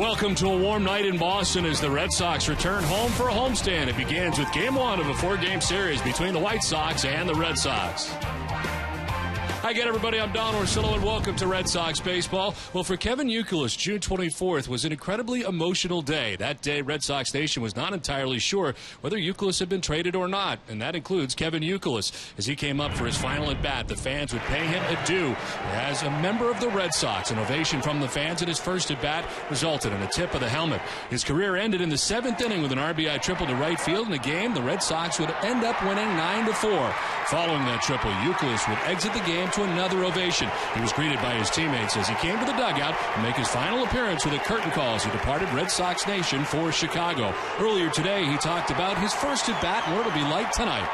Welcome to a warm night in Boston as the Red Sox return home for a homestand. It begins with Game 1 of a 4-game series between the White Sox and the Red Sox. Hi again, everybody. I'm Don Orsillo, and welcome to Red Sox Baseball. Well, for Kevin Youkilis, June 24th was an incredibly emotional day. That day, Red Sox Nation was not entirely sure whether Youkilis had been traded or not, and that includes Kevin Youkilis. As he came up for his final at-bat, the fans would pay him adieu. As a member of the Red Sox, an ovation from the fans at his first at-bat resulted in a tip of the helmet. His career ended in the 7th inning with an RBI triple to right field in a game the Red Sox would end up winning 9-4. Following that triple, Youkilis would exit the game to another ovation. He was greeted by his teammates as he came to the dugout to make his final appearance with a curtain call as he departed Red Sox Nation for Chicago. Earlier today, he talked about his first at-bat and what it'll be like tonight.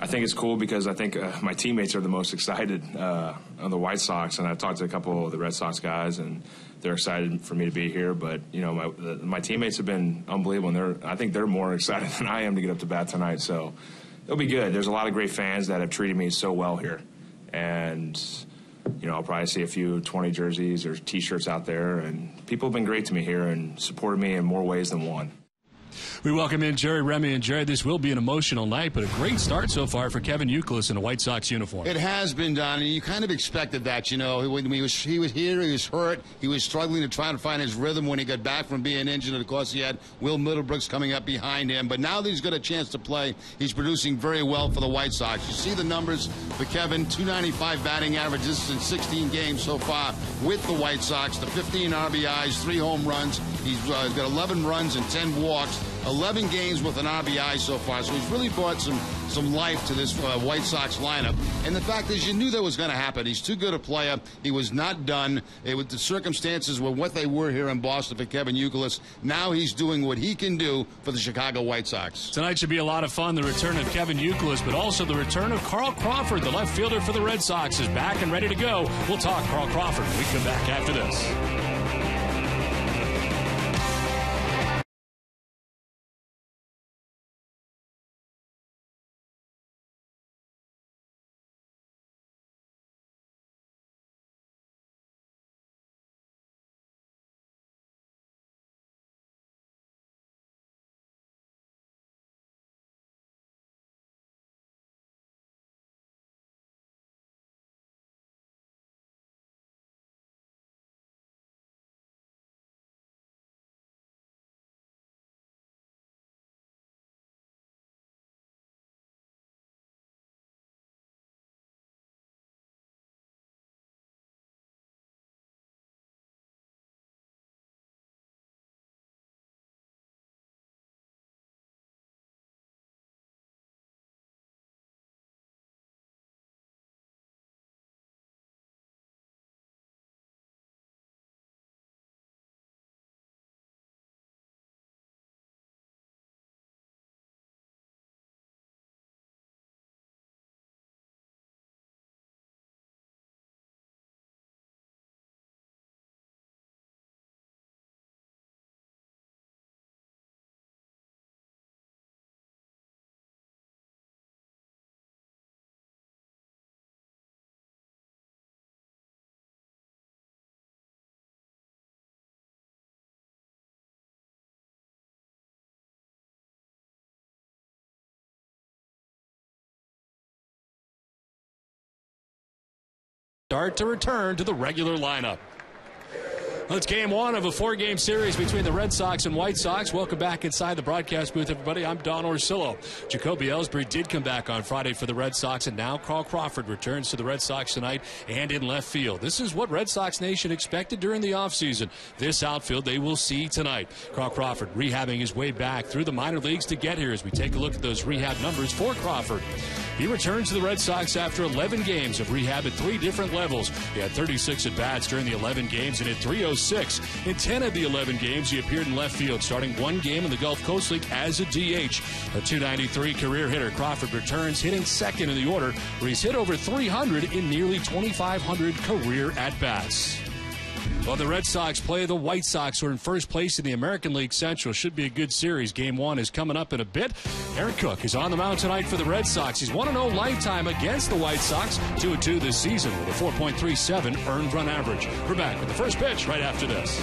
I think it's cool because I think my teammates are the most excited on the White Sox, and I've talked to a couple of the Red Sox guys, and they're excited for me to be here. But you know, my teammates have been unbelievable, and I think they're more excited than I am to get up to bat tonight. So it'll be good. There's a lot of great fans that have treated me so well here, and you know, I'll probably see a few 20 jerseys or T-shirts out there, and people have been great to me here and supported me in more ways than one. We welcome in Jerry Remy. And Jerry, this will be an emotional night, but a great start so far for Kevin Youkilis in a White Sox uniform. It has been, Don, and you kind of expected that. You know, when he was here, he was hurt. He was struggling to try to find his rhythm when he got back from being injured. And of course, he had Will Middlebrooks coming up behind him. But now that he's got a chance to play, he's producing very well for the White Sox. You see the numbers for Kevin: 295 batting average. This is in 16 games so far with the White Sox. The 15 RBIs, 3 home runs. He's got 11 runs and 10 walks. 11 games with an RBI so far, so he's really brought some life to this White Sox lineup. And the fact is, you knew that was going to happen. He's too good a player. He was not done. The circumstances were what they were here in Boston for Kevin Youkilis. Now he's doing what he can do for the Chicago White Sox. Tonight should be a lot of fun. The return of Kevin Youkilis, but also the return of Carl Crawford, the left fielder for the Red Sox, is back and ready to go. We'll talk Carl Crawford when we come back after this. Start to return to the regular lineup. Well, it's Game 1 of a 4-game series between the Red Sox and White Sox. Welcome back inside the broadcast booth, everybody. I'm Don Orsillo. Jacoby Ellsbury did come back on Friday for the Red Sox, and now Carl Crawford returns to the Red Sox tonight and in left field. This is what Red Sox Nation expected during the offseason. This outfield they will see tonight. Carl Crawford rehabbing his way back through the minor leagues to get here as we take a look at those rehab numbers for Crawford. He returns to the Red Sox after 11 games of rehab at 3 different levels. He had 36 at-bats during the 11 games and hit .306. In 10 of the 11 games, he appeared in left field, starting 1 game in the Gulf Coast League as a DH. A .293 career hitter, Crawford returns, hitting second in the order, where he's hit over 300 in nearly 2,500 career at-bats. Well, the Red Sox play the White Sox, who are in first place in the American League Central. Should be a good series. Game 1 is coming up in a bit. Aaron Cook is on the mound tonight for the Red Sox. He's 1-0 lifetime against the White Sox, 2-2 this season with a 4.37 earned run average. We're back with the first pitch right after this.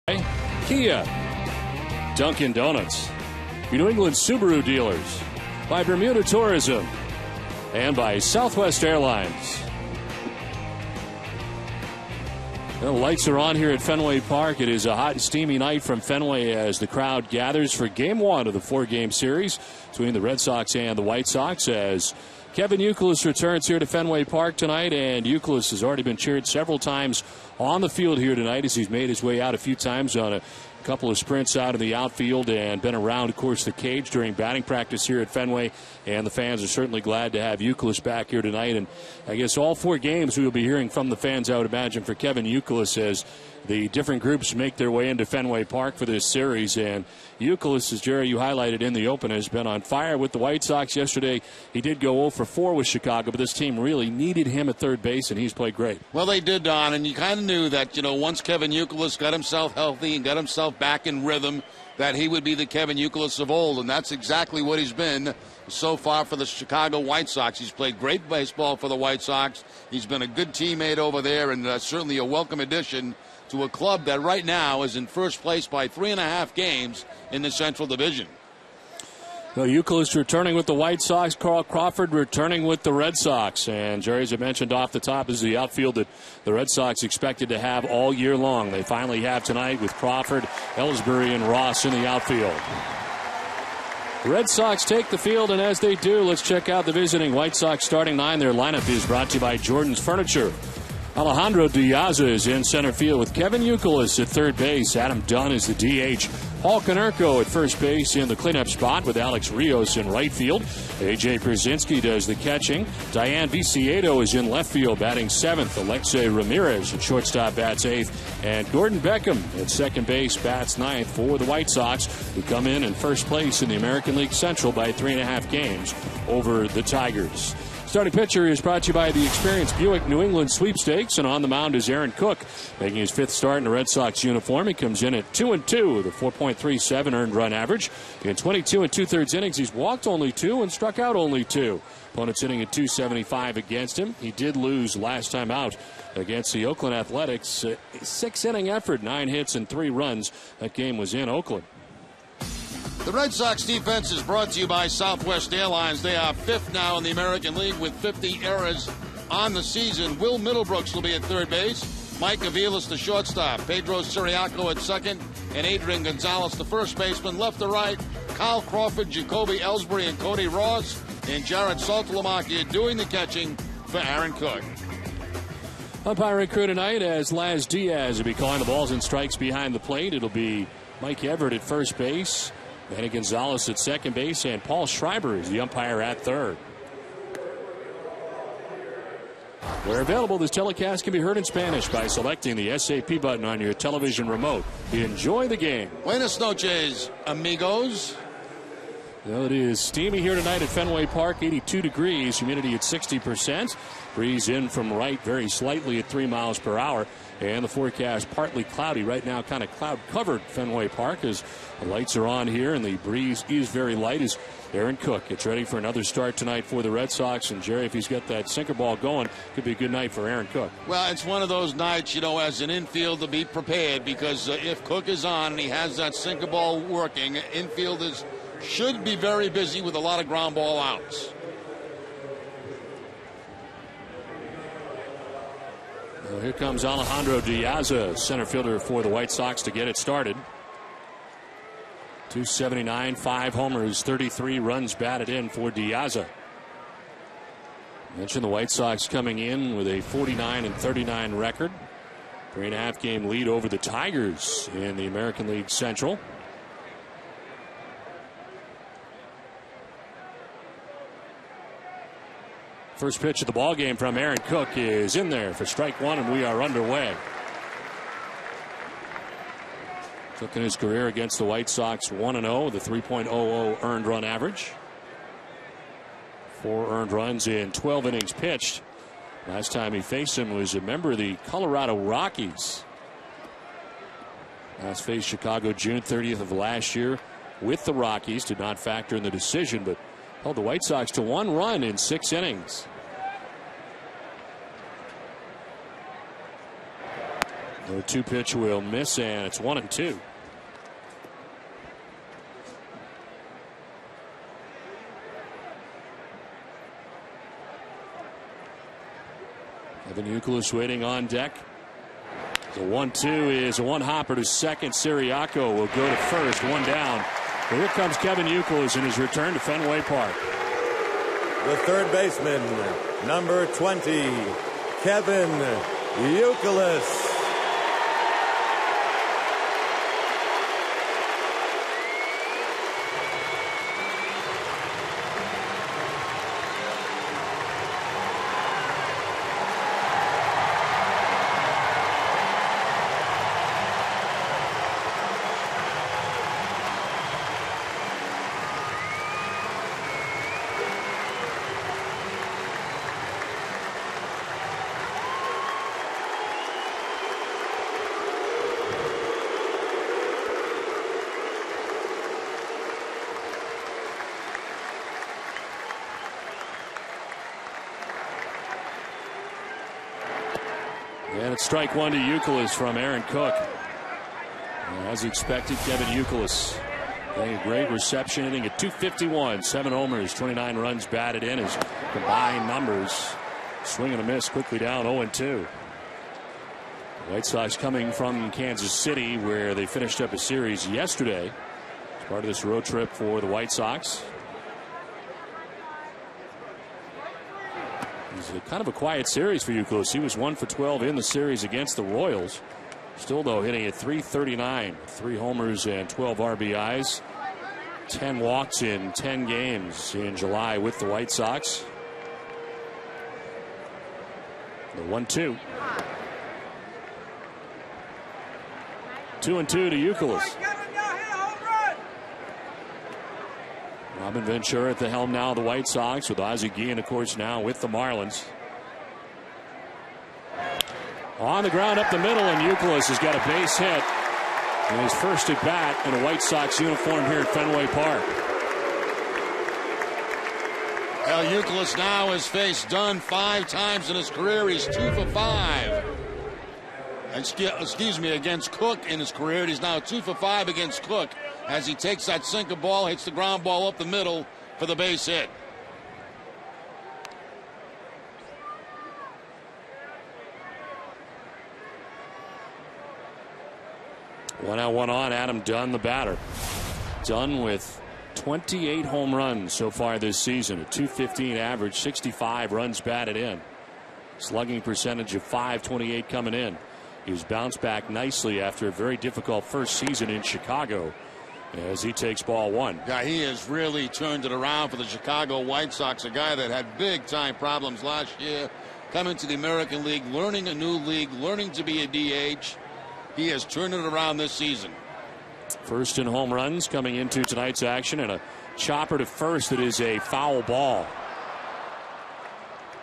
Kia, Dunkin' Donuts, your New England Subaru dealers, by Bermuda Tourism, and by Southwest Airlines. The lights are on here at Fenway Park. It is a hot and steamy night from Fenway as the crowd gathers for Game 1 of the 4-game series between the Red Sox and the White Sox, as Kevin Youkilis returns here to Fenway Park tonight. And Youkilis has already been cheered several times on the field here tonight as he's made his way out a few times on a couple of sprints out in the outfield and been around, of course, the cage during batting practice here at Fenway. And the fans are certainly glad to have Youkilis back here tonight. And I guess all 4 games we will be hearing from the fans, I would imagine, for Kevin Youkilis as the different groups make their way into Fenway Park for this series. And Youkilis, as Jerry, you highlighted in the open, has been on fire with the White Sox. Yesterday, he did go 0 for 4 with Chicago, but this team really needed him at third base, and he's played great. Well, they did, Don, and you kind of knew that, once Kevin Youkilis got himself healthy and got himself back in rhythm, that he would be the Kevin Youkilis of old, and that's exactly what he's been so far for the Chicago White Sox. He's played great baseball for the White Sox. He's been a good teammate over there, and certainly a welcome addition to a club that right now is in first place by 3.5 games in the Central Division. Well, Youkilis returning with the White Sox. Carl Crawford returning with the Red Sox. And Jerry, as I mentioned off the top, is the outfield that the Red Sox expected to have all year long. They finally have tonight with Crawford, Ellsbury, and Ross in the outfield. The Red Sox take the field, and as they do, let's check out the visiting White Sox starting 9. Their lineup is brought to you by Jordan's Furniture. Alejandro Diaz is in center field with Kevin Youkilis at third base. Adam Dunn is the DH. Paul Konerko at first base in the cleanup spot with Alex Rios in right field. A.J. Brzezinski does the catching. Diane Viciedo is in left field batting 7th. Alexei Ramirez at shortstop bats 8th. And Gordon Beckham at second base bats 9th for the White Sox, who come in first place in the American League Central by 3.5 games over the Tigers. Starting pitcher is brought to you by the experienced Buick New England Sweepstakes, and on the mound is Aaron Cook, making his 5th start in the Red Sox uniform. He comes in at 2-2 with a 4.37 earned run average. In 22 2/3 innings, he's walked only 2 and struck out only 2. Opponents hitting at .275 against him. He did lose last time out against the Oakland Athletics. A 6-inning effort, 9 hits and 3 runs. That game was in Oakland. The Red Sox defense is brought to you by Southwest Airlines. They are 5th now in the American League with 50 errors on the season. Will Middlebrooks will be at third base. Mike Aviles, the shortstop. Pedro Siriaco at second. And Adrian Gonzalez, the first baseman. Left to right, Kyle Crawford, Jacoby Ellsbury, and Cody Ross. And Jared Saltalamacchia doing the catching for Aaron Cook. Umpiring crew tonight as Laz Diaz will be calling the balls and strikes behind the plate. It'll be Mike Everett at first base. Manny Gonzalez at second base, and Paul Schreiber is the umpire at third. Where available, this telecast can be heard in Spanish by selecting the SAP button on your television remote. Enjoy the game. Buenas noches, amigos. Well, it is steamy here tonight at Fenway Park, 82 degrees, humidity at 60%. Breeze in from right very slightly at 3 miles per hour. And the forecast partly cloudy right now, kind of cloud covered Fenway Park as the lights are on here and the breeze is very light as Aaron Cook gets ready for another start tonight for the Red Sox. And Jerry, if he's got that sinker ball going, could be a good night for Aaron Cook. Well, it's one of those nights, as an infield to be prepared, because if Cook is on and he has that sinker ball working, infielders should be very busy with a lot of ground ball outs. Well, here comes Alejandro Diaz, center fielder for the White Sox, to get it started. 279, 5 homers, 33 runs batted in for Diaz. Mentioned the White Sox coming in with a 49-39 record. 3.5 game lead over the Tigers in the American League Central. First pitch of the ball game from Aaron Cook is in there for strike 1, and we are underway. Cook in his career against the White Sox 1-0 with a 3.00 earned run average. 4 earned runs in 12 innings pitched. Last time he faced him was a member of the Colorado Rockies. Last faced Chicago June 30th of last year with the Rockies. Did not factor in the decision, but held the White Sox to 1 run in 6 innings. The 2-pitch will miss, and it's 1-2. Kevin Youkilis waiting on deck. The 1-2 is a one-hopper to second. Siriaco will go to first, one down. But here comes Kevin Youkilis in his return to Fenway Park. The third baseman, number 20, Kevin Youkilis. And it's strike one to Youkilis from Aaron Cook. And as expected, Kevin Youkilis getting a great reception inning at 251. 7 homers, 29 runs batted in. His combined numbers. Swing and a miss, quickly down 0-2. The White Sox coming from Kansas City, where they finished up a series yesterday as part of this road trip for the White Sox. Kind of a quiet series for Youkilis. He was 1 for 12 in the series against the Royals. Still, though, hitting at .339. 3 homers and 12 RBIs. 10 walks in 10 games in July with the White Sox. The 1-2. 2-2 to Youkilis. Robin Ventura at the helm now of the White Sox, with Ozzie Guillen, of course, now with the Marlins. On the ground up the middle, and Youkilis has got a base hit in his first at bat in a White Sox uniform here at Fenway Park. Well, Youkilis now has faced Dunn 5 times in his career. He's 2 for 5. Excuse me, against Cook in his career. He's now 2 for 5 against Cook, as he takes that sinker ball, hits the ground ball up the middle for the base hit. One out, one on. Adam Dunn, the batter. Dunn with 28 home runs so far this season, a .215 average, 65 runs batted in. Slugging percentage of .528 coming in. He was bounced back nicely after a very difficult first season in Chicago as he takes ball one. Yeah, he has really turned it around for the Chicago White Sox, a guy that had big-time problems last year, coming to the American League, learning a new league, learning to be a DH. He has turned it around this season. First in home runs coming into tonight's action, and a chopper to first that is a foul ball.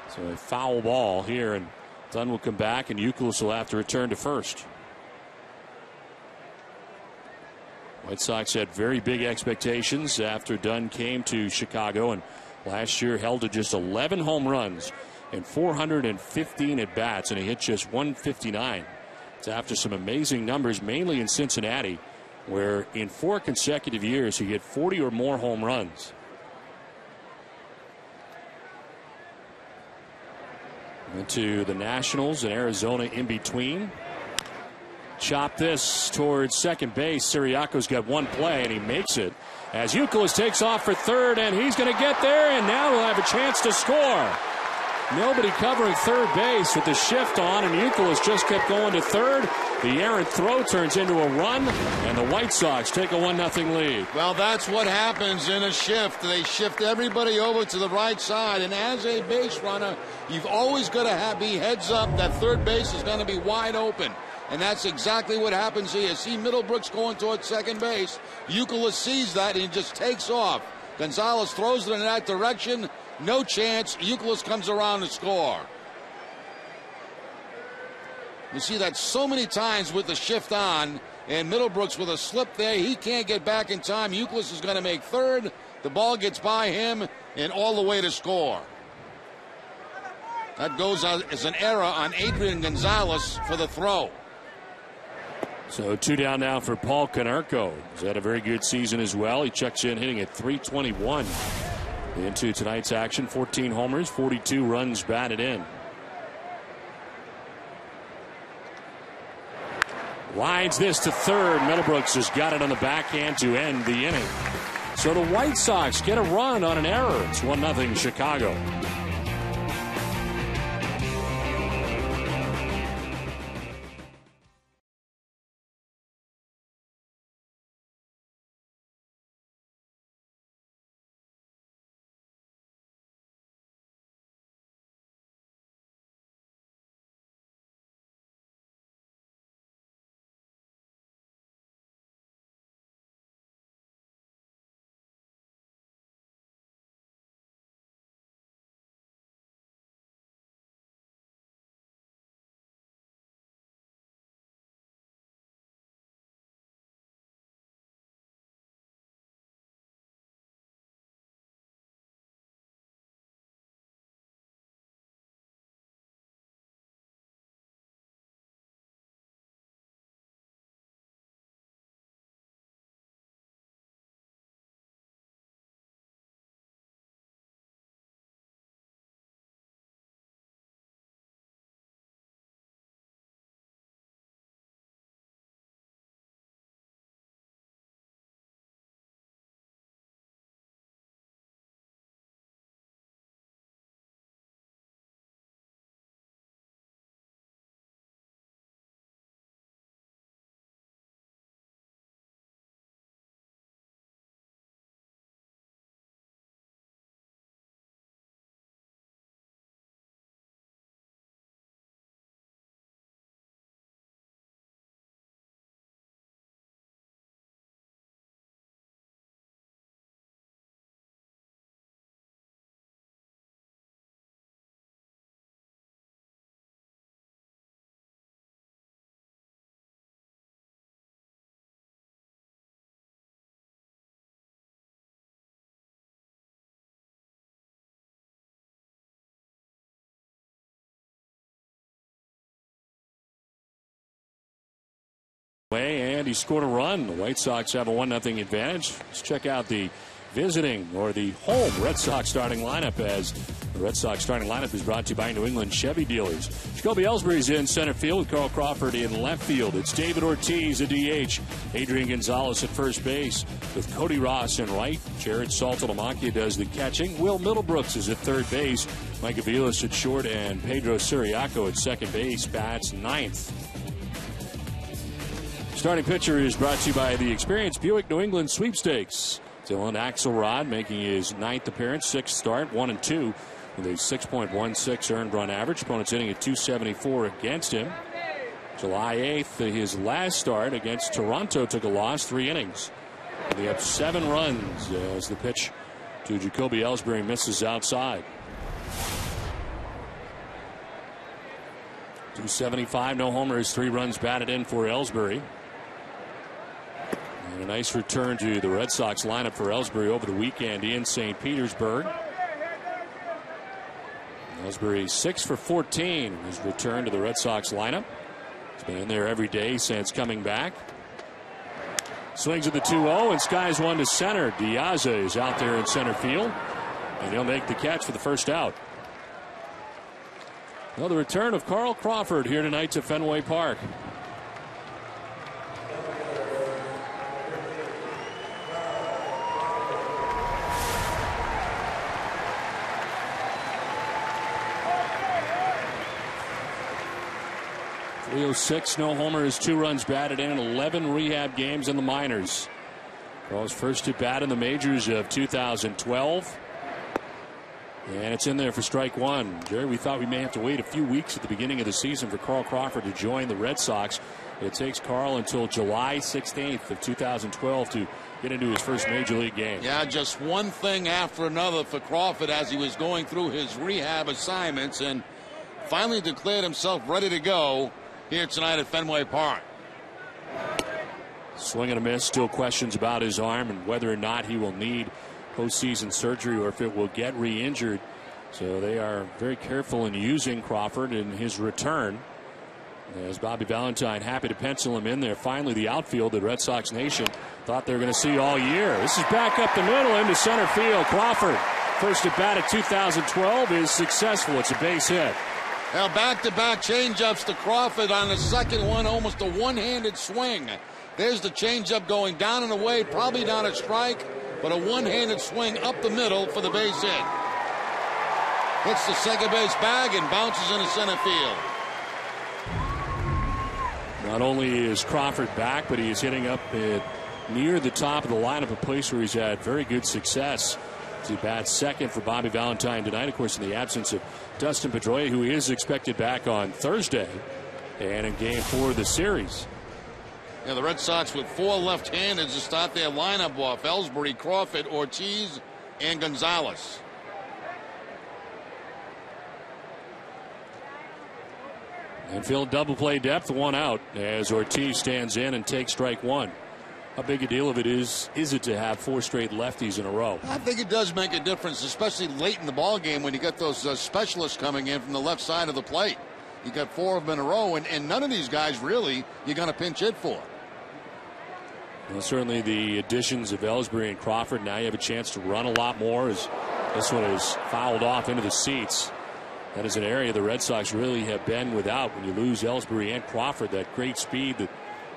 So a foul ball here, and Dunn will come back, and Youkilis will have to return to first. White Sox had very big expectations after Dunn came to Chicago, and last year held to just 11 home runs and 415 at bats, and he hit just 159. It's after some amazing numbers, mainly in Cincinnati, where in 4 consecutive years he hit 40 or more home runs. Went to the Nationals and Arizona in between. Chop this towards second base. Siriaco's got one play, and he makes it as Youkilis takes off for third, and he's going to get there, and now he'll have a chance to score. Nobody covering third base with the shift on, and Youkilis just kept going to third. The errant throw turns into a run, and the White Sox take a 1-0 lead. Well, that's what happens in a shift. They shift everybody over to the right side, and as a base runner, you've always got to be heads up that third base is going to be wide open. And that's exactly what happens here. See Middlebrooks going towards second base. Youkilis sees that and he just takes off. Gonzalez throws it in that direction. No chance. Youkilis comes around to score. You see that so many times with the shift on, and Middlebrooks with a slip there. He can't get back in time. Youkilis is going to make third. The ball gets by him and all the way to score. That goes as an error on Adrian Gonzalez for the throw. So 2 down now for Paul Konerko. He's had a very good season as well. He checks in hitting at .321 into tonight's action. 14 homers, 42 runs batted in. Lines this to third. Middlebrooks has got it on the backhand to end the inning. So the White Sox get a run on an error. It's 1-0 Chicago. And he scored a run. The White Sox have a 1-0 advantage. Let's check out the visiting or the home Red Sox starting lineup, as the Red Sox starting lineup is brought to you by New England Chevy dealers. Jacoby Ellsbury's in center field with Carl Crawford in left field. It's David Ortiz at DH. Adrian Gonzalez at first base with Cody Ross in right. Jared Saltalamacchia does the catching. Will Middlebrooks is at third base. Mike Aviles at short, and Pedro Siriaco at second base bats ninth. Starting pitcher is brought to you by the experienced Buick New England Sweepstakes. Dylan Axelrod making his ninth appearance, sixth start, 1-2 with a 6.16 earned run average. Opponent's hitting at .274 against him. July 8th, his last start against Toronto took a loss, 3 innings. They have 7 runs as the pitch to Jacoby Ellsbury misses outside. .275, no homers, 3 runs batted in for Ellsbury. And a nice return to the Red Sox lineup for Ellsbury over the weekend in St. Petersburg. Ellsbury 6 for 14 in his return to the Red Sox lineup. He's been in there every day since coming back. Swings at the 2-0 and skies one to center. Diaza is out there in center field, and he'll make the catch for the first out. Well, the return of Carl Crawford here tonight to Fenway Park. .306, no homers, 2 runs batted in, 11 rehab games in the minors. Carl's first at bat in the majors of 2012. And it's in there for strike one. Jerry, we thought we may have to wait a few weeks at the beginning of the season for Carl Crawford to join the Red Sox. It takes Carl until July 16th of 2012 to get into his first major league game. Yeah, just one thing after another for Crawford as he was going through his rehab assignments, and finally declared himself ready to go here tonight at Fenway Park. Swing and a miss. Still questions about his arm and whether or not he will need postseason surgery or if it will get re-injured. So they are very careful in using Crawford in his return. As Bobby Valentine happy to pencil him in there. Finally, the outfield that Red Sox Nation thought they were going to see all year. This is back up the middle into center field. Crawford, first at bat of 2012, is successful. It's a base hit. Now back-to-back changeups to Crawford on the second one, almost a one-handed swing. There's the changeup going down and away, probably not a strike, but a one-handed swing up the middle for the base hit. Hits the second base bag and bounces into center field. Not only is Crawford back, but he is hitting up near the top of the lineup, a place where he's had very good success. He bats second for Bobby Valentine tonight, of course, in the absence of Dustin Pedroia, who is expected back on Thursday and in Game 4 of the series. Yeah, the Red Sox with 4 left-handers to start their lineup off: Ellsbury, Crawford, Ortiz, and Gonzalez. Infield double play depth, 1 out as Ortiz stands in and takes strike 1. How big a deal of it is it to have 4 straight lefties in a row? I think it does make a difference, especially late in the ball game when you get those specialists coming in from the left side of the plate. You got 4 of them in a row, and none of these guys really you're going to pinch hit for. Well, certainly the additions of Ellsbury and Crawford, now you have a chance to run a lot more as this one is fouled off into the seats. That is an area the Red Sox really have been without when you lose Ellsbury and Crawford, that great speed that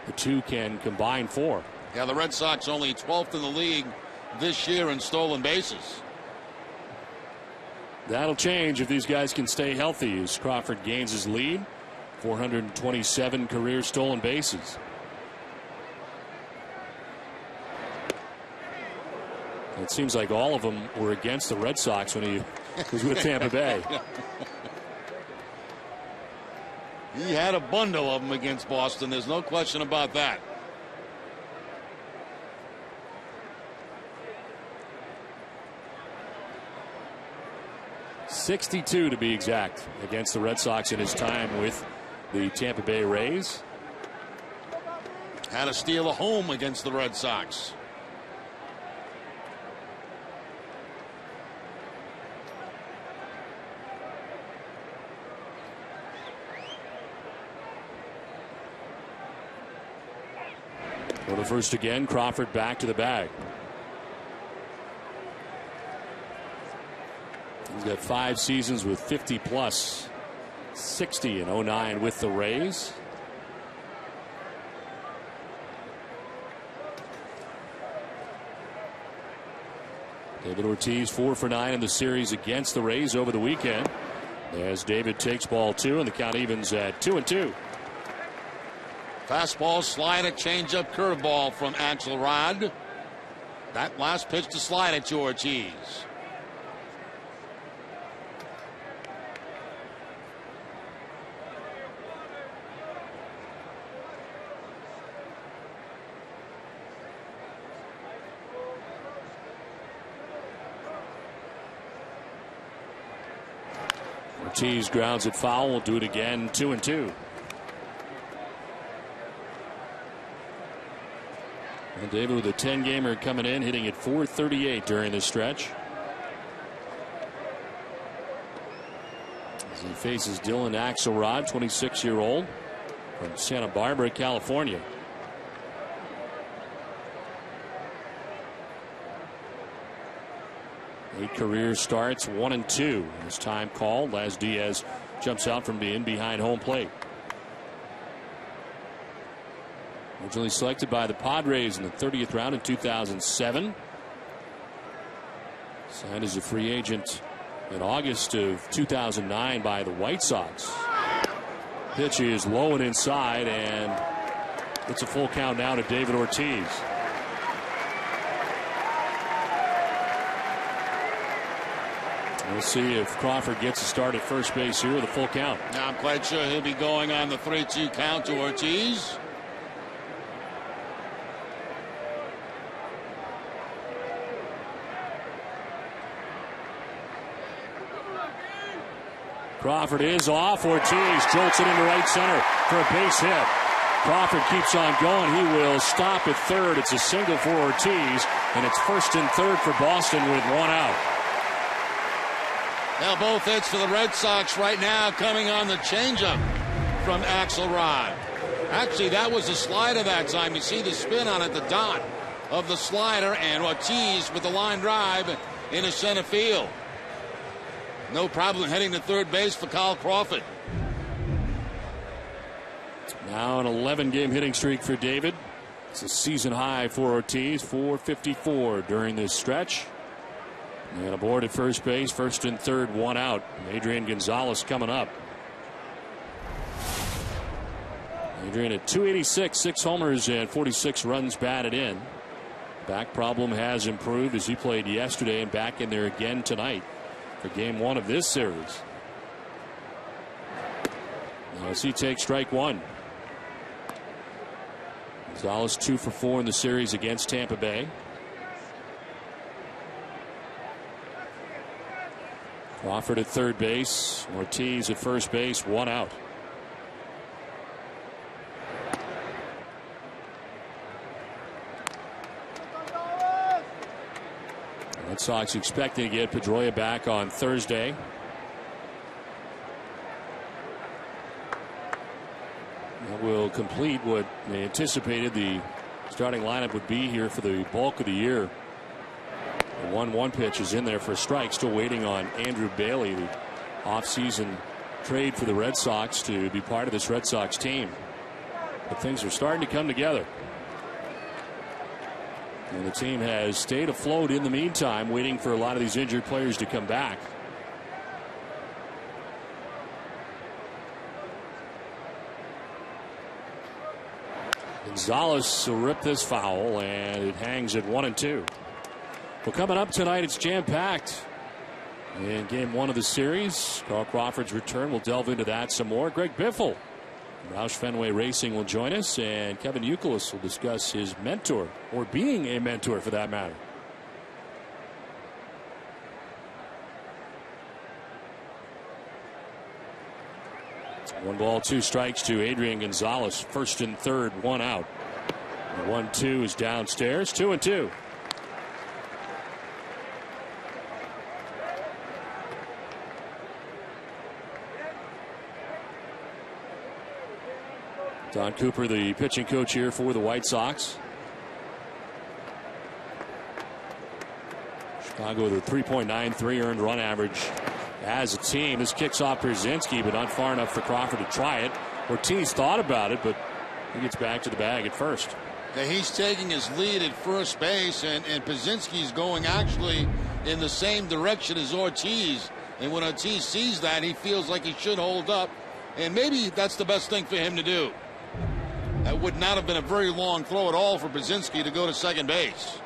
the two can combine for. Yeah, the Red Sox only 12th in the league this year in stolen bases. That'll change if these guys can stay healthy as Crawford gains his lead. 427 career stolen bases. It seems like all of them were against the Red Sox when he was with Tampa Bay. He had a bundle of them against Boston. There's no question about that. .62 to be exact against the Red Sox in his time with the Tampa Bay Rays. Had to steal a home against the Red Sox. For the first again, Crawford back to the bag. He's got 5 seasons with 50 plus, 60 in 09 with the Rays. David Ortiz 4 for 9 in the series against the Rays over the weekend. As David takes ball 2 and the count evens at 2-2. Fastball, slider, changeup, curveball from Axelrod. That last pitch to slide at Ortiz. Ortiz grounds it foul. We'll do it again. 2-2. And David with a 10-gamer coming in, hitting at .438 during this stretch. As he faces Dylan Axelrod, 26-year-old from Santa Barbara, California. Eight career starts, 1-2. His time called as Diaz jumps out from being behind home plate. Originally selected by the Padres in the 30th round in 2007. Signed as a free agent in August of 2009 by the White Sox. Pitch is low and inside, and it's a full count now to David Ortiz. We'll see if Crawford gets a start at first base here with a full count. Now I'm quite sure he'll be going on the 3-2 count to Ortiz. Crawford is off. Ortiz jolts it into right center for a base hit. Crawford keeps on going. He will stop at third. It's a single for Ortiz, and it's first and third for Boston with 1 out. Now both hits for the Red Sox right now coming on the changeup. from Axelrod. Actually, that was a slider that time. You see the spin on it, the dot of the slider, and Ortiz with the line drive into center field. No problem heading to third base for Kyle Crawford. Now an 11-game hitting streak for David. It's a season high for Ortiz, 454 during this stretch. And aboard at first base, first and third, one out. Adrian Gonzalez coming up. Adrian at 286, 6 homers and 46 runs batted in. Back problem has improved as he played yesterday and back in there again tonight for game 1 of this series. Now as he takes strike one. Gonzalez 2 for 4 in the series against Tampa Bay. Crawford at third base, Ortiz at first base, one out. Red Sox expecting to get Pedroia back on Thursday. That will complete what they anticipated the starting lineup would be here for the bulk of the year. The 1-1 pitch is in there for a strike. Still waiting on Andrew Bailey, the offseason trade for the Red Sox, to be part of this Red Sox team. But things are starting to come together. And the team has stayed afloat in the meantime, waiting for a lot of these injured players to come back. Gonzalez will rip this foul, and it hangs at 1-2. Well, coming up tonight, it's jam-packed. In game 1 of the series, Carl Crawford's return. We'll delve into that some more. Greg Biffle, Roush Fenway Racing, will join us, and Kevin Youkilis will discuss his mentor, or being a mentor for that matter. One ball, 2 strikes to Adrian Gonzalez. First and third, one out. 1-2 is downstairs. 2-2. Don Cooper, the pitching coach here for the White Sox. Chicago with a 3.93 earned run average as a team. This kicks off Brzezinski, but not far enough for Crawford to try it. Ortiz thought about it, but he gets back to the bag at first. Now he's taking his lead at first base, and Brzezinski's going actually in the same direction as Ortiz. And when Ortiz sees that, he feels like he should hold up, and maybe that's the best thing for him to do. That would not have been a very long throw at all for Brzezinski to go to second base.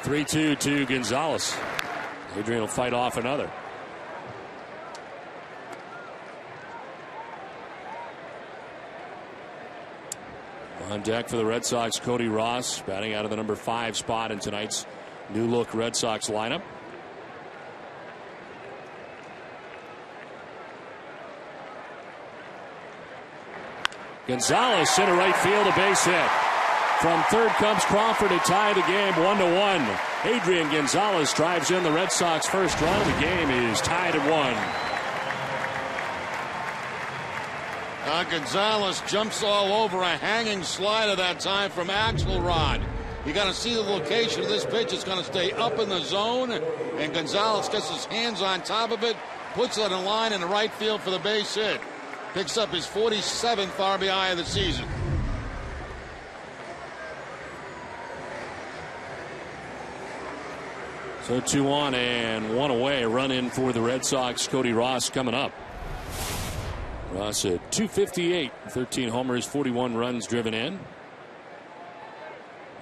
Three-two to Gonzalez. Adrian will fight off another. On deck for the Red Sox, Cody Ross, batting out of the number 5 spot in tonight's new look Red Sox lineup. Gonzalez center right field, a base hit. From third comes Crawford to tie the game 1-1. Adrian Gonzalez drives in the Red Sox first run. The game is tied at 1. Gonzalez jumps all over a hanging slider that time from Axelrod. You got to see the location of this pitch. It's going to stay up in the zone, and Gonzalez gets his hands on top of it, puts it in line in the right field for the base hit. Picks up his 47th RBI of the season. So 2 on and 1 away. A run in for the Red Sox. Cody Ross coming up. Ross at 258, 13 homers, 41 runs driven in.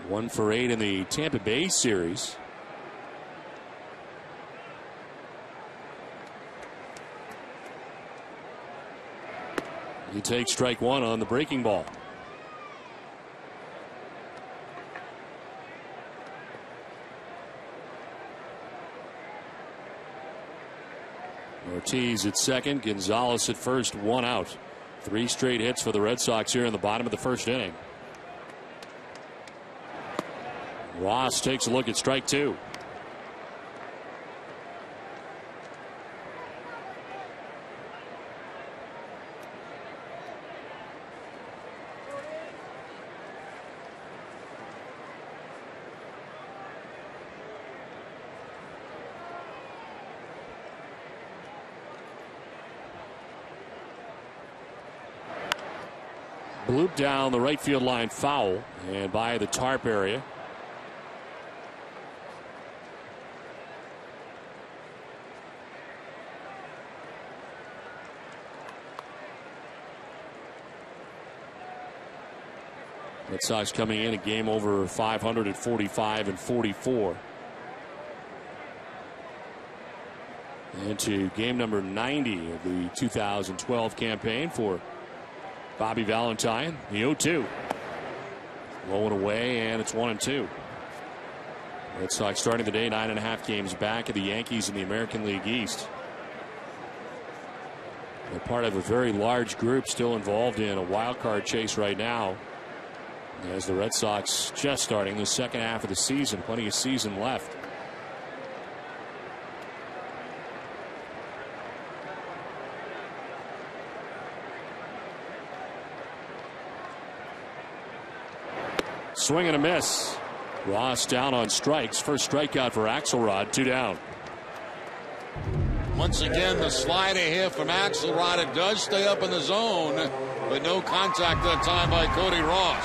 1 for 8 in the Tampa Bay series. He takes strike 1 on the breaking ball. Ortiz at second, Gonzalez at first, one out. 3 straight hits for the Red Sox here in the bottom of the first inning. Ross takes a look at strike 2. Bloop down the right field line, foul, and by the tarp area. Red Sox coming in a game over 500 at 45 and 44. Into game number 90 of the 2012 campaign for Bobby Valentine. The 0-2. Low and away, and it's 1-2. Red Sox starting the day 9.5 games back of the Yankees in the American League East. They're part of a very large group still involved in a wild card chase right now, as the Red Sox just starting the second half of the season. Plenty of season left. Swing and a miss. Ross down on strikes. First strikeout for Axelrod. 2 down. Once again, the slider here from Axelrod. It does stay up in the zone, but no contact that time by Cody Ross.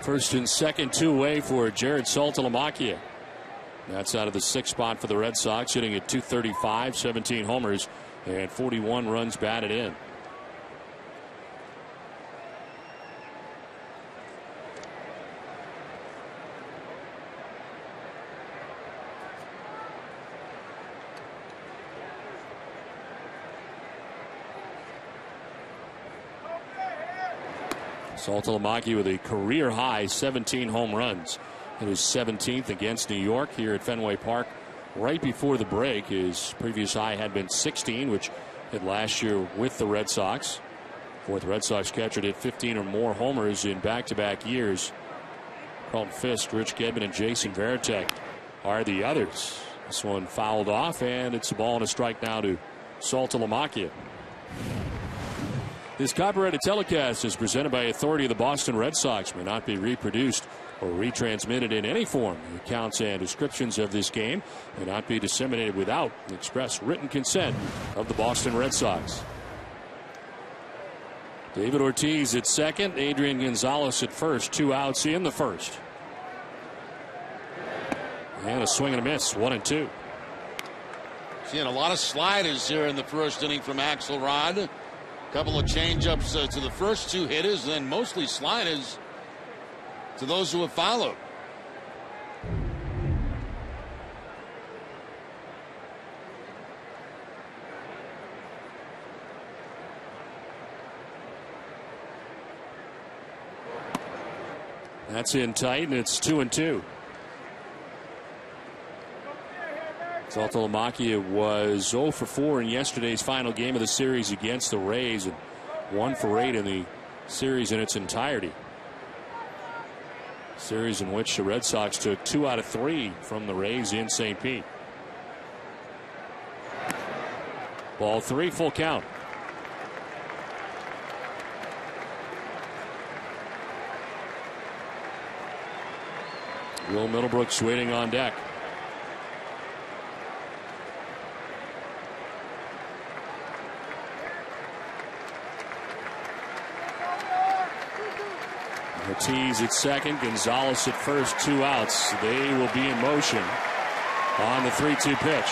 First and second, 2 away for Jared Saltalamacchia. That's out of the 6th spot for the Red Sox, hitting at .235, 17 homers, and 41 runs batted in. Saltalamacchia with a career high 17 home runs. It is 17th against New York here at Fenway Park. Right before the break, his previous high had been 16, which hit last year with the Red Sox. Fourth Red Sox catcher did 15 or more homers in back-to-back years. Carlton Fisk, Rich Gedman, and Jason Varitek are the others. This one fouled off, and it's a ball and a strike now to Saltalamacchia. This copyrighted telecast is presented by authority of the Boston Red Sox. May not be reproduced or retransmitted in any form. The accounts and descriptions of this game may not be disseminated without the express written consent of the Boston Red Sox. David Ortiz at second, Adrian Gonzalez at first. 2 outs in the first. And a swing and a miss, 1-2. Seeing a lot of sliders here in the first inning from Axelrod. Couple of changeups to the first 2 hitters, and then mostly sliders to those who have followed. That's in tight, and it's 2-2. Saltalamacchia was 0 for 4 in yesterday's final game of the series against the Rays, and 1 for 8 in the series in its entirety. Series in which the Red Sox took 2 out of 3 from the Rays in St. Pete. Ball 3, full count. Will Middlebrooks waiting on deck. Ortiz at second, Gonzalez at first, 2 outs. They will be in motion on the 3-2 pitch.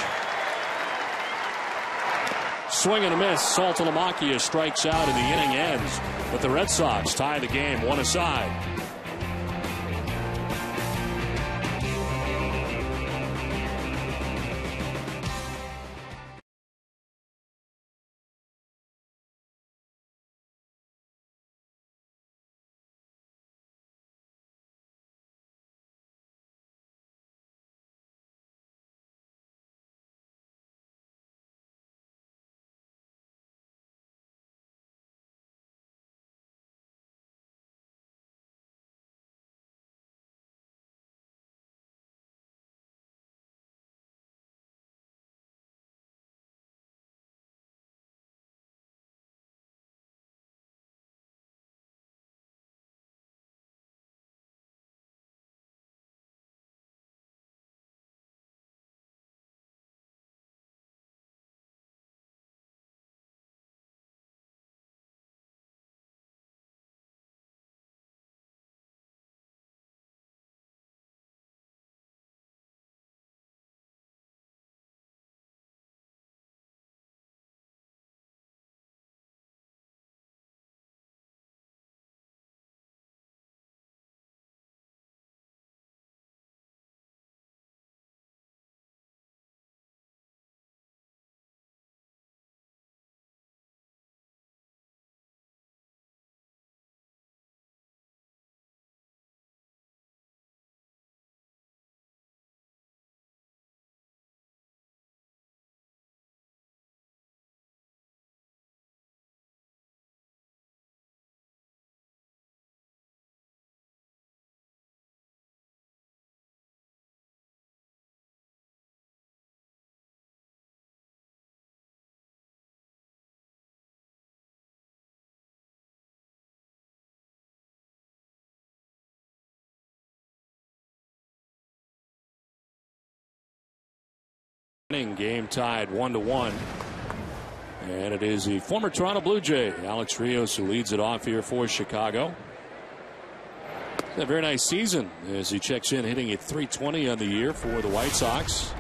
Swing and a miss. Saltalamacchia strikes out and the inning ends. But the Red Sox tie the game 1 aside. Game tied 1-1. And it is the former Toronto Blue Jay, Alex Rios, who leads it off here for Chicago. Had a very nice season as he checks in, hitting at .320 on the year for the White Sox.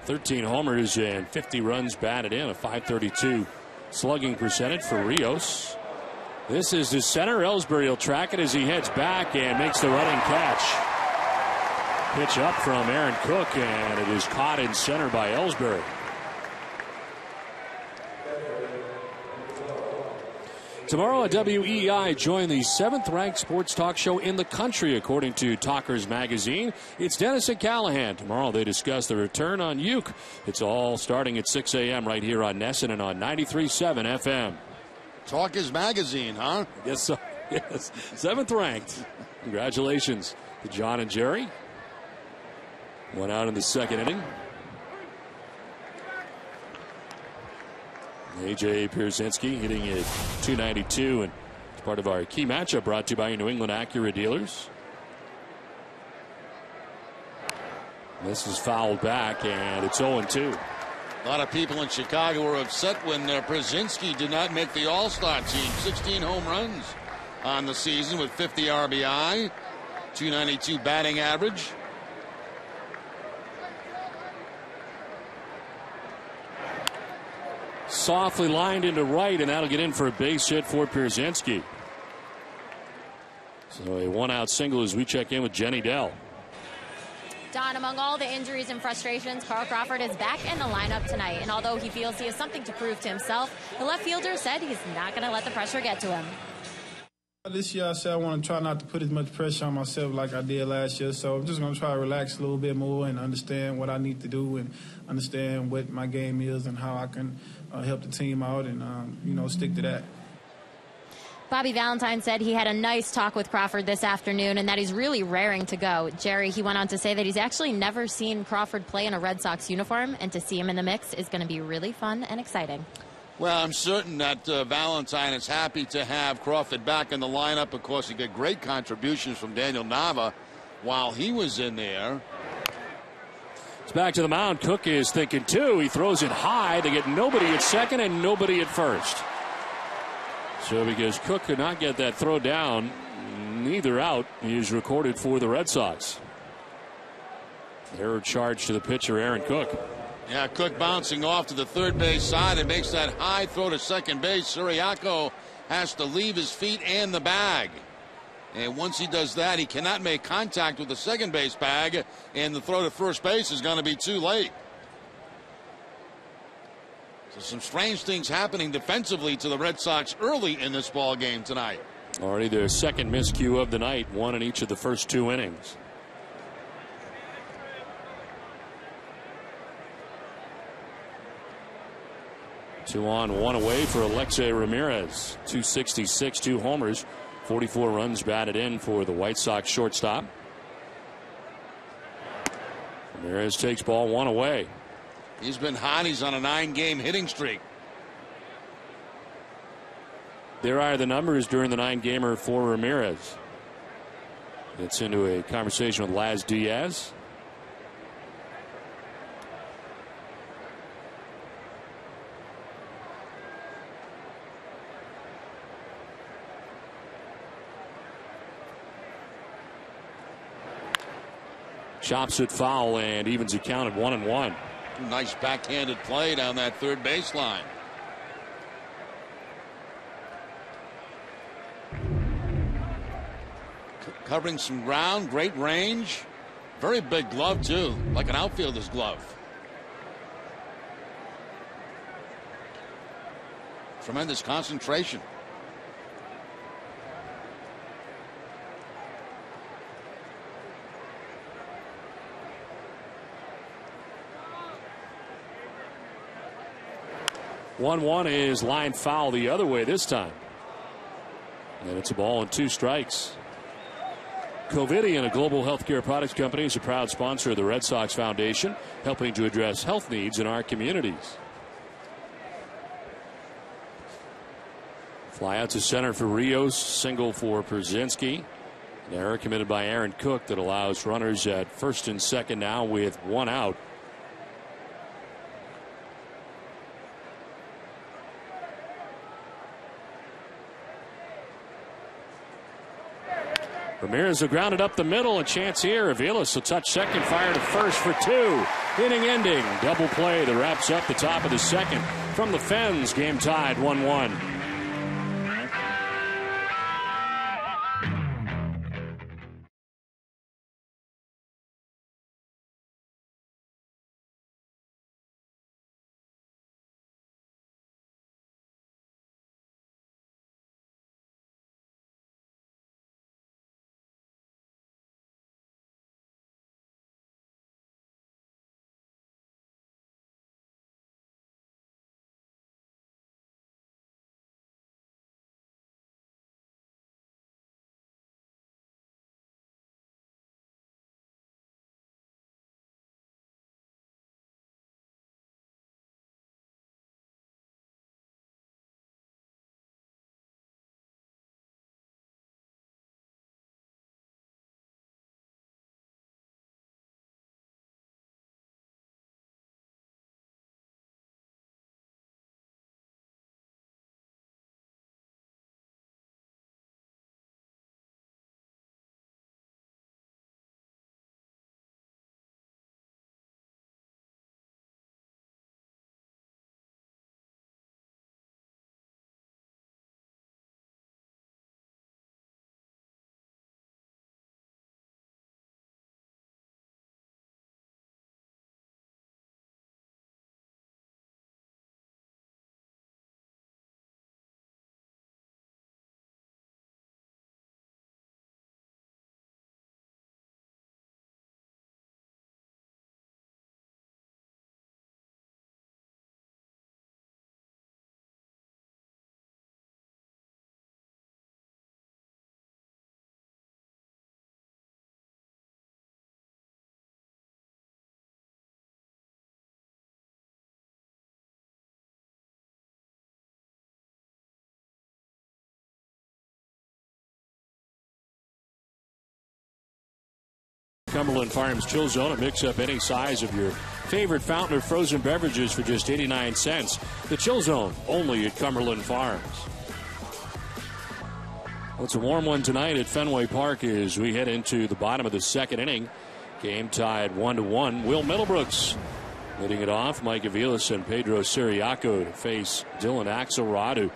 13 homers and 50 runs batted in, a .532 slugging percentage for Rios. This is the center. Ellsbury will track it as he heads back and makes the running catch. Pitch up from Aaron Cook, and it is caught in center by Ellsbury. Tomorrow at WEEI, join the 7th-ranked sports talk show in the country, according to Talkers Magazine. It's Dennis and Callahan. Tomorrow they discuss the return on Uke. It's all starting at 6 a.m. right here on Nesson and on 93.7 FM. Talkers Magazine, huh? Yes, sir. Yes. 7th-ranked. Congratulations to John and Jerry. One out in the second inning. A.J. Pierzynski hitting at .292, and it's part of our key matchup brought to you by your New England Acura dealers. This is fouled back, and it's 0-2. A lot of people in Chicago were upset when Pierzynski did not make the All-Star team. 16 home runs on the season with 50 RBI, .292 batting average. Softly lined into right, and that'll get in for a base hit for Pierzynski. So a one-out single as we check in with Jenny Dell. Don, among all the injuries and frustrations, Carl Crawford is back in the lineup tonight. And although he feels he has something to prove to himself, the left fielder said he's not going to let the pressure get to him. This year I said I want to try not to put as much pressure on myself like I did last year. So I'm just going to try to relax a little bit more and understand what I need to do and understand what my game is and how I can help the team out and, stick to that. Bobby Valentine said he had a nice talk with Crawford this afternoon and that he's really raring to go. Jerry, he went on to say that he's actually never seen Crawford play in a Red Sox uniform, and to see him in the mix is going to be really fun and exciting. Well, I'm certain that Valentine is happy to have Crawford back in the lineup. Of course, he got great contributions from Daniel Nava while he was in there. It's back to the mound. Cook is thinking too. He throws it high. They get nobody at second and nobody at first. So because Cook could not get that throw down, neither out is recorded for the Red Sox. Error charge to the pitcher, Aaron Cook. Yeah, Cook bouncing off to the third base side and makes that high throw to second base. Suriaco has to leave his feet and the bag. And once he does that, he cannot make contact with the second base bag, and the throw to first base is going to be too late. So some strange things happening defensively to the Red Sox early in this ball game tonight. Already their second miscue of the night, one in each of the first two innings. Two on, one away for Alexei Ramirez. .266, 2 homers, 44 runs batted in for the White Sox shortstop. Ramirez takes ball one away. He's been hot. He's on a 9-game hitting streak. There are the numbers during the 9-gamer for Ramirez. Gets into a conversation with Laz Diaz. Chops it foul and evens the count at 1-1. Nice backhanded play down that third baseline. Covering some ground, great range. Very big glove, too, like an outfielder's glove. Tremendous concentration. One is line foul the other way this time. And it's a ball and 2 strikes. Covidien, a global healthcare products company, is a proud sponsor of the Red Sox Foundation, helping to address health needs in our communities. Fly out to center for Rios, single for Pierzynski. An error committed by Aaron Cook that allows runners at first and second now with 1 out. Ramirez will ground it up the middle. A chance here. Aviles will touch second, fire to first for 2. Inning ending. Double play that wraps up the top of the second. From the Fens, game tied 1-1. Cumberland Farms Chill Zone, a mix-up any size of your favorite fountain or frozen beverages for just 89 cents. The Chill Zone, only at Cumberland Farms. Well, it's a warm one tonight at Fenway Park as we head into the bottom of the second inning. Game tied 1-1. Will Middlebrooks leading it off. Mike Aviles and Pedro Siriaco to face Dylan Axelrod, who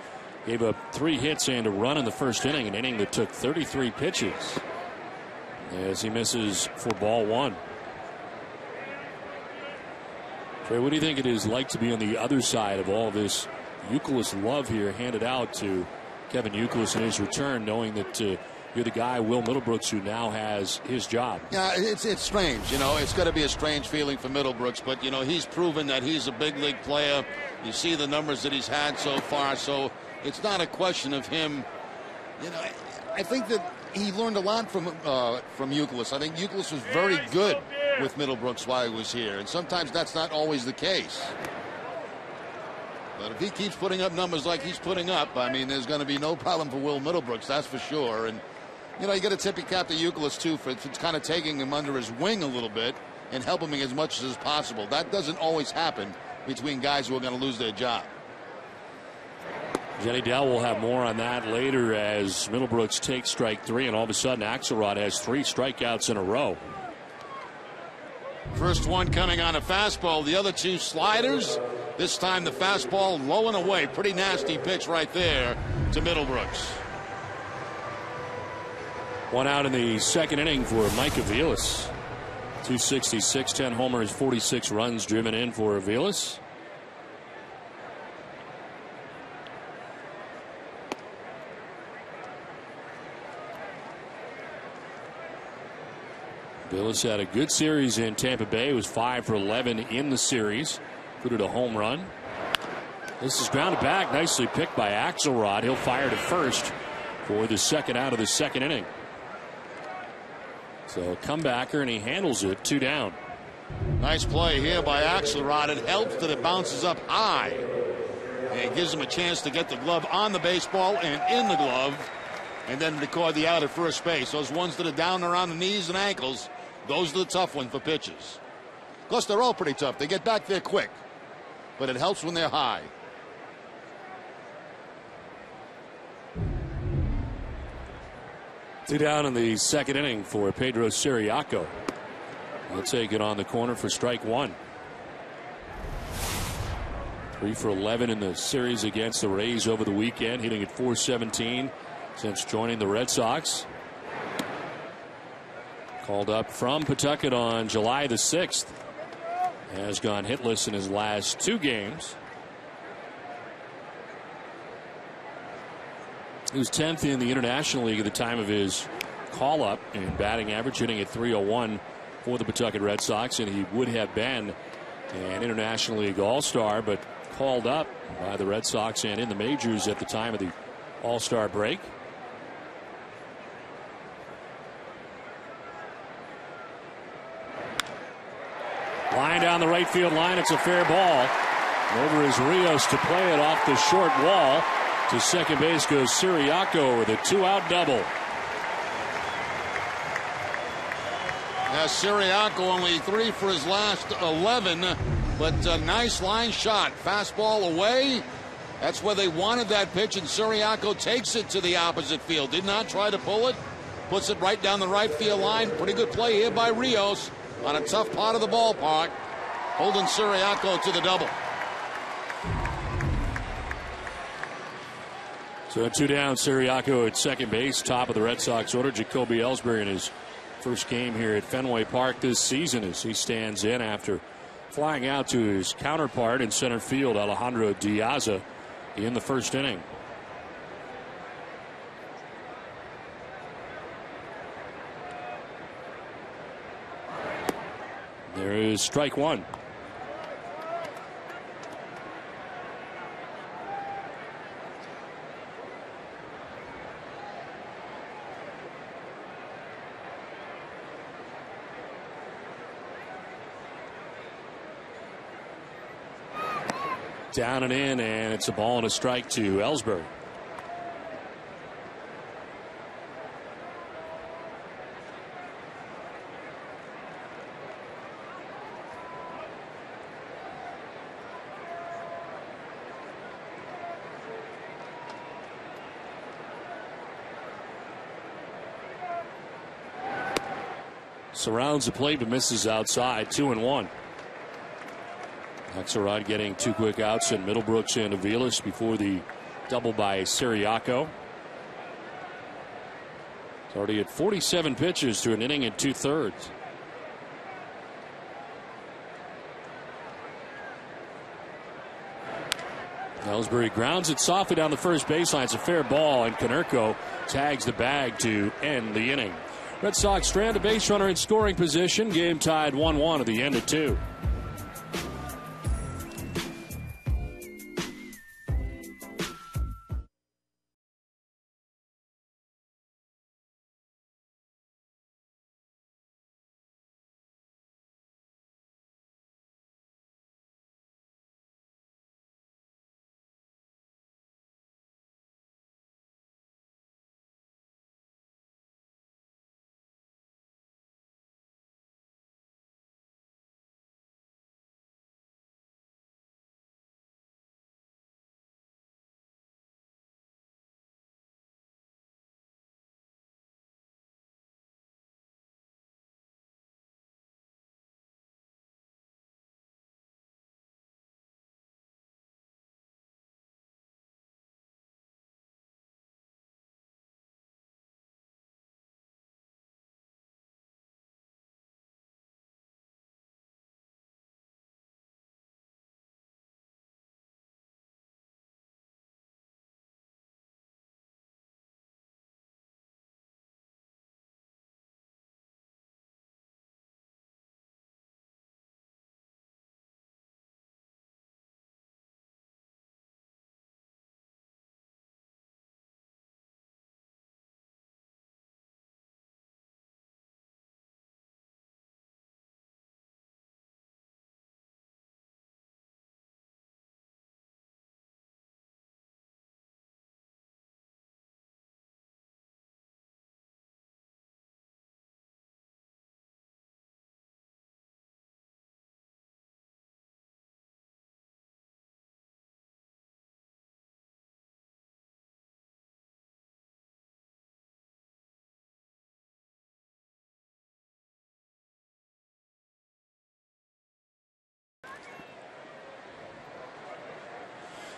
gave up 3 hits and a run in the first inning, an inning that took 33 pitches. As he misses for ball 1. Trey, what do you think it is like to be on the other side of all this Youkilis love here handed out to Kevin Youkilis in his return, knowing that you're the guy, Will Middlebrooks, who now has his job? Yeah, it's strange. You know, it's got to be a strange feeling for Middlebrooks, but, you know, he's proven that he's a big league player. You see the numbers that he's had so far, so it's not a question of him. You know, I think that he learned a lot from Youkilis. I think Youkilis was very good with Middlebrooks while he was here, and sometimes that's not always the case. But if he keeps putting up numbers like he's putting up, I mean, there's going to be no problem for Will Middlebrooks, that's for sure. And, you know, you got to tip your cap to Youkilis, too, for kind of taking him under his wing a little bit and helping him as much as possible. That doesn't always happen between guys who are going to lose their job. Jenny Dell will have more on that later as Middlebrooks takes strike 3, and all of a sudden Axelrod has 3 strikeouts in a row. First one coming on a fastball, the other 2 sliders. This time the fastball low and away. Pretty nasty pitch right there to Middlebrooks. 1 out in the second inning for Mike Aviles. 266, 10 homers, 46 runs driven in for Aviles. Aviles had a good series in Tampa Bay. It was 5 for 11 in the series. Included a home run. This is grounded back. Nicely picked by Axelrod. He'll fire to first for the second out of the second inning. So comebacker, and he handles it. 2 down. Nice play here by Axelrod. It helps that it bounces up high. And it gives him a chance to get the glove on the baseball and in the glove. And then record the out at first base. Those ones that are down around the knees and ankles, those are the tough ones for pitchers. Of course, they're all pretty tough. They get back there quick. But it helps when they're high. Two down in the second inning for Pedro Siriaco. He'll take it on the corner for strike one. 3 for 11 in the series against the Rays over the weekend, hitting at .417 since joining the Red Sox. Called up from Pawtucket on July the 6th. Has gone hitless in his last 2 games. He was 10th in the International League at the time of his call-up in batting average, hitting at .301 for the Pawtucket Red Sox, and he would have been an International League All-Star, but called up by the Red Sox and in the majors at the time of the All-Star break. Line down the right field line. It's a fair ball. Over is Rios to play it off the short wall. To second base goes Siriaco with a 2-out double. Now Siriaco only 3 for his last 11, but a nice line shot. Fastball away. That's where they wanted that pitch, and Siriaco takes it to the opposite field. Did not try to pull it. Puts it right down the right field line. Pretty good play here by Rios on a tough part of the ballpark, holding Siriaco to the double. So 2 down, Siriaco at second base, top of the Red Sox order. Jacoby Ellsbury in his first game here at Fenway Park this season as he stands in after flying out to his counterpart in center field, Alejandro Diaza, in the first inning. There is strike one. Down and in, and it's a ball and a strike to Ellsbury. Surrounds the plate but misses outside. 2-1. Axelrod getting 2 quick outs, and Middlebrooks and Aviles before the double by Siriaco. It's already at 47 pitches through an inning and 2/3. Ellsbury grounds it softly down the first baseline. It's a fair ball, and Konerko tags the bag to end the inning. Red Sox strand a base runner in scoring position. Game tied 1-1 at the end of 2.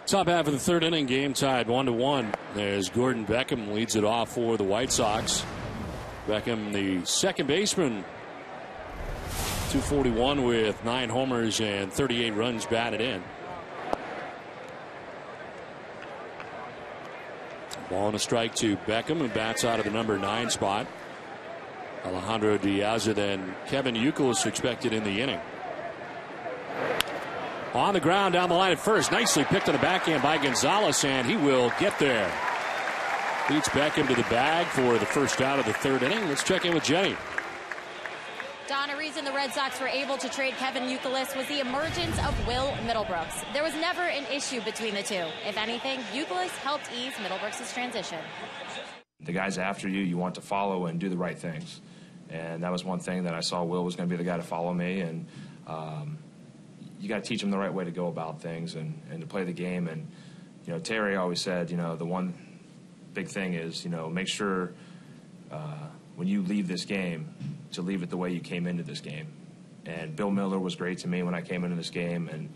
Top half of the third inning, game tied 1-1 as Gordon Beckham leads it off for the White Sox. Beckham, the second baseman, 241 with 9 homers and 38 runs batted in. Ball and a strike to Beckham, who bats out of the number 9 spot. Alejandro Diaz, then Kevin Youkilis expected in the inning. On the ground down the line at first. Nicely picked on the backhand by Gonzalez, and he will get there. Beats Beckham to the bag for the first out of the third inning. Let's check in with Jenny. Don, a reason the Red Sox were able to trade Kevin Youkilis was the emergence of Will Middlebrooks. There was never an issue between the two. If anything, Youkilis helped ease Middlebrooks' transition. The guys after you, you want to follow and do the right things. And that was one thing that I saw Will was going to be the guy to follow me. And you got to teach them the right way to go about things and to play the game. And, you know, Terry always said, you know, the one big thing is, you know, make sure when you leave this game to leave it the way you came into this game. And Bill Miller was great to me when I came into this game, and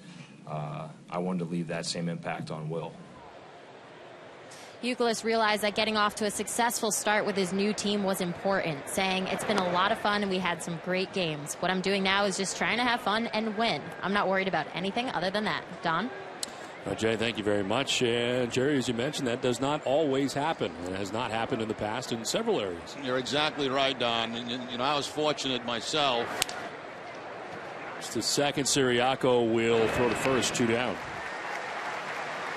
I wanted to leave that same impact on Will. Youkilis realized that getting off to a successful start with his new team was important, saying, "It's been a lot of fun and we had some great games. What I'm doing now is just trying to have fun and win. I'm not worried about anything other than that." Don? Jay, thank you very much. And Jerry, as you mentioned, that does not always happen. It has not happened in the past in several areas. You're exactly right, Don. And, you know, I was fortunate myself. Just a second, Siriaco will throw to first, 2 down.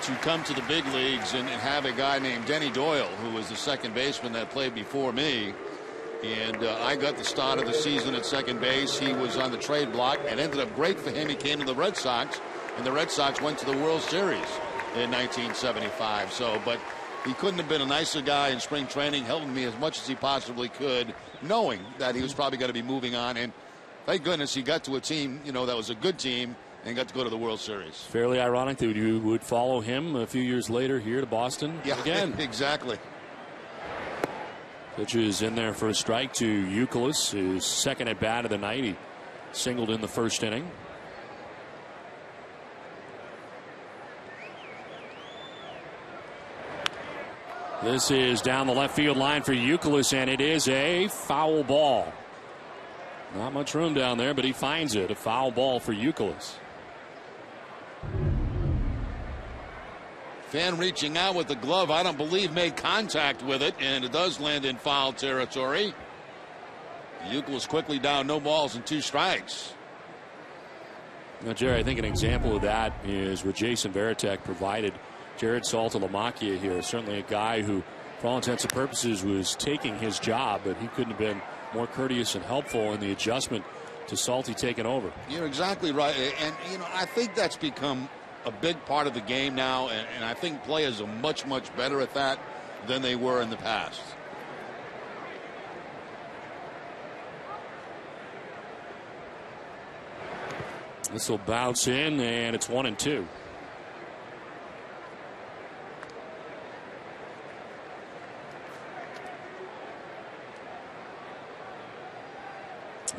To come to the big leagues and have a guy named Denny Doyle, who was the second baseman that played before me. And I got the start of the season at second base. He was on the trade block. It ended up great for him. He came to the Red Sox, and the Red Sox went to the World Series in 1975. So, but he couldn't have been a nicer guy in spring training, helping me as much as he possibly could, knowing that he was probably going to be moving on. And thank goodness he got to a team, you know, that was a good team, and got to go to the World Series. Fairly ironic that you would follow him a few years later here to Boston again. Exactly. Pitches in there for a strike to Youkilis, his second at bat of the night. He singled in the first inning. This is down the left field line for Youkilis, and it is a foul ball. Not much room down there, but he finds it. A foul ball for Youkilis. Fan reaching out with the glove, I don't believe made contact with it, and it does land in foul territory. Youkilis quickly down, no balls and 2 strikes. Now, Jerry, I think an example of that is what Jason Varitek provided. Jared Saltalamacchia here, certainly a guy who, for all intents and purposes, was taking his job, but he couldn't have been more courteous and helpful in the adjustment to Salty taking over. You're exactly right, and you know, I think that's become a big part of the game now, and I think players are much better at that than they were in the past. This will bounce in, and it's 1-2.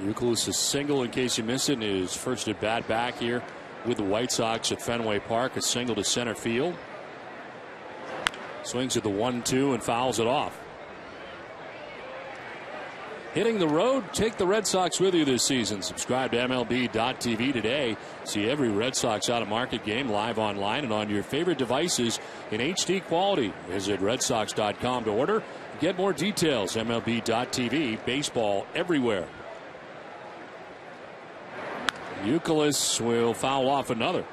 Youkilis is single, in case you missed it, in his first at bat back here with the White Sox at Fenway Park. A single to center field. Swings at the 1-2 and fouls it off. Hitting the road, take the Red Sox with you this season. Subscribe to MLB.tv today. See every Red Sox out-of-market game live online and on your favorite devices in HD quality. Visit RedSox.com to order. Get more details. MLB.tv. Baseball everywhere. Youkilis will foul off another.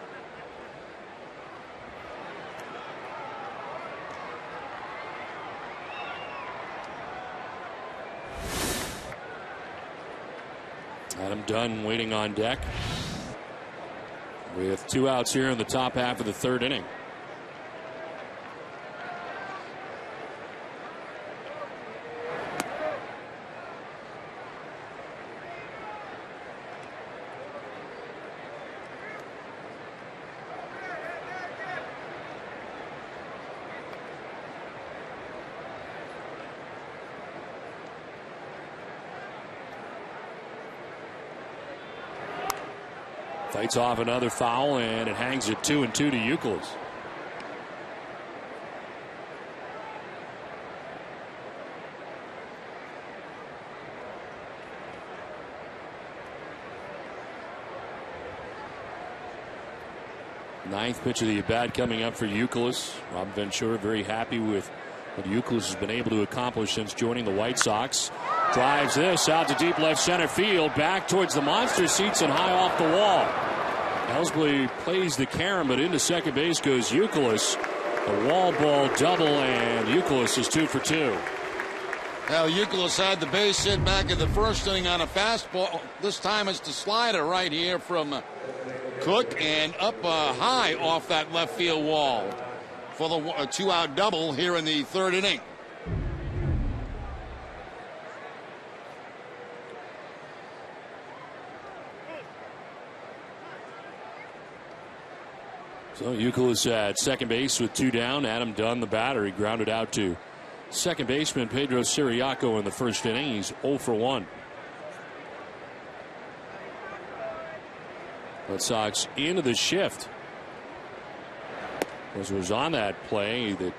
Adam Dunn waiting on deck with 2 outs here in the top half of the third inning. Fights off another foul, and it hangs at 2-2 to Youkilis. Ninth pitch of the at-bat coming up for Youkilis. Rob Ventura very happy with what Youkilis has been able to accomplish since joining the White Sox. Drives this out to deep left center field, back towards the monster seats and high off the wall. Ellsbury plays the carom, but into second base goes Youkilis. A wall ball double, and Youkilis is 2 for 2. Now, Youkilis had the base hit back in the first inning on a fastball. This time it's the slider right here from Cook, and up high off that left field wall for the 2-out double here in the third inning. So Youkilis at second base with 2 down. Adam Dunn, the batter, he grounded out to second baseman Pedro Siriaco in the first inning. He's 0 for 1. Red Sox into the shift. As was on that play that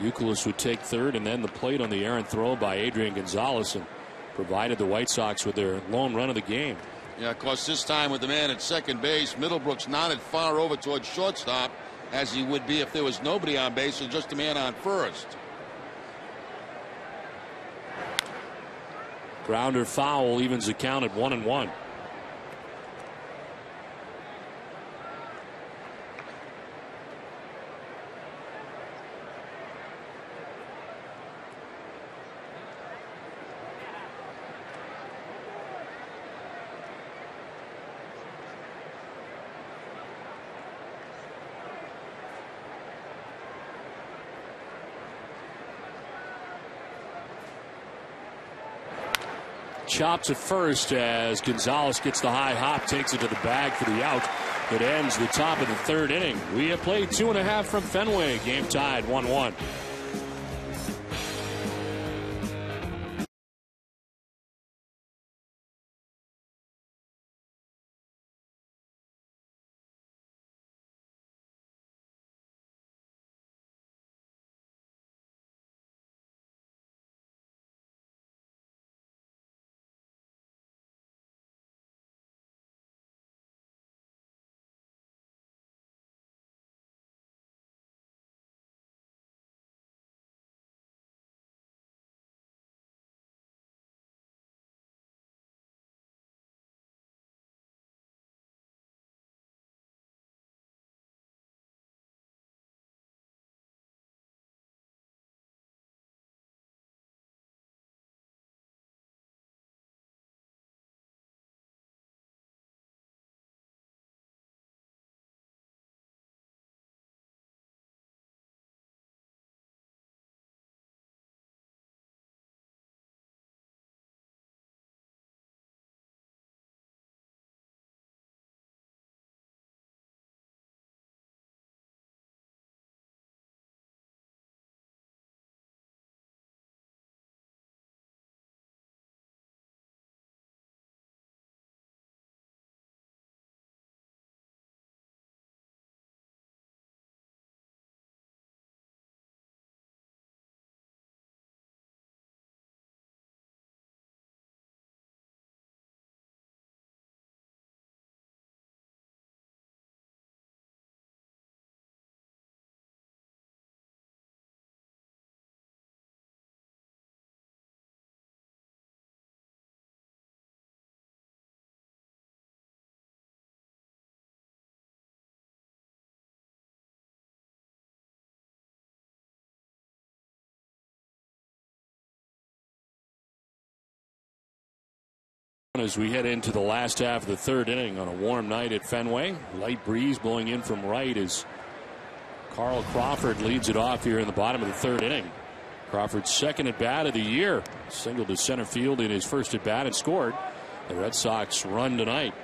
Youkilis would take third, and then the plate on the errant throw by Adrian Gonzalez, and provided the White Sox with their lone run of the game. Yeah, of course, this time with the man at second base, Middlebrooks not as far over towards shortstop as he would be if there was nobody on base or just a man on first. Grounder foul evens the count at 1-1. Chops at first as Gonzalez gets the high hop, takes it to the bag for the out. It ends the top of the third inning. We have played 2.5 from Fenway. Game tied 1-1. As we head into the last half of the third inning on a warm night at Fenway, light breeze blowing in from right as Carl Crawford leads it off here in the bottom of the third inning. Crawford's second at bat of the year, singled to center field in his first at bat and scored. The Red Sox run tonight.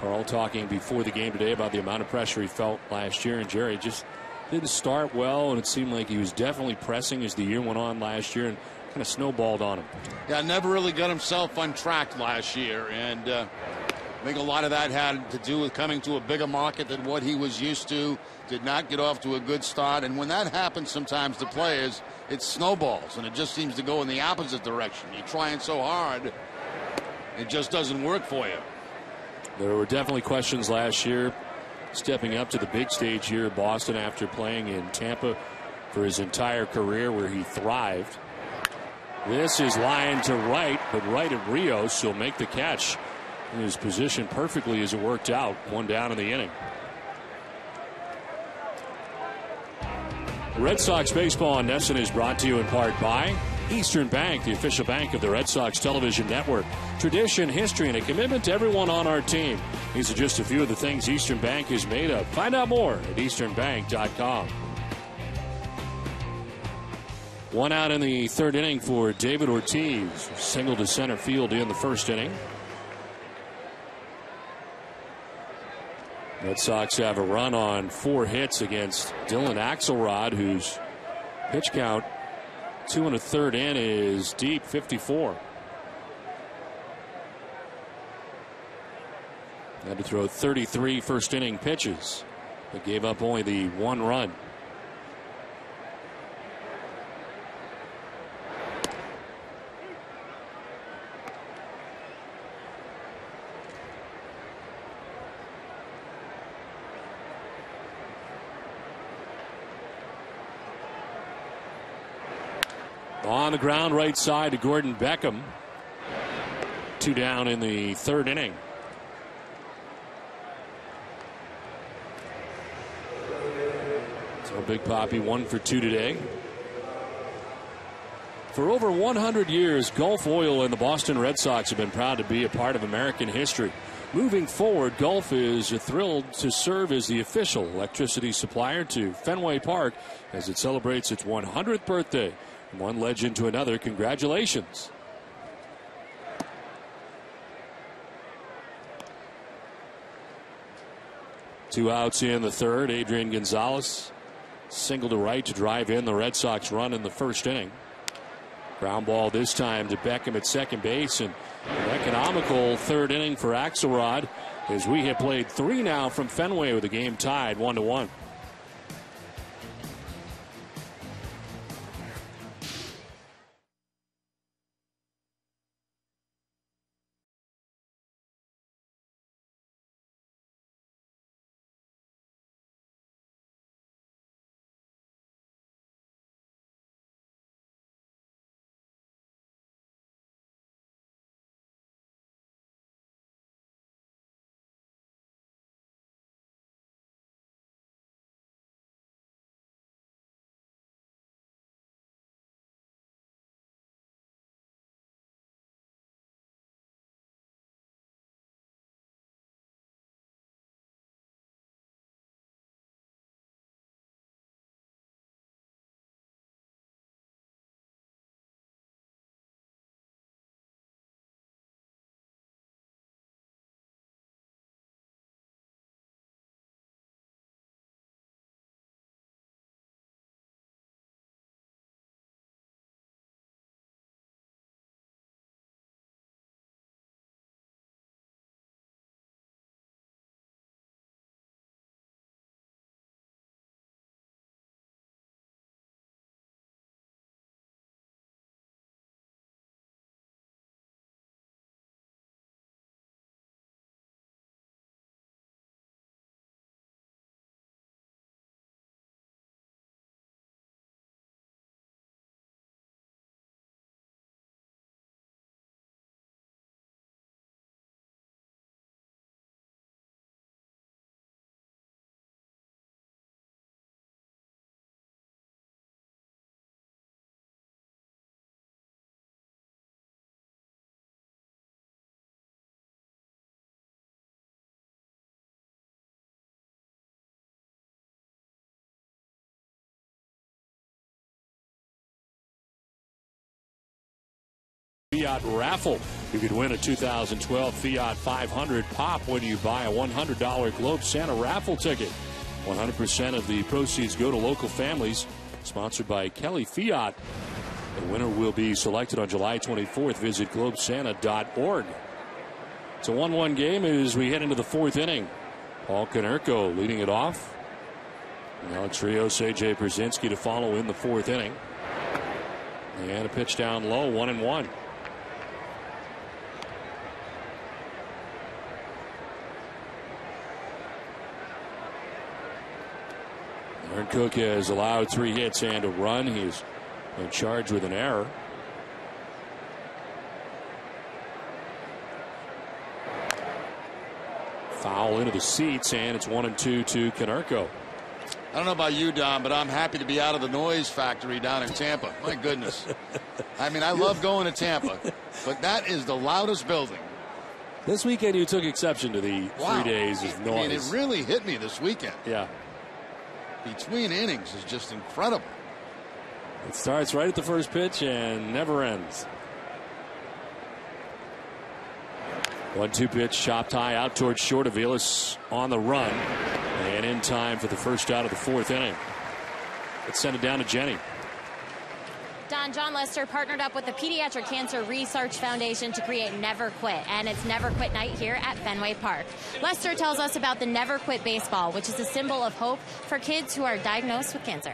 Carl talking before the game today about the amount of pressure he felt last year, and Jerry just didn't start well, and it seemed like he was definitely pressing as the year went on last year and kind of snowballed on him. Yeah, never really got himself on track last year, and I think a lot of that had to do with coming to a bigger market than what he was used to. Did not get off to a good start, and when that happens sometimes to players, it snowballs, and it just seems to go in the opposite direction. You're trying so hard, It just doesn't work for you. There were definitely questions last year stepping up to the big stage here in Boston after playing in Tampa for his entire career, where he thrived. This is lined to right, but right at Rios. He'll make the catch in his position perfectly as it worked out. One down in the inning. Red Sox baseball on NESN is brought to you in part by Eastern Bank, the official bank of the Red Sox television network. Tradition, history, and a commitment to everyone on our team. These are just a few of the things Eastern Bank is made of. Find out more at easternbank.com. One out in the third inning for David Ortiz. Single to center field in the first inning. Red Sox have a run on 4 hits against Dylan Axelrod, whose pitch count 2 1/3 in is deep, 54. Had to throw 33 first inning pitches, but gave up only the 1 run. On the ground, right side to Gordon Beckham. 2 down in the third inning. So Big Papi 1 for 2 today. For over 100 years, Gulf Oil and the Boston Red Sox have been proud to be a part of American history. Moving forward, Gulf is thrilled to serve as the official electricity supplier to Fenway Park as it celebrates its 100th birthday. From one legend to another, congratulations. Two outs in the third. Adrian Gonzalez single to right to drive in the Red Sox run in the first inning. Ground ball this time to Beckham at second base, and an economical third inning for Axelrod, as we have played 3 now from Fenway with the game tied 1-1. Fiat raffle. You could win a 2012 Fiat 500 pop when you buy a $100 Globe Santa raffle ticket. 100% of the proceeds go to local families. Sponsored by Kelly Fiat. The winner will be selected on July 24th. Visit globesanta.org. It's a 1-1 game as we head into the fourth inning. Paul Konerko leading it off. Alex Rios, A.J. Brzezinski to follow in the fourth inning. And a pitch down low, 1-1. Aaron Cook has allowed 3 hits and a run. He's been charged with an error. Foul into the seats, and it's 1-2 to Konerko. I don't know about you, Don, but I'm happy to be out of the noise factory down in Tampa. My goodness. I mean, I love going to Tampa, but that is the loudest building. This weekend you took exception to the 3 days of noise. I mean, it really hit me this weekend. Yeah. Between innings is just incredible. It starts right at the first pitch and never ends. 1-2 pitch, chopped high out towards short. Aviles on the run and in time for the first out of the 4th inning. Let's send it down to Jenny. Don, John Lester partnered up with the Pediatric Cancer Research Foundation to create Never Quit, and it's Never Quit night here at Fenway Park. Lester tells us about the Never Quit baseball, which is a symbol of hope for kids who are diagnosed with cancer.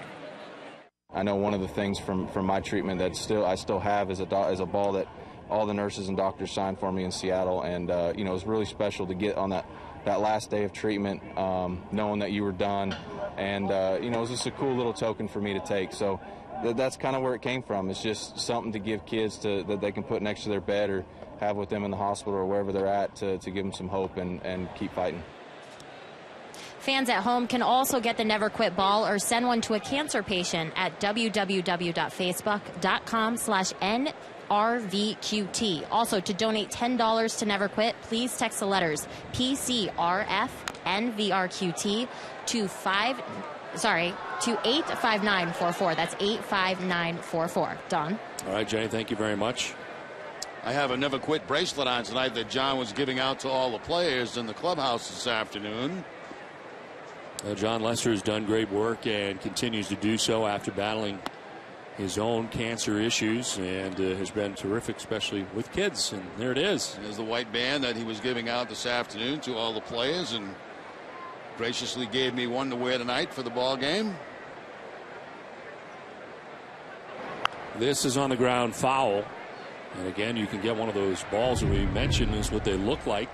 I know one of the things from my treatment that I still have is a ball that all the nurses and doctors signed for me in Seattle, and you know, it was really special to get on that last day of treatment, knowing that you were done, and you know, it was just a cool little token for me to take. So that's kind of where it came from. It's just something to give kids that they can put next to their bed or have with them in the hospital or wherever they're at to give them some hope and keep fighting. Fans at home can also get the Never Quit ball or send one to a cancer patient at www.facebook.com/NRVQT. Also, to donate $10 to Never Quit, please text the letters PCRF NVRQT to 85944. That's 85944. Don. All right, Jenny, thank you very much. I have a Never Quit bracelet on tonight that John was giving out to all the players in the clubhouse this afternoon. John Lester has done great work and continues to do so after battling his own cancer issues, and has been terrific, especially with kids. And there it is. And there's the white band that he was giving out this afternoon to all the players, and graciously gave me one to wear tonight for the ball game. This is on the ground, foul. And again, you can get one of those balls that we mentioned is what they look like.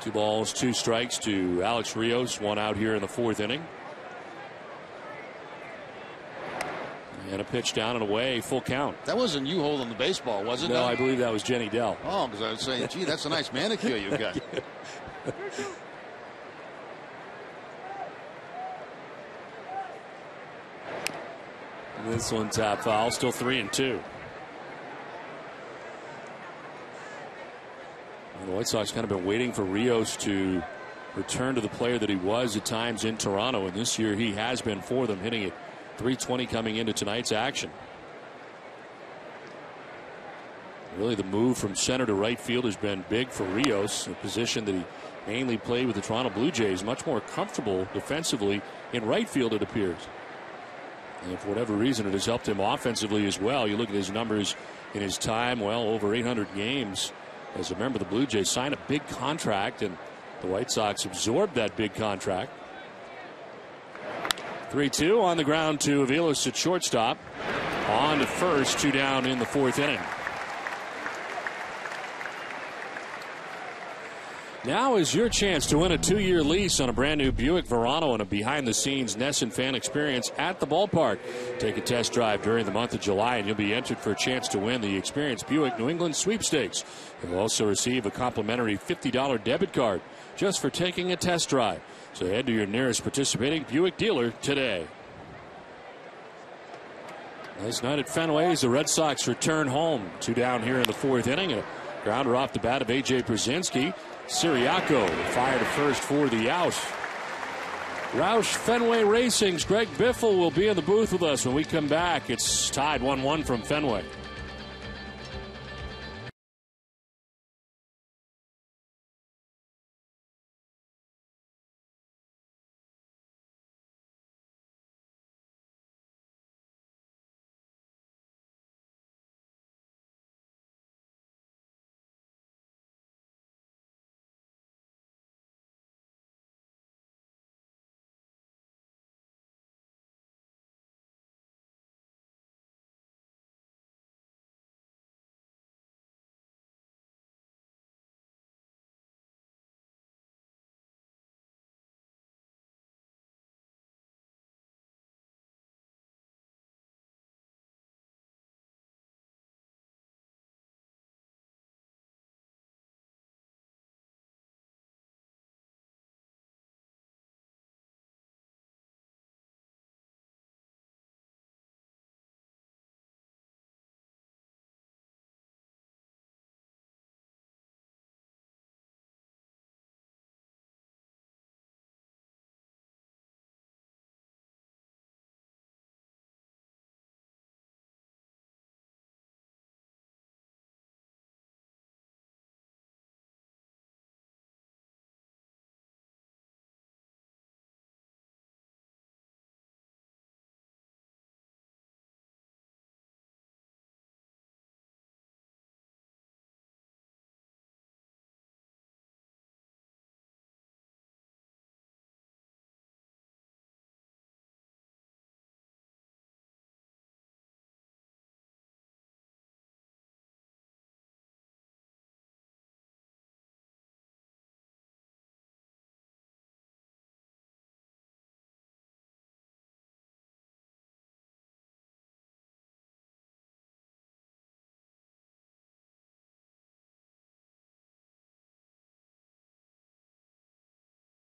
Two balls, 2 strikes to Alex Rios. 1 out here in the 4th inning. And a pitch down and away, full count. That wasn't you holding the baseball, was it? No, I believe that was Jenny Dell. Oh, because I was saying, gee, that's a nice manicure you got. This one tap foul, still 3-2. The White Sox kind of been waiting for Rios to return to the player that he was at times in Toronto, and this year he has been for them, hitting at .320 coming into tonight's action. Really, the move from center to right field has been big for Rios, a position that he mainly played with the Toronto Blue Jays. Much more comfortable defensively in right field, it appears. And for whatever reason, it has helped him offensively as well. You look at his numbers in his time, well, over 800 games. As a member of the Blue Jays, signed a big contract, and the White Sox absorbed that big contract. 3-2 on the ground to Aviles at shortstop. On to first, 2 down in the 4th inning. Now is your chance to win a 2-year lease on a brand new Buick Verano and a behind-the-scenes NESN fan experience at the ballpark. Take a test drive during the month of July, and you'll be entered for a chance to win the Experience Buick New England Sweepstakes. You'll also receive a complimentary $50 debit card just for taking a test drive. So head to your nearest participating Buick dealer today. Nice night at Fenway as the Red Sox return home. 2 down here in the 4th inning. A grounder off the bat of A.J. Brzezinski. Siriaco fired to first for the out. Roush Fenway Racing's Greg Biffle will be in the booth with us when we come back. It's tied 1-1 from Fenway.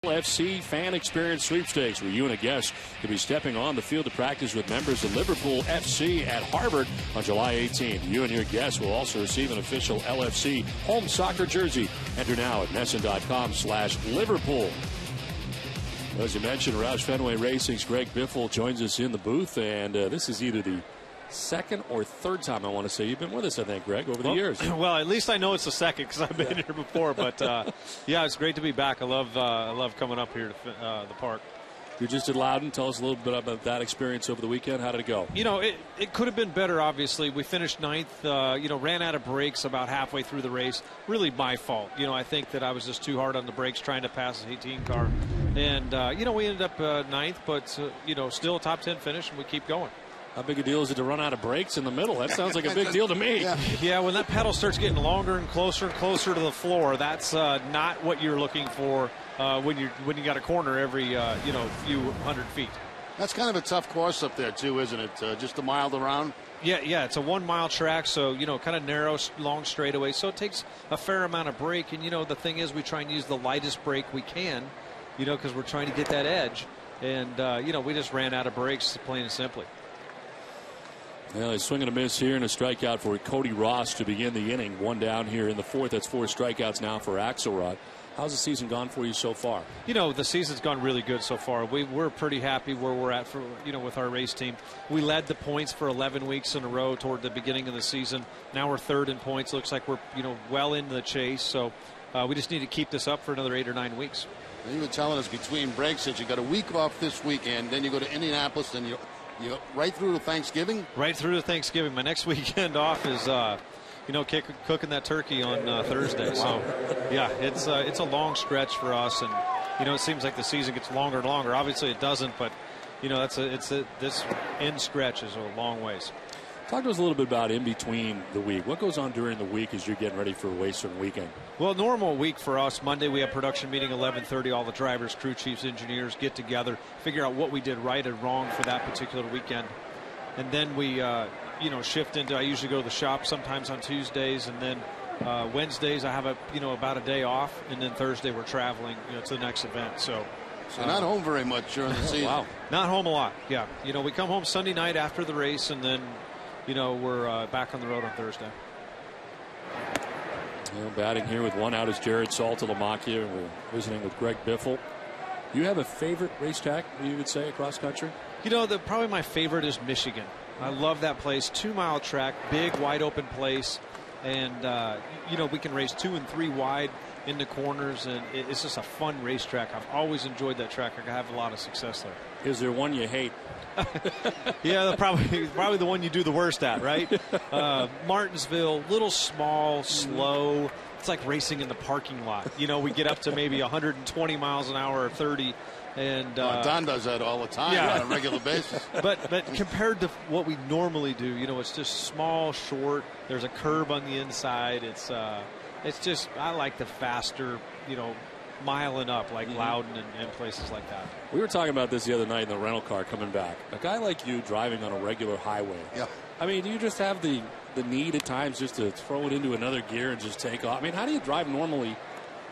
FC Fan Experience Sweepstakes, where you and a guest could be stepping on the field to practice with members of Liverpool FC at Harvard on July 18th. You and your guests will also receive an official LFC home soccer jersey. Enter now at NESN.com/Liverpool. As you mentioned, Roush Fenway Racing's Greg Biffle joins us in the booth, and this is either the second or third time, I want to say, you've been with us, I think, Greg, over the years. Well, at least I know it's the second because I've been here before. But, yeah, it's great to be back. I love coming up here to the park. You just at Loudon. Tell us a little bit about that experience over the weekend. How did it go? You know, it could have been better, obviously. We finished ninth, ran out of brakes about halfway through the race. Really my fault. You know, I think that I was just too hard on the brakes trying to pass the 18 car. And, we ended up ninth, but, still a top 10 finish, and we keep going. How big a deal is it to run out of brakes in the middle? That sounds like a big deal to me. Yeah, when that pedal starts getting longer and closer to the floor, that's not what you're looking for when you got a corner every few hundred feet. That's kind of a tough course up there too, isn't it? Just a mile around. Yeah, it's a 1 mile track, so kind of narrow, long straightaway. So it takes a fair amount of brake, and the thing is, we try and use the lightest brake we can, because we're trying to get that edge, and we just ran out of brakes, plain and simply. Well, a swing and a miss here and a strikeout for Cody Ross to begin the inning. One down here in the fourth. That's 4 strikeouts now for Axelrod. How's the season gone for you so far? The season's gone really good so far. We're pretty happy where we're at with our race team. We led the points for 11 weeks in a row toward the beginning of the season. Now we're third in points. Looks like we're well into the chase. So we just need to keep this up for another 8 or 9 weeks. You were telling us between breaks that you got a week off this weekend, then you go to Indianapolis, and you right through to Thanksgiving? Right through to Thanksgiving. My next weekend off is, cooking that turkey on Thursday. So, yeah, it's a long stretch for us, and it seems like the season gets longer and longer. Obviously, it doesn't, but this end stretch is a long ways. Talk to us a little bit about in between the week. What goes on during the week as you're getting ready for a Western weekend? Well, normal week for us, Monday we have production meeting 11:30. All the drivers, crew chiefs, engineers get together, figure out what we did right and wrong for that particular weekend. And then we, shift into, I usually go to the shop sometimes on Tuesdays, and then Wednesdays I have about a day off, and then Thursday we're traveling, to the next event. So not home very much during the season. Wow. Not home a lot. Yeah. We come home Sunday night after the race, and then we're back on the road on Thursday. Batting here with 1 out is Jared Saltalamacchia. We're visiting with Greg Biffle. Do you have a favorite racetrack, you would say, across country? Probably my favorite is Michigan. I love that place. 2 mile track, big, wide open place. And, we can race 2 and 3 wide in the corners. And it's just a fun racetrack. I've always enjoyed that track. I have a lot of success there. Is there one you hate? Yeah, probably the one you do the worst at, right? Martinsville, little small, slow. It's like racing in the parking lot. We get up to maybe 120 miles an hour or 30. And Don does that all the time on a regular basis. But compared to what we normally do, it's just small, short. There's a curb on the inside. It's just, I like the faster, mile and up, like Loudon and places like that. We were talking about this the other night in the rental car coming back. A guy like you driving on a regular highway. Yeah. I mean, do you just have the need at times just to throw it into another gear and just take off? I mean, how do you drive normally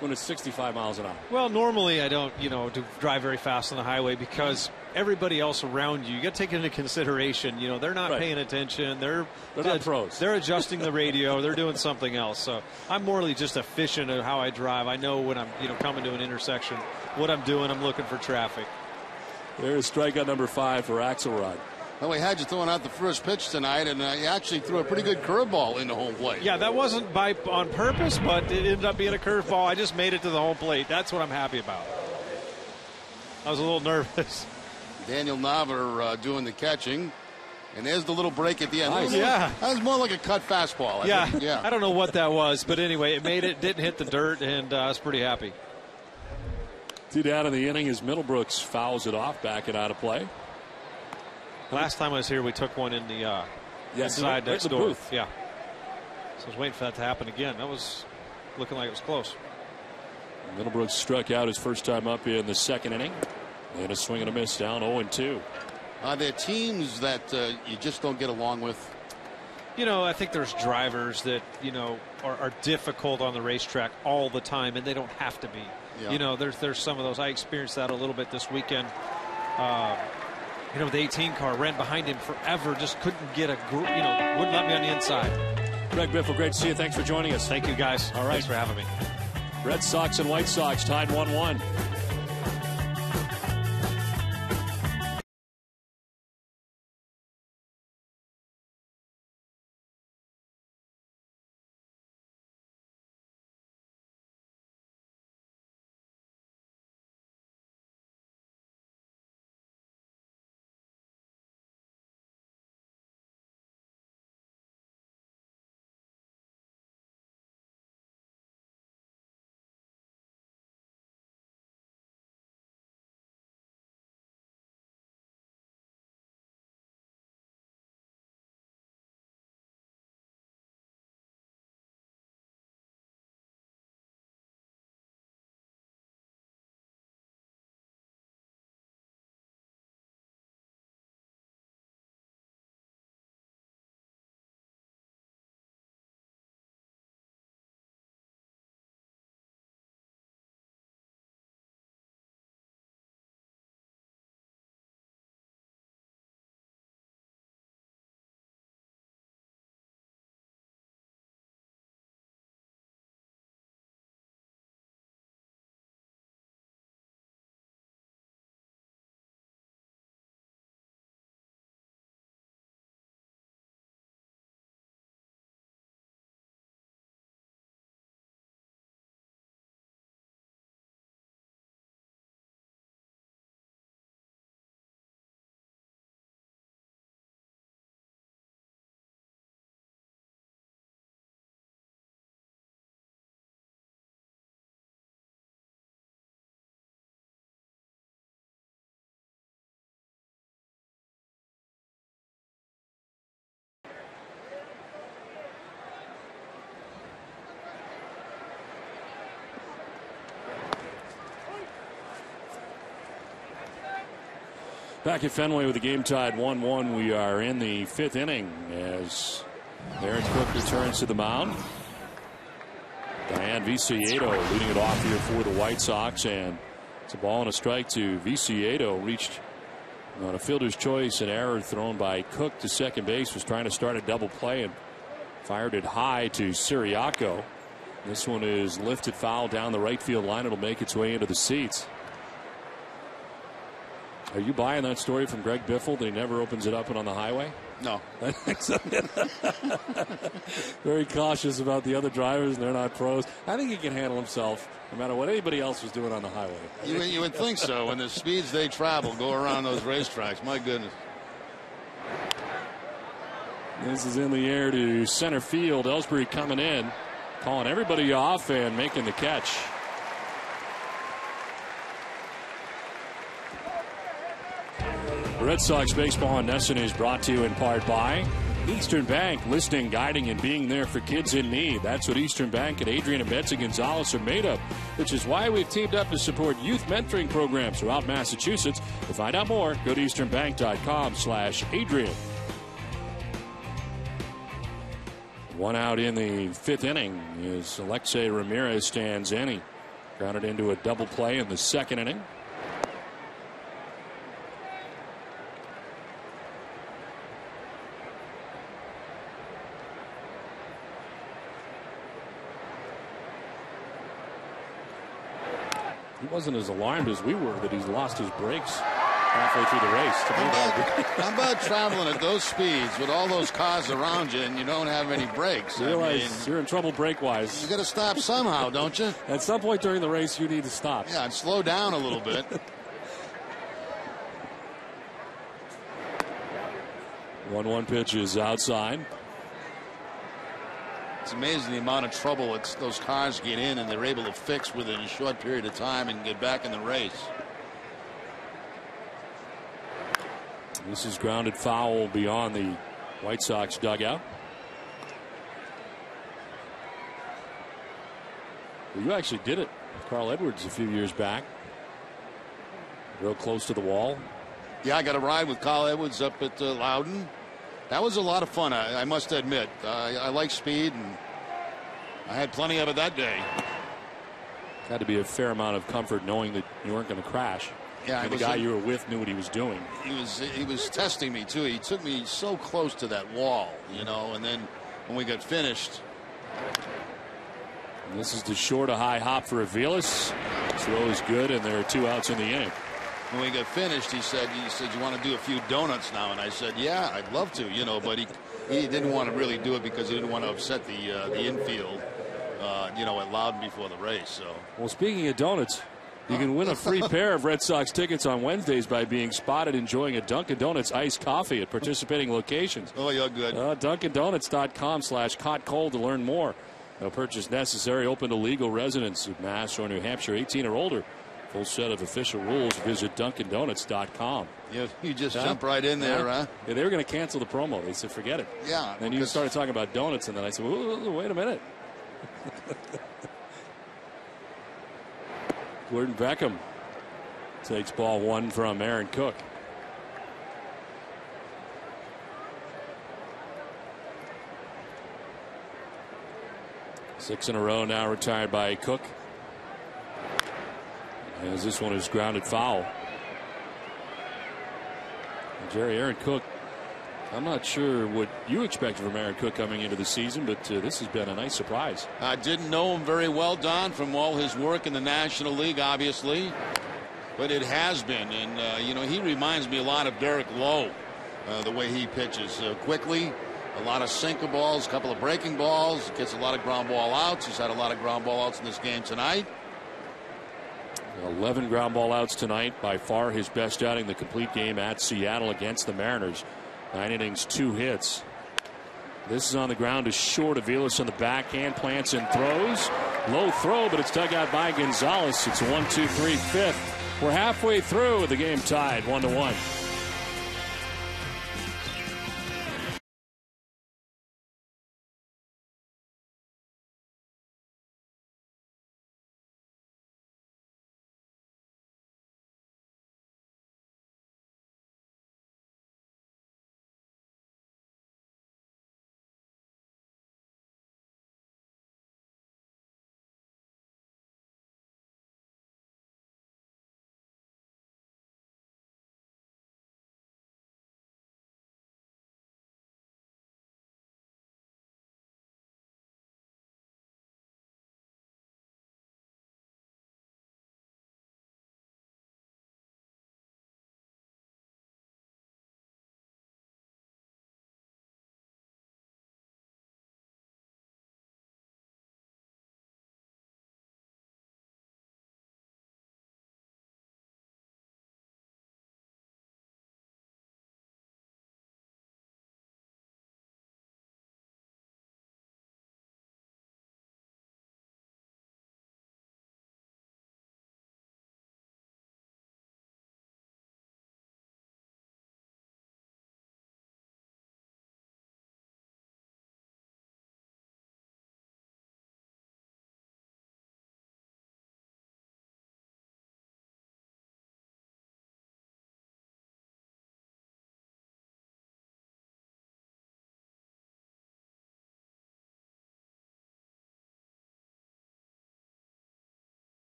when it's 65 miles an hour? Well, normally I don't, drive very fast on the highway because everybody else around you got to take into consideration, they're not paying attention. They're not pros. They're adjusting the radio. They're doing something else. So I'm morally just efficient at how I drive. I know when I'm, coming to an intersection, what I'm doing. I'm looking for traffic. There's strikeout number 5 for Axelrod. Well, we had you throwing out the first pitch tonight, and you actually threw a pretty good curveball into home plate. Yeah, that wasn't on purpose, but it ended up being a curveball. I just made it to the home plate. That's what I'm happy about. I was a little nervous. Daniel Navar doing the catching. And there's the little break at the end. Nice. That was more like a cut fastball. I think. I don't know what that was, but anyway, it made it, didn't hit the dirt, and I was pretty happy. 2 down in the inning as Middlebrooks fouls it off, backing out of play. Last time I was here, we took one in the inside next door. Booth. Yeah. So I was waiting for that to happen again. That was looking like it was close. Middlebrooks struck out his first time up in the second inning. And a swing and a miss down 0-2. Are there teams that you just don't get along with? You know, I think there's drivers that, you know, are difficult on the racetrack all the time, and they don't have to be. Yeah. You know, there's some of those. I experienced that a little bit this weekend. You know, the 18 car ran behind him forever, just couldn't get wouldn't let me on the inside. Greg Biffle, great to see you. Thanks for joining us. Thank you, guys. All right. Thanks for having me. Red Sox and White Sox tied 1-1. Back at Fenway with the game tied 1-1. We are in the 5th inning as Aaron Cook returns to the mound. Diane Viciedo leading it off here for the White Sox, and it's a ball and a strike to Viciedo. Reached on a fielder's choice, an error thrown by Cook to second base. Was trying to start a double play and fired it high to Siriaco. This one is lifted foul down the right field line. It'll make its way into the seats. Are you buying that story from Greg Biffle that he never opens it up and on the highway? No. Very cautious about the other drivers. They're not pros. I think he can handle himself no matter what anybody else was doing on the highway. You would think so. When the speeds they travel go around those racetracks, my goodness. This is in the air to center field. Ellsbury coming in, calling everybody off and making the catch. Red Sox baseball on NESN is brought to you in part by Eastern Bank, listening, guiding, and being there for kids in need. That's what Eastern Bank and Adrian and Betsy Gonzalez are made of, which is why we've teamed up to support youth mentoring programs throughout Massachusetts. To find out more, go to easternbank.com/Adrian. One out in the 5th inning is Alexei Ramirez stands in. He grounded into a double play in the 2nd inning. He wasn't as alarmed as we were that he's lost his brakes halfway through the race. How about traveling at those speeds with all those cars around you and you don't have any brakes? You realize you're in trouble brake-wise. You got to stop somehow, don't you? At some point during the race, you need to stop. Yeah, and slow down a little bit. 1-1 pitch is outside. It's amazing the amount of trouble those cars get in and they're able to fix within a short period of time and get back in the race. This is grounded foul beyond the White Sox dugout. Well, you actually did it with Carl Edwards a few years back. Real close to the wall. Yeah, I got a ride with Carl Edwards up at Loudon. That was a lot of fun, I must admit. I like speed, and I had plenty of it that day. Had to be a fair amount of comfort knowing that you weren't going to crash. Yeah, the guy you were with knew what he was doing. He was testing me too. He took me so close to that wall, you know, and then when we got finished. And this is the short to high hop for Aviles. Throw is good, and there are 2 outs in the inning. When we got finished, he said, you want to do a few donuts now? And I said, yeah, I'd love to, you know, but he didn't want to really do it because he didn't want to upset the infield, you know, at Loudon before the race. So. Well, speaking of donuts, you can win a free pair of Red Sox tickets on Wednesdays by being spotted enjoying a Dunkin' Donuts iced coffee at participating locations. Oh, you're good. DunkinDonuts.com/caught cold to learn more. No purchase necessary. Open to legal residents of Mass or New Hampshire, 18 or older. Full set of official rules. Visit DunkinDonuts.com. You just jump right in there, huh? Yeah, they were going to cancel the promo. They said, forget it. Yeah. Then you started talking about donuts, and then I said, wait a minute. Gordon Beckham takes ball 1 from Aaron Cook. Six in a row now retired by Cook. As this one is grounded foul. Aaron Cook, I'm not sure what you expected from Aaron Cook coming into the season, but this has been a nice surprise. I didn't know him very well, Don, from all his work in the National League, obviously. But it has been. And, you know, he reminds me a lot of Derek Lowe, the way he pitches quickly. A lot of sinker balls, a couple of breaking balls. Gets a lot of ground ball outs. He's had a lot of ground ball outs in this game tonight. 11 ground ball outs tonight. By far his best outing, the complete game at Seattle against the Mariners. 9 innings, 2 hits. This is on the ground to short. Aviles on the backhand, plants and throws. Low throw, but it's dug out by Gonzalez. It's a 1-2-3 fifth. We're halfway through, the game tied 1-1.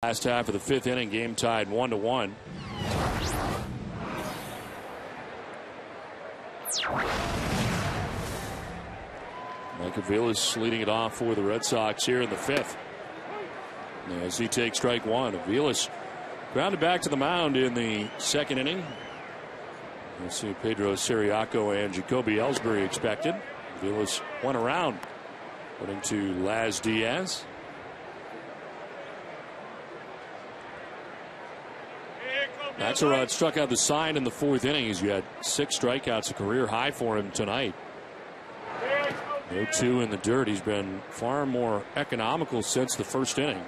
Last half of the 5th inning, game tied 1-1. Mike Aviles leading it off for the Red Sox here in the 5th. As he takes strike 1, Aviles grounded back to the mound in the 2nd inning. We'll see Pedro Siriaco and Jacoby Ellsbury expected. Aviles went around, putting to Laz Diaz. Axelrod struck out the sign in the 4th inning as you had 6 strikeouts, a career high for him tonight. 0-2 in the dirt. He's been far more economical since the first inning.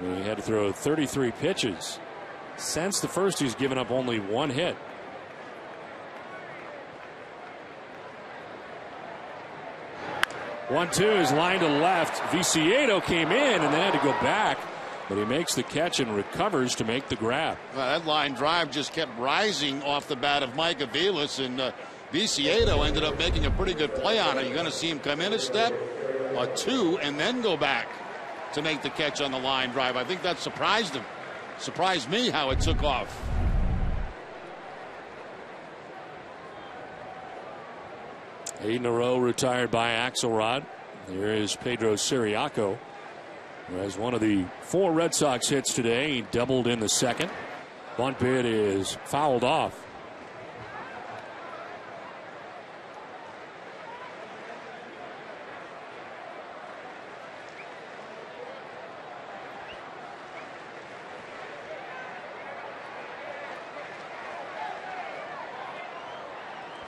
He had to throw 33 pitches. Since the first, he's given up only 1 hit. One-two is lined to left. Viciedo came in and then had to go back, but he makes the catch and recovers to make the grab. Well, that line drive just kept rising off the bat of Mike Aviles, and Viciedo ended up making a pretty good play on it. You're going to see him come in a step, a two, and then go back to make the catch on the line drive. I think that surprised him. Surprised me how it took off. Eight in a row retired by Axelrod. Here is Pedro Siriaco, who has one of the 4 Red Sox hits today. He doubled in the second. Bunt bid is fouled off.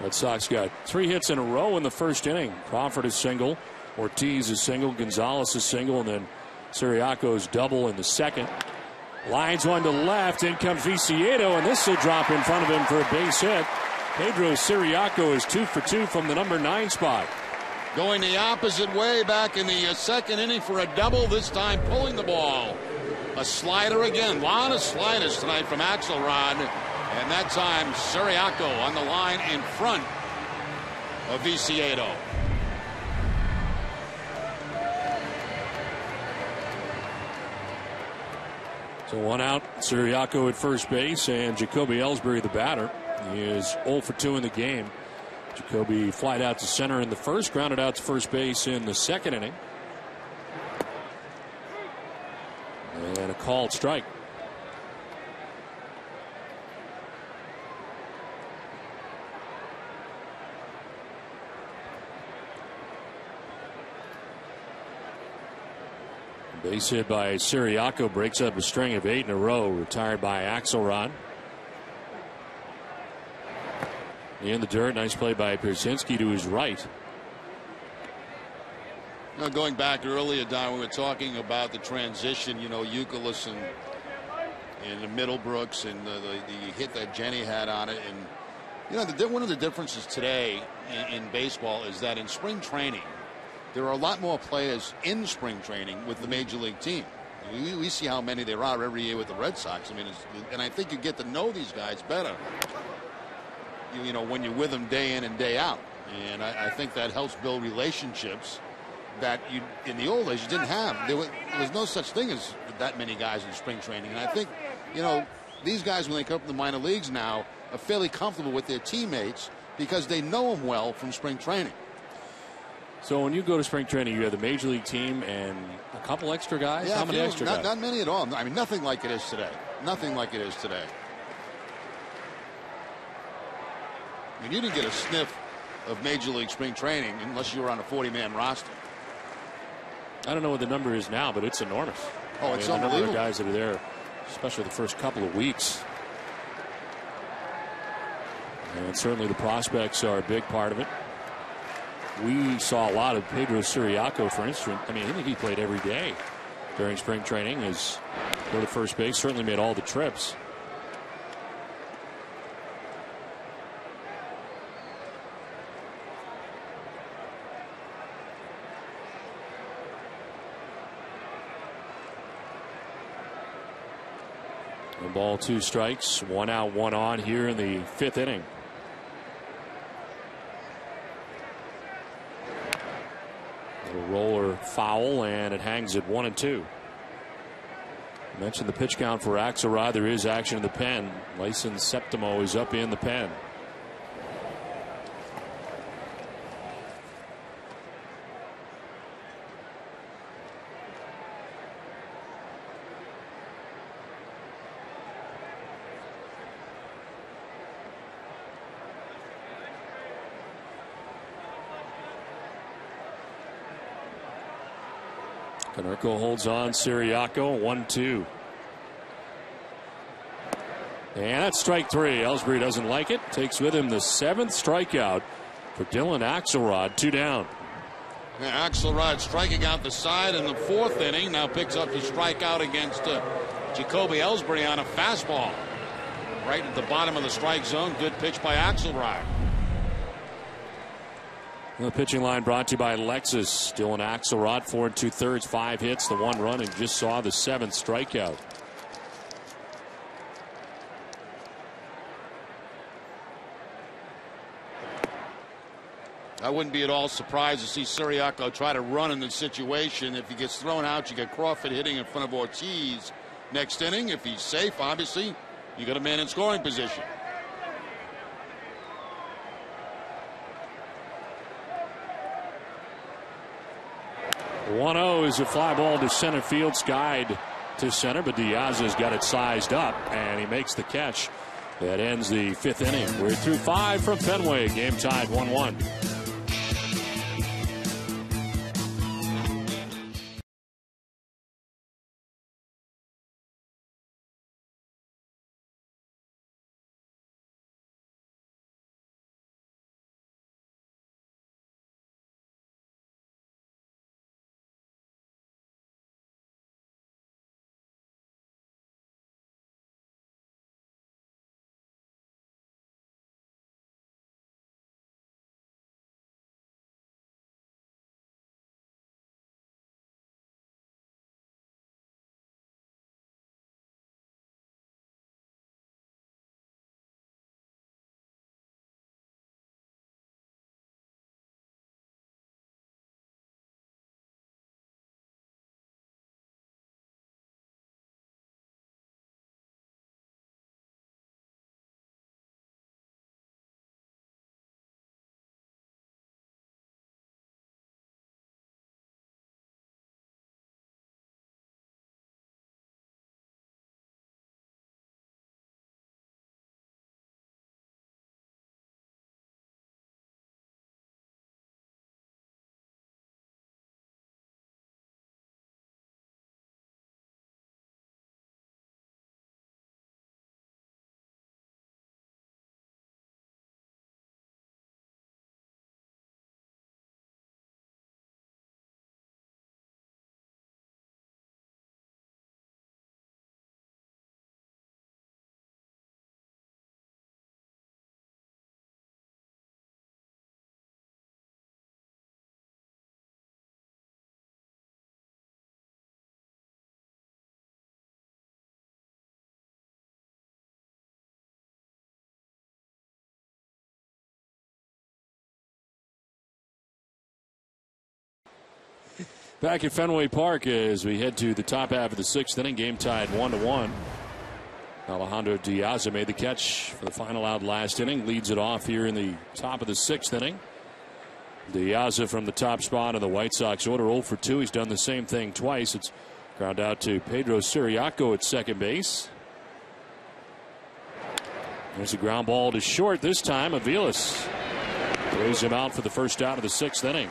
Red Sox got 3 hits in a row in the first inning. Crawford is single, Ortiz is single, Gonzalez is single, and then Siriaco's double in the second. Lines one to left, in comes Viciedo, and this will drop in front of him for a base hit. Pedro Siriaco is 2 for 2 from the number 9 spot. Going the opposite way back in the second inning for a double, this time pulling the ball. A slider again. A lot of sliders tonight from Axelrod. And that time, Siriaco on the line in front of Viciedo. So 1 out, Siriaco at first base, and Jacoby Ellsbury, the batter. He is 0 for 2 in the game. Jacoby flied out to center in the first, grounded out to first base in the second inning. And a called strike. Base hit by Siriaco breaks up a string of 8 in a row, retired by Axelrod. In the dirt, nice play by Pierzynski to his right. Now, going back earlier, Don, we were talking about the transition, Youkilis and the Middlebrooks and the hit that Jenny had on it. And, one of the differences today in baseball is that in spring training, there are a lot more players in spring training with the major league team. We see how many there are every year with the Red Sox. And I think you get to know these guys better, when you're with them day in and day out. And I think that helps build relationships that in the old days you didn't have. There was no such thing as that many guys in spring training. And I think, these guys, when they come up to the minor leagues now, are fairly comfortable with their teammates because they know them well from spring training. So when you go to spring training, you have the major league team and a couple extra guys? Yeah, how many extra guys? Not many at all. Nothing like it is today. Nothing like it is today. You didn't get a sniff of major league spring training unless you were on a 40-man roster. I don't know what the number is now, but it's enormous. It's the unbelievable. number of guys that are there, especially the first couple of weeks. And certainly the prospects are a big part of it. We saw a lot of Pedro Siriaco, for instance. I think he played every day during spring training as for the first base. Certainly made all the trips. A ball, 2 strikes, 1 out, 1 on here in the 5th inning. Roller foul, and it hangs at 1-2. I mentioned the pitch count for Axelrod. There is action in the pen. Lyson Septimo is up in the pen. Konerko holds on. Siriaco 1-2. And that's strike 3. Ellsbury doesn't like it. Takes with him the 7th strikeout for Dylan Axelrod. 2 down. Yeah, Axelrod striking out the side in the 4th inning. Now picks up the strikeout against Jacoby Ellsbury on a fastball. Right at the bottom of the strike zone. Good pitch by Axelrod. The pitching line brought to you by Lexus. Dylan Axelrod, 4 2/3, 5 hits, the 1 run, and just saw the 7th strikeout. I wouldn't be at all surprised to see Siriaco try to run in this situation. If he gets thrown out, you get Crawford hitting in front of Ortiz next inning. If he's safe, obviously, you got a man in scoring position. The 1-0 is a fly ball to center field, skied to center, but Diaz has got it sized up, and he makes the catch. That ends the 5th inning. We're through 5 from Fenway. Game tied 1-1. Back at Fenway Park as we head to the top half of the 6th inning. Game tied 1-1. Alejandro Diaz made the catch for the final out last inning. Leads it off here in the top of the 6th inning. Diaz from the top spot in the White Sox order, 0 for 2. He's done the same thing twice. It's ground out to Pedro Siriaco at second base. There's a ground ball to short this time. Aviles throws him out for the first out of the 6th inning.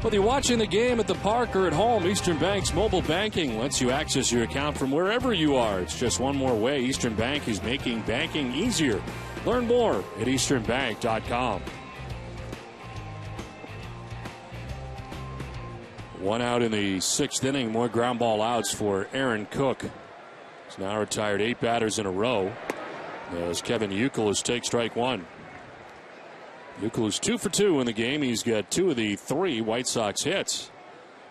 Whether you're watching the game at the park or at home, Eastern Bank's mobile banking lets you access your account from wherever you are. It's just one more way. Eastern Bank is making banking easier. Learn more at easternbank.com. 1 out in the 6th inning. More ground ball outs for Aaron Cook. He's now retired 8 batters in a row as Kevin Youkilis takes strike 1. Youkilis 2 for 2 in the game. He's got 2 of the 3 White Sox hits.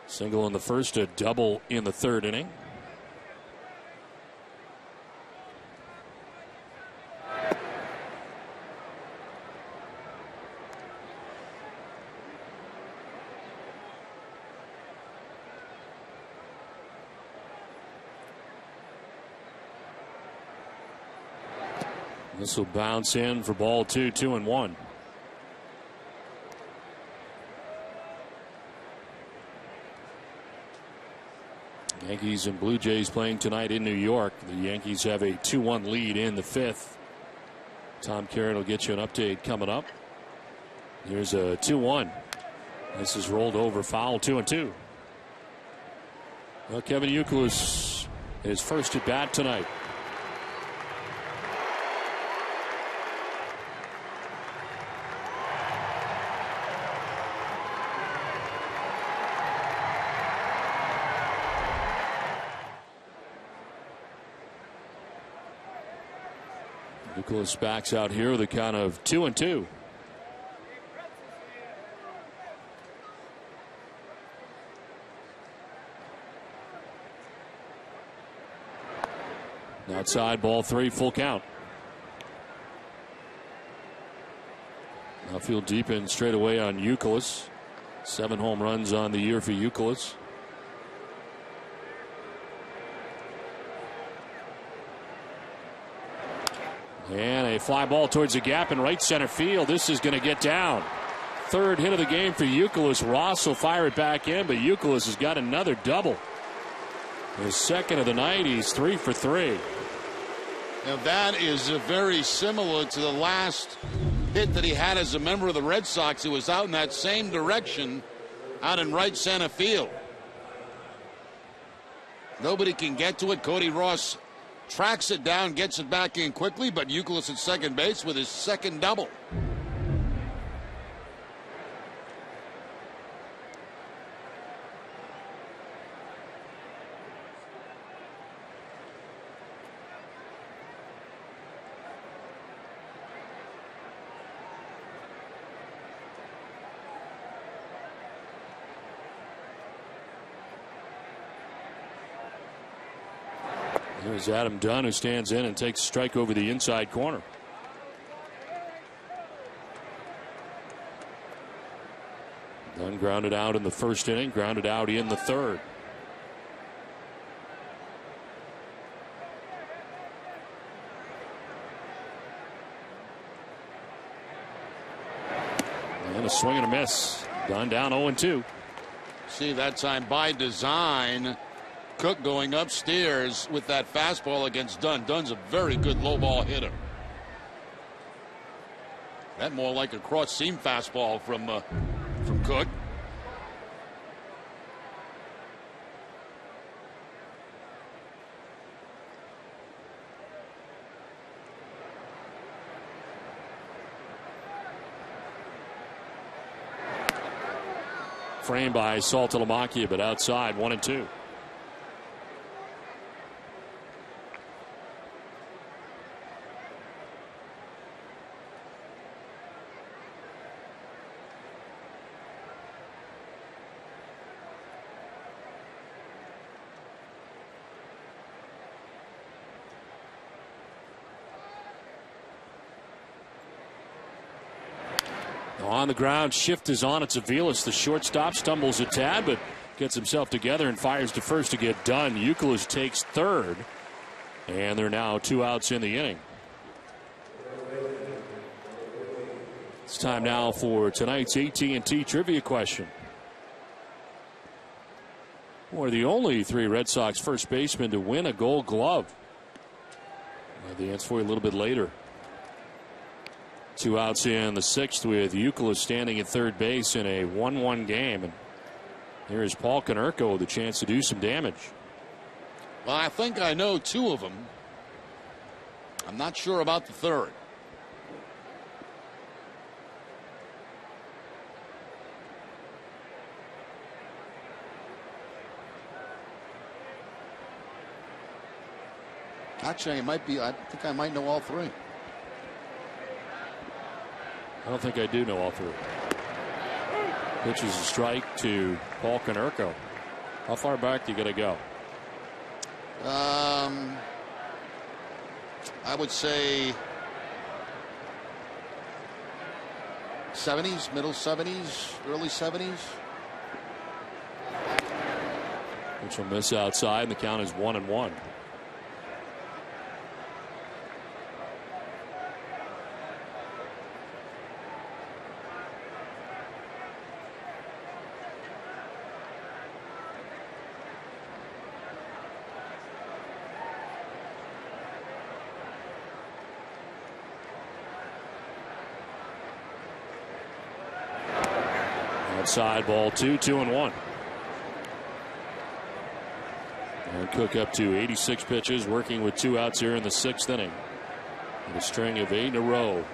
Single in the first, a double in the 3rd inning. This will bounce in for ball 2, 2-1. Yankees and Blue Jays playing tonight in New York. The Yankees have a 2-1 lead in the 5th. Tom Caron will get you an update coming up. Here's a 2-1. This is rolled over, foul, 2-2. Well, Kevin Youkilis, his first at bat tonight. Youkilis backs out here with a count of 2-2. Outside, ball 3, full count. Outfield deep in straight away on Youkilis. 7 home runs on the year for Youkilis. And a fly ball towards the gap in right center field. This is going to get down. 3rd hit of the game for Youkilis. Ross will fire it back in, but Youkilis has got another double. His 2nd of the night. He's 3 for 3. Now that is very similar to the last hit that he had as a member of the Red Sox. He was out in that same direction, out in right center field. Nobody can get to it. Cody Ross tracks it down, gets it back in quickly, but Youkilis at second base with his 2nd double. There's Adam Dunn, who stands in and takes a strike over the inside corner. Dunn grounded out in the 1st inning, grounded out in the 3rd. And a swing and a miss. Dunn down 0-2. See, that time by design, Cook going upstairs with that fastball against Dunn. Dunn's a very good low ball hitter. That more like a cross seam fastball from Cook. Framed by Saltalamacchia, but outside, 1-2. On the ground, shift is on. It's Aviles. The shortstop stumbles a tad, but gets himself together and fires to first to get done. Youkilis takes 3rd, and there are now 2 outs in the inning. It's time now for tonight's AT&T trivia question. We're the only 3 Red Sox first basemen to win a Gold Glove. The answer for you a little bit later. 2 outs in the 6th with Youkilis standing at 3rd base in a 1-1 game. And here is Paul Konerko with a chance to do some damage. Well, I think I know 2 of them. I'm not sure about the 3rd. Actually, I think I might know all 3. I don't think I do know all 3. Pitches a strike to Paul Konerko. How far back do you got to go? I would say 70s, middle 70s, early 70s. Which will miss outside, and the count is 1-1. Outside, ball 2, 2-1. And Cook up to 86 pitches, working with 2 outs here in the 6th inning. And a string of 8 in a row,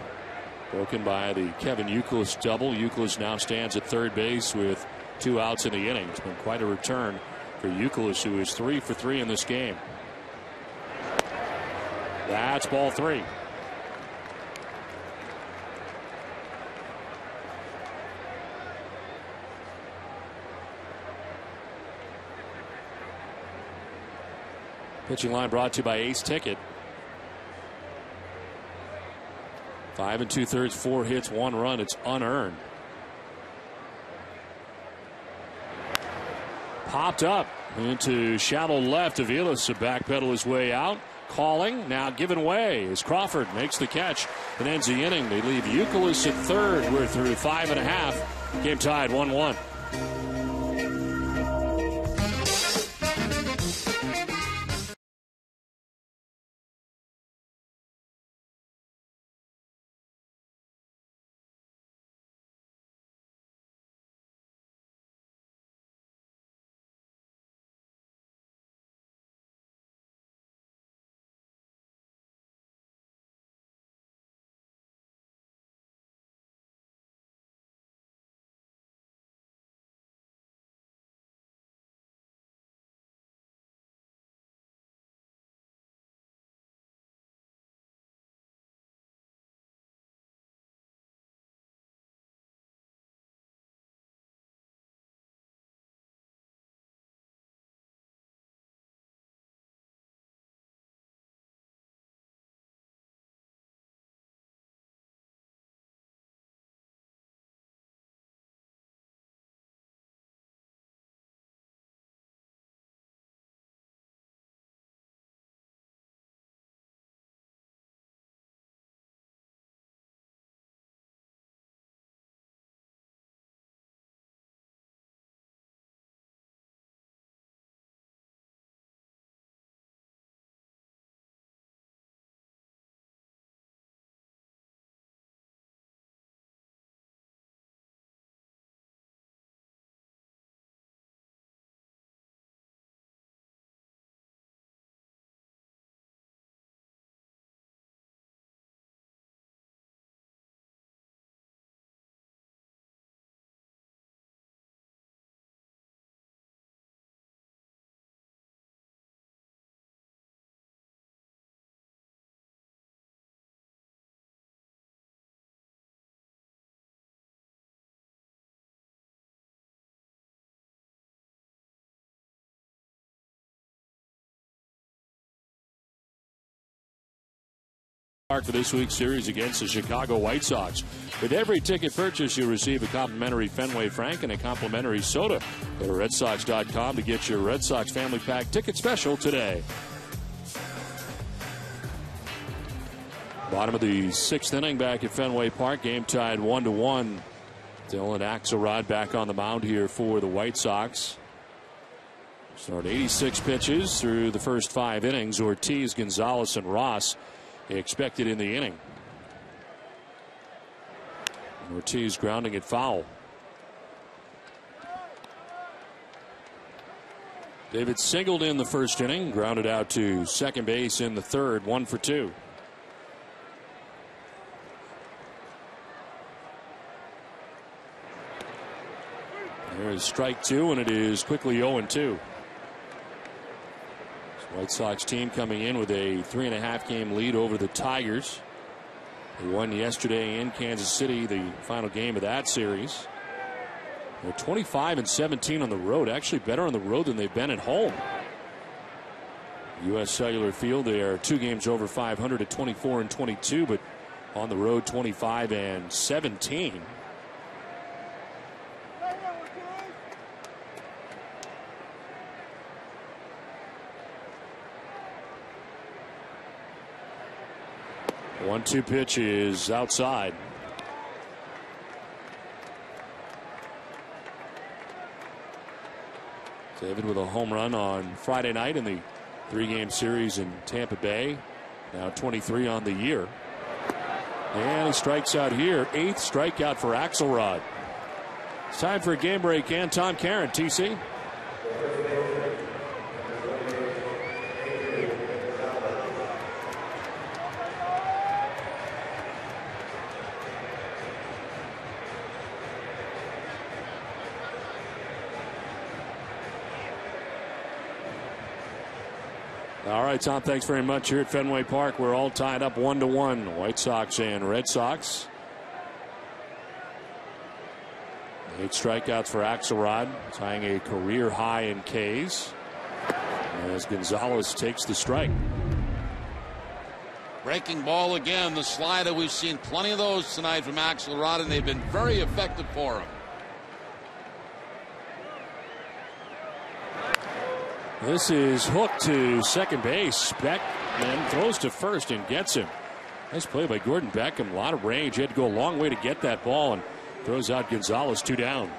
broken by the Kevin Youkilis double. Youkilis now stands at 3rd base with 2 outs in the inning. It's been quite a return for Youkilis, who is 3 for 3 in this game. That's ball 3. Pitching line brought to you by Ace Ticket. 5 2/3, 4 hits, 1 run. It's unearned. Popped up into shallow left. Aviles to backpedal his way out. Calling, now given away as Crawford makes the catch and ends the inning. They leave Youkilis at third. We're through 5 1/2. Game tied 1-1. For this week's series against the Chicago White Sox. With every ticket purchase, you'll receive a complimentary Fenway Frank and a complimentary soda. Go to RedSox.com to get your Red Sox Family Pack ticket special today. Bottom of the 6th inning back at Fenway Park. Game tied 1-1. Dylan Axelrod back on the mound here for the White Sox. Start 86 pitches through the first 5 innings. Ortiz, Gonzalez, and Ross expected in the inning. Ortiz grounding it foul. David singled in the first inning, grounded out to second base in the third, 1 for 2. There is strike 2, and it is quickly 0-2. White Sox team coming in with a 3.5 game lead over the Tigers. They won yesterday in Kansas City, the final game of that series. They're 25-17 on the road, actually better on the road than they've been at home. U.S. Cellular Field, they are 2 games over 500 at 24-22, but on the road 25-17. One-two pitch is outside. David with a home run on Friday night in the 3-game series in Tampa Bay. Now 23 on the year. And he strikes out here. 8th strikeout for Axelrod. It's time for a game break. And Tom Caron, TC. All right, Tom, thanks very much. Here at Fenway Park, we're all tied up 1-1. White Sox and Red Sox. 8 strikeouts for Axelrod, tying a career high in Ks. as Gonzalez takes the strike. Breaking ball again, the slider. We've seen plenty of those tonight from Axelrod, and they've been very effective for him. This is hooked to second base. Beckman throws to first and gets him. Nice play by Gordon Beckham. A lot of range. He had to go a long way to get that ball and throws out Gonzalez, 2 down.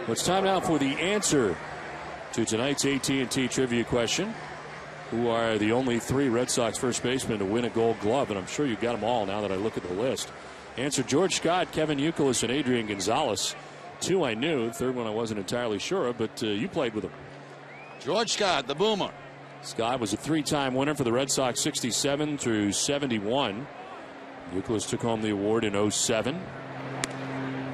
Well, it's time now for the answer to tonight's AT&T trivia question. Who are the only 3 Red Sox first basemen to win a Gold Glove? And I'm sure you got them all now that I look at the list. Answer: George Scott, Kevin Youkilis, and Adrian Gonzalez. 2 I knew. Third one I wasn't entirely sure of, but you played with him. George Scott, the Boomer. Scott was a 3-time winner for the Red Sox, 67 through 71. Youkilis took home the award in 07.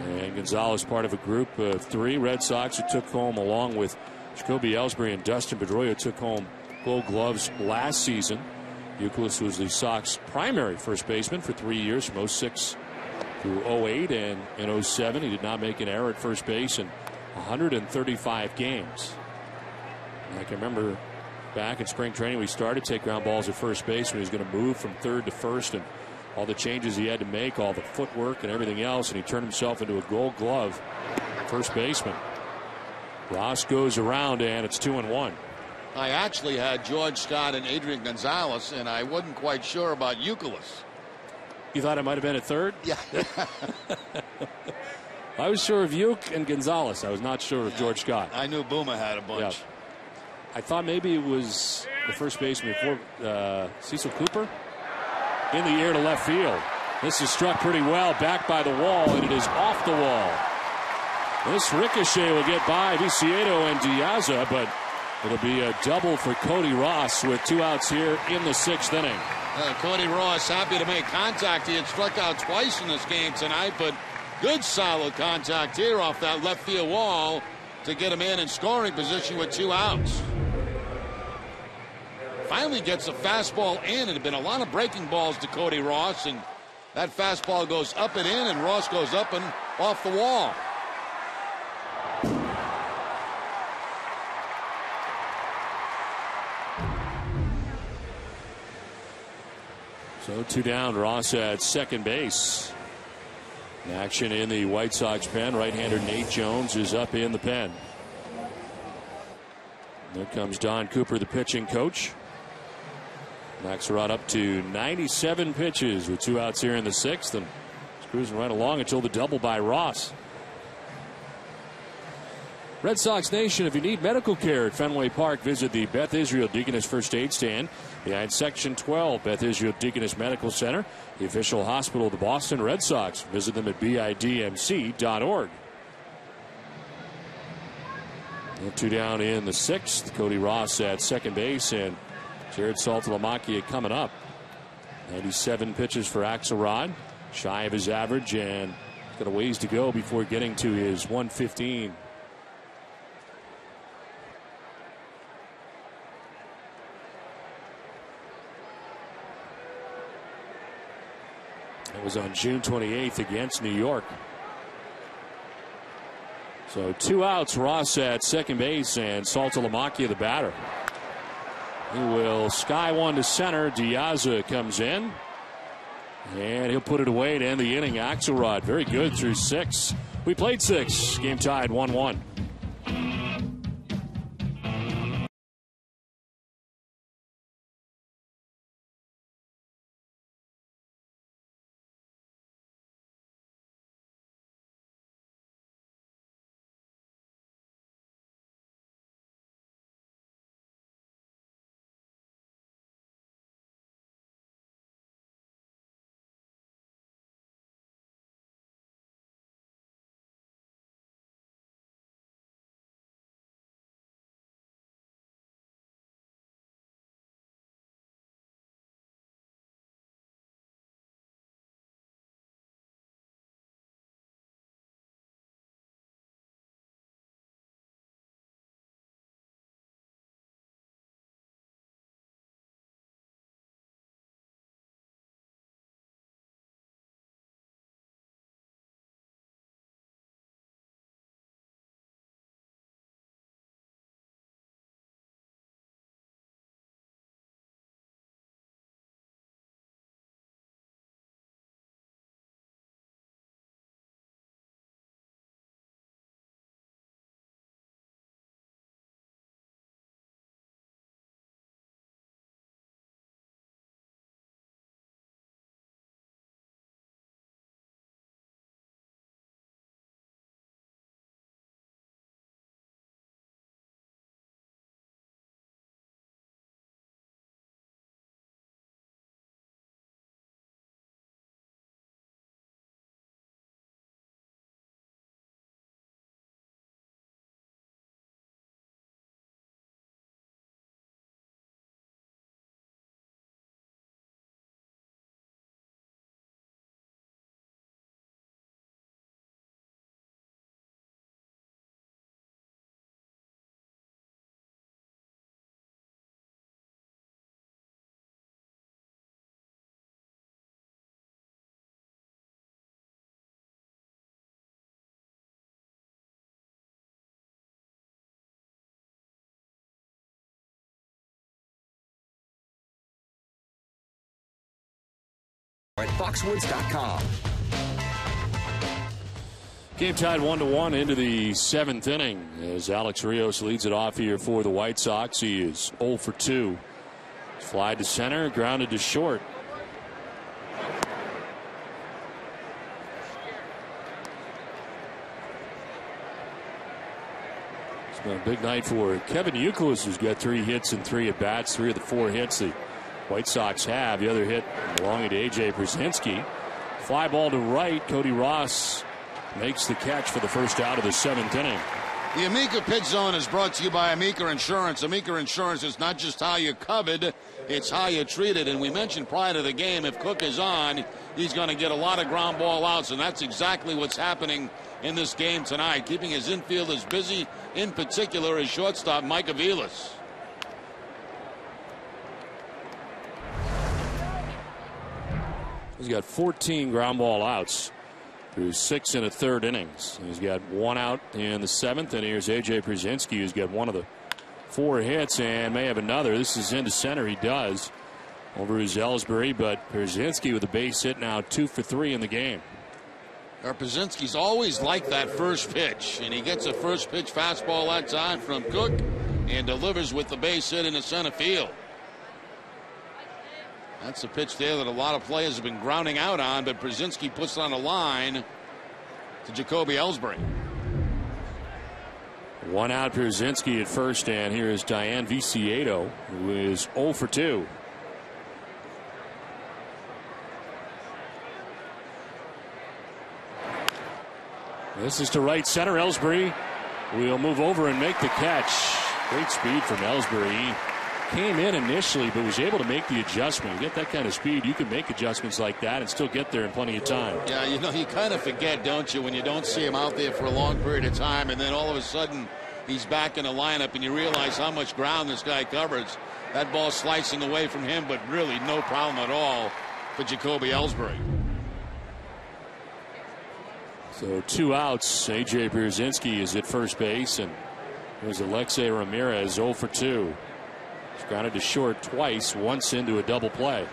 And Gonzalez part of a group of 3 Red Sox who took home, along with Jacoby Ellsbury and Dustin Pedroia, took home Gold Gloves last season. Youkilis was the Sox primary first baseman for 3 years, from 06 through 08, and in 07 he did not make an error at first base in 135 games. And I can remember back in spring training we started to take ground balls at first base when he was going to move from third to first, and all the changes he had to make, all the footwork and everything else, and he turned himself into a Gold Glove first baseman. Ross goes around, and it's 2-1. I actually had George Scott and Adrian Gonzalez, and I wasn't quite sure about Youkilis. You thought it might have been a third? Yeah. I was sure of Uke and Gonzalez. I was not sure of George Scott. I knew Boomer had a bunch. Yeah. I thought maybe it was the first baseman before Cecil Cooper. In the air to left field. This is struck pretty well, back by the wall, and it is off the wall. This ricochet will get by Viciedo and Diaza, but it'll be a double for Cody Ross with 2 outs here in the 6th inning. Cody Ross happy to make contact. He had struck out twice in this game tonight, but good solid contact here off that left field wall to get him in scoring position with 2 outs. Finally gets a fastball in. It had been a lot of breaking balls to Cody Ross, and that fastball goes up and in, and Ross goes up and off the wall. So 2 down, Ross at second base. Action in the White Sox pen. Right-hander Nate Jones is up in the pen. There comes Don Cooper, the pitching coach. Axelrod up to 97 pitches with 2 outs here in the 6th, and he's cruising right along until the double by Ross. Red Sox Nation, if you need medical care at Fenway Park, visit the Beth Israel Deaconess First Aid Stand behind Section 12, Beth Israel Deaconess Medical Center, the official hospital of the Boston Red Sox. Visit them at bidmc.org. 2 down in the 6th. Cody Ross at second base, and Jared Saltalamacchia coming up. 97 pitches for Axelrod, shy of his average, and got a ways to go before getting to his 115. It was on June 28th against New York. So 2 outs, Ross at second base, and Saltalamacchia the batter. He will sky one to center. Diaza comes in, and he'll put it away to end the inning. Axelrod very good through 6. We played 6. Game tied 1-1. at foxwoods.com. Game tied 1-1 into the 7th inning as Alex Rios leads it off here for the White Sox. He is 0 for 2. Fly to center, grounded to short. It's been a big night for Kevin Youkilis, who's got 3 hits and 3 at bats. 3 of the 4 hits the White Sox have. The other hit belonging to A.J. Brzezinski. Fly ball to right. Cody Ross makes the catch for the first out of the 7th inning. The Amica Pitch Zone is brought to you by Amica Insurance. Amica Insurance is not just how you're covered, it's how you're treated. And we mentioned prior to the game, if Cook is on, he's going to get a lot of ground ball outs, and that's exactly what's happening in this game tonight, keeping his infielders busy, in particular his shortstop, Mike Aviles. He's got 14 ground ball outs through 6 1/3 innings. He's got 1 out in the 7th, and here's A.J. Brzezinski, who's got 1 of the 4 hits and may have another. This is into center. He does over his Ellsbury, but Brzezinski with a base hit now 2 for 3 in the game. Brzezinski's always liked that first pitch, and he gets a first pitch fastball that time from Cook and delivers with the base hit into center field. That's a pitch there that a lot of players have been grounding out on, but Brzezinski puts on a line to Jacoby Ellsbury. 1 out Brzezinski at first, and here is Diane Viciedo, who is 0 for 2. This is to right center. Ellsbury will move over and make the catch. Great speed from Ellsbury. He came in initially, but was able to make the adjustment. You get that kind of speed, you can make adjustments like that and still get there in plenty of time. Yeah, you know, you kind of forget, don't you, when you don't see him out there for a long period of time, and then all of a sudden he's back in the lineup, and you realize how much ground this guy covers. That ball slicing away from him, but really no problem at all for Jacoby Ellsbury. So 2 outs. A.J. Brzezinski is at first base, and there's Alexei Ramirez 0 for 2. He's grounded to short twice, once into a double play.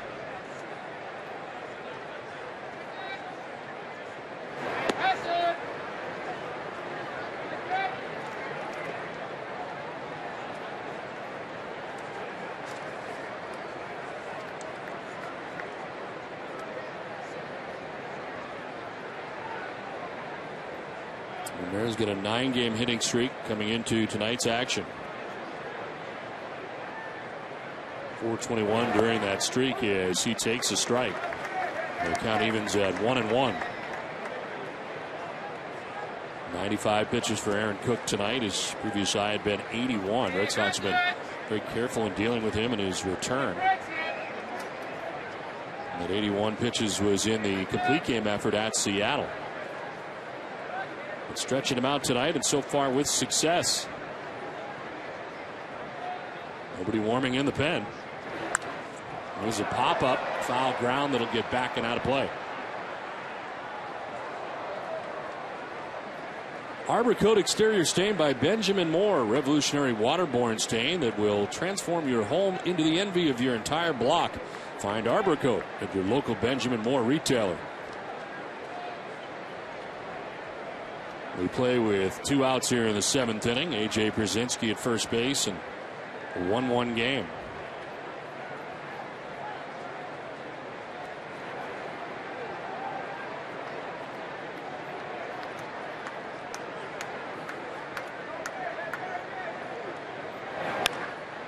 Ramirez got a 9-game hitting streak coming into tonight's action. 421 during that streak as he takes a strike. The count evens at 1-1. 95 pitches for Aaron Cook tonight. His previous high had been 81. Red Sox have been very careful in dealing with him in his return. And that 81 pitches was in the complete game effort at Seattle. But stretching him out tonight, and so far with success. Nobody warming in the pen. There's a pop-up foul ground that'll get back and out of play. Arbor Coat exterior stain by Benjamin Moore. Revolutionary waterborne stain that will transform your home into the envy of your entire block. Find Arbor Coat at your local Benjamin Moore retailer. We play with 2 outs here in the 7th inning. A.J. Brzezinski at first base, and a 1-1 game.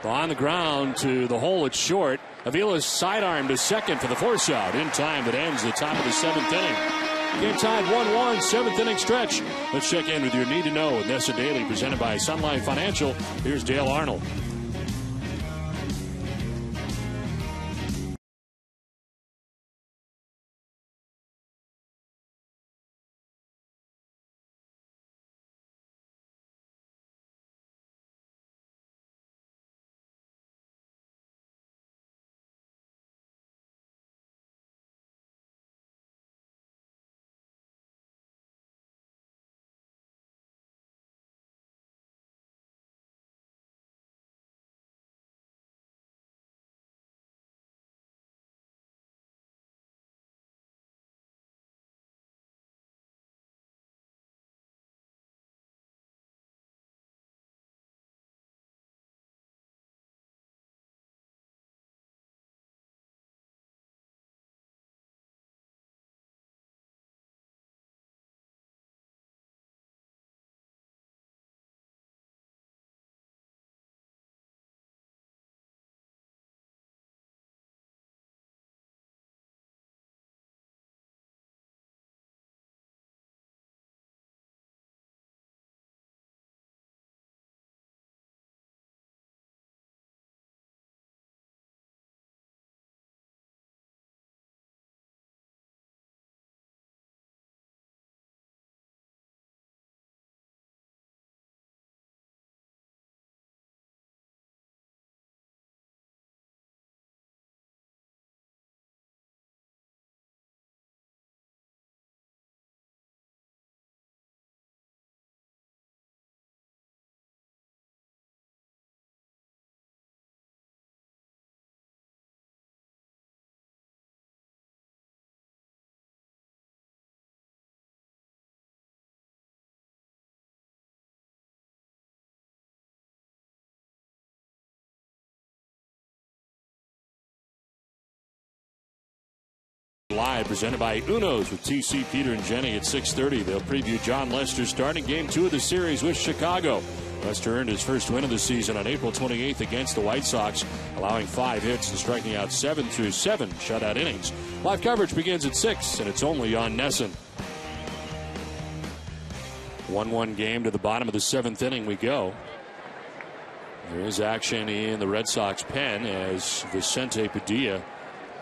On the ground to the hole at short. Avila's sidearm to second for the force out in time that ends the top of the 7th inning. Game tied 1-1, 7th inning stretch. Let's check in with your need to know with Nessa Daily, presented by Sun Life Financial. Here's Dale Arnold. Live, presented by Uno's with TC, Peter, and Jenny at 6:30. They'll preview John Lester's starting game 2 of the series with Chicago. Lester earned his first win of the season on April 28th against the White Sox, allowing 5 hits and striking out 7 through 7 shutout innings. Live coverage begins at 6, and it's only on NESN. 1-1 game to the bottom of the 7th inning we go. There is action in the Red Sox pen as Vicente Padilla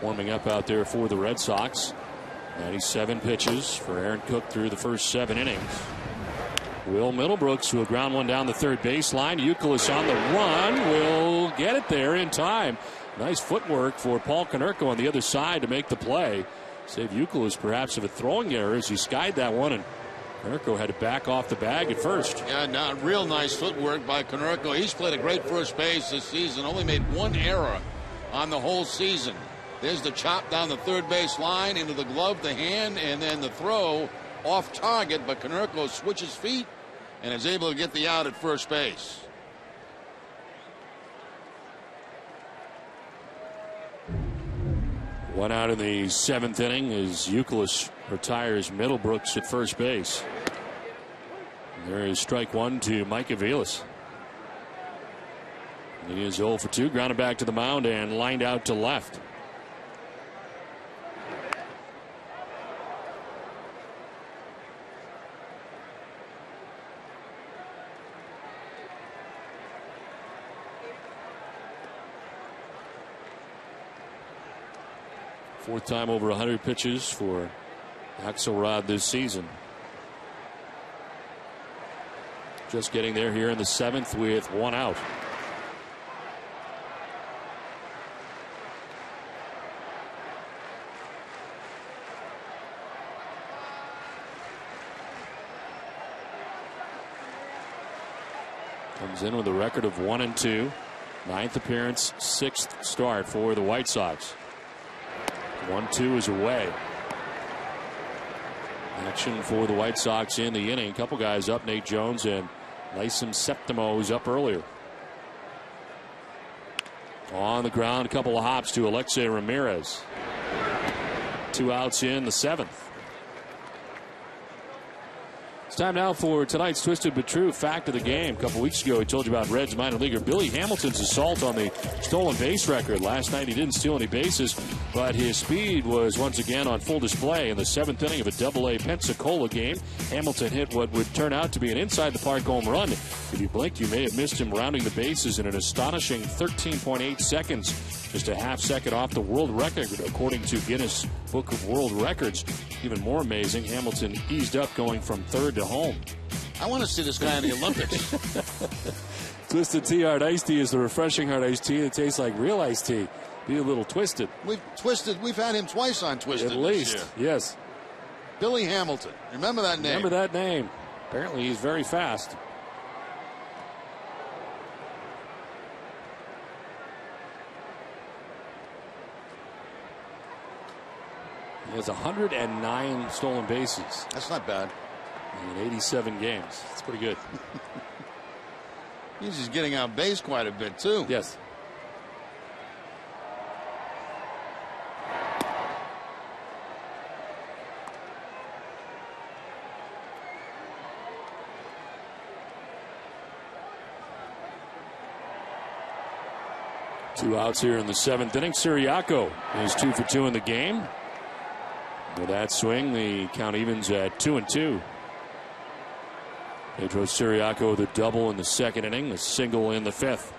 warming up out there for the Red Sox. 97 pitches for Aaron Cook through the first 7 innings. Will Middlebrooks will ground one down the third baseline. Youkilis on the run will get it there in time. Nice footwork for Paul Konerko on the other side to make the play. Save Youkilis perhaps of a throwing error as he skied that one, and Konerko had to back off the bag at first. Yeah, real nice footwork by Konerko. He's played a great first base this season. Only made 1 error on the whole season. There's the chop down the third base line into the glove, the hand, and then the throw off target. But Konerko switches feet and is able to get the out at first base. One out in the 7th inning as Youkilis retires Middlebrooks at first base. There is strike 1 to Mike Aviles. He is 0 for 2, grounded back to the mound and lined out to left. Fourth time over 100 pitches for Axelrod this season. Just getting there here in the 7th with 1 out. Comes in with a record of 1-2. 9th appearance, 6th start for the White Sox. 1-2 is away. Action for the White Sox in the inning. A couple guys up. Nate Jones and Lysom Septimo is up earlier. On the ground, a couple of hops to Alexei Ramirez. 2 outs in the 7th. It's time now for tonight's Twisted but True fact of the game. A couple weeks ago, we told you about Reds minor leaguer Billy Hamilton's assault on the stolen base record. Last night, he didn't steal any bases, but his speed was once again on full display in the 7th inning of a Double-A Pensacola game. Hamilton hit what would turn out to be an inside-the-park home run. If you blinked, you may have missed him rounding the bases in an astonishing 13.8 seconds, just a half second off the world record, according to Guinness Book of World Records. Even more amazing, Hamilton eased up going from third to home. I want to see this guy in the Olympics. Twisted Tea Hard Iced Tea is the refreshing hard iced tea that tastes like real iced tea. Be a little twisted. We've had him twice on Twisted. At least, yes. Billy Hamilton. Remember that name. Remember that name. Apparently he's very fast. He has 109 stolen bases. That's not bad. In 87 games. That's pretty good. He's just getting out base quite a bit, too. Yes. Two outs here in the 7th inning. Siriaco is 2 for 2 in the game. With that swing, the count evens at 2-2. Pedro Siriaco with a double in the 2nd inning, a single in the 5th.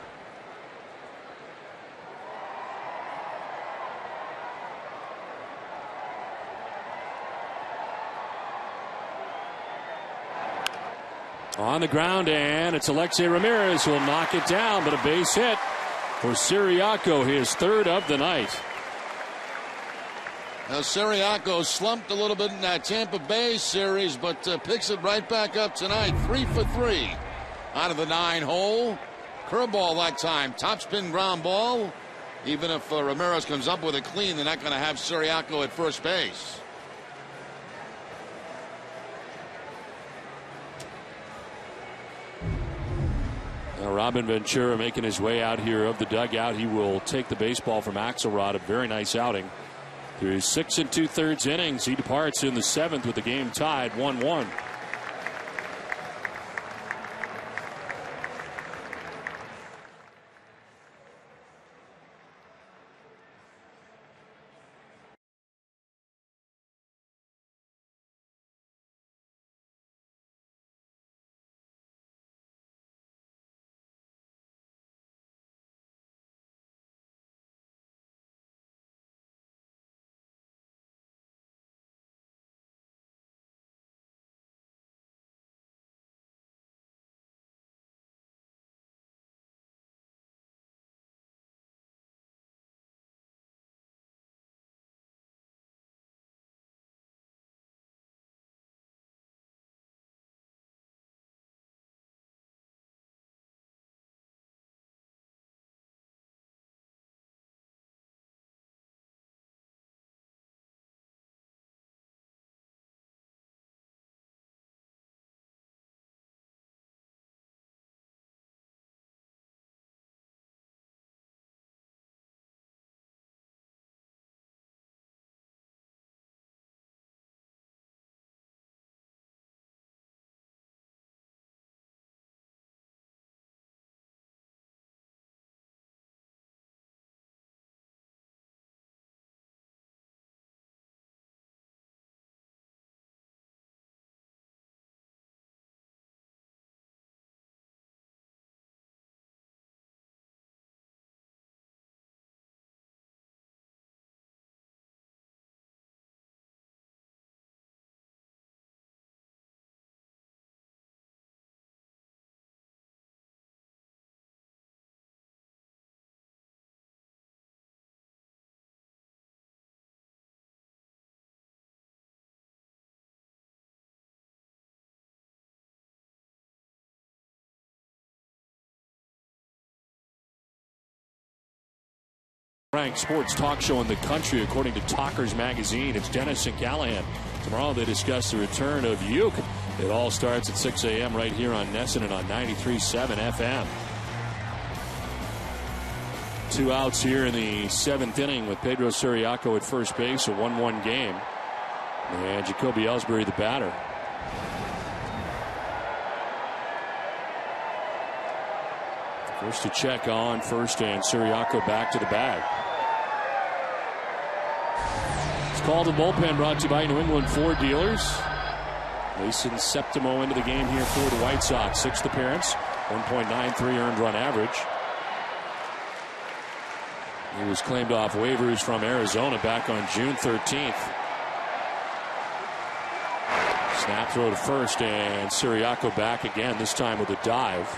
On the ground, and it's Alexei Ramirez who will knock it down, but a base hit for Siriaco, his 3rd of the night. Now, Siriaco slumped a little bit in that Tampa Bay series, but picks it right back up tonight. 3 for 3 out of the 9-hole. Curveball that time. Topspin ground ball. Even if Ramirez comes up with it clean, they're not going to have Siriaco at first base. Now Robin Ventura making his way out here of the dugout. He will take the baseball from Axelrod. A very nice outing. Through 6 2/3 innings, he departs in the 7th with the game tied 1-1. Ranked sports talk show in the country, according to Talkers Magazine. It's Dennis and Callahan. Tomorrow they discuss the return of Uke. It all starts at 6 a.m. right here on Nesson and on 93.7 FM. 2 outs here in the 7th inning with Pedro Ciriaco at first base, a 1-1 game. And Jacoby Ellsbury, the batter. First to check on first, and Ciriaco back to the bag. It's called the bullpen, brought to you by New England Ford Dealers. Mason Septimo into the game here for the White Sox. 6th appearance, 1.93 earned run average. He was claimed off waivers from Arizona back on June 13th. Snap throw to first, and Ciriaco back again, this time with a dive.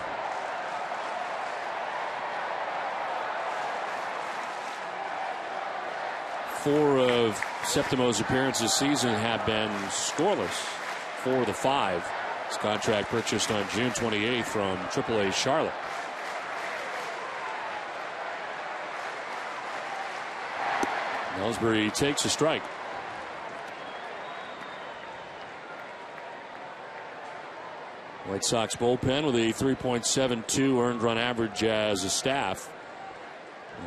4 of Septimo's appearances this season have been scoreless. 4 of the 5. His contract purchased on June 28th from AAA Charlotte. Ellsbury takes a strike. White Sox bullpen with a 3.72 earned run average as a staff.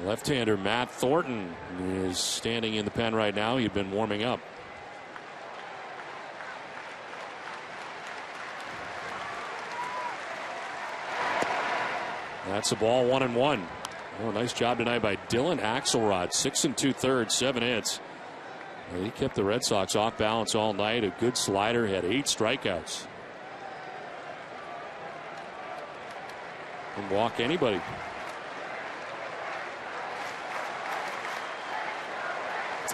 Left-hander Matt Thornton is standing in the pen right now. He'd been warming up. That's a ball, 1-1. Oh, nice job tonight by Dylan Axelrod. 6 2/3, 7 hits. Well, he kept the Red Sox off balance all night. A good slider, had 8 strikeouts. Can walk anybody.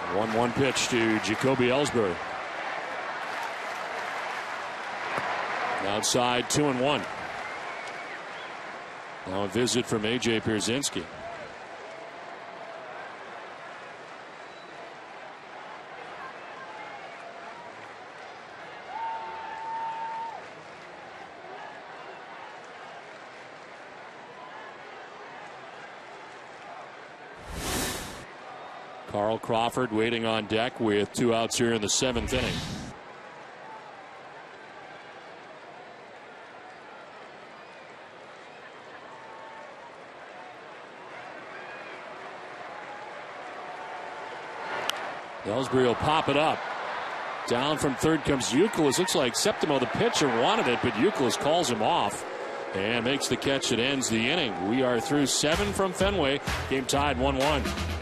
A 1-1 pitch to Jacoby Ellsbury. Outside, 2-1. Now a visit from A.J. Pierzynski. Carl Crawford waiting on deck with 2 outs here in the 7th inning. Ellsbury will pop it up. Down from third comes Youkilis. Looks like Septimo, the pitcher, wanted it, but Youkilis calls him off and makes the catch that ends the inning. We are through 7 from Fenway. Game tied 1-1.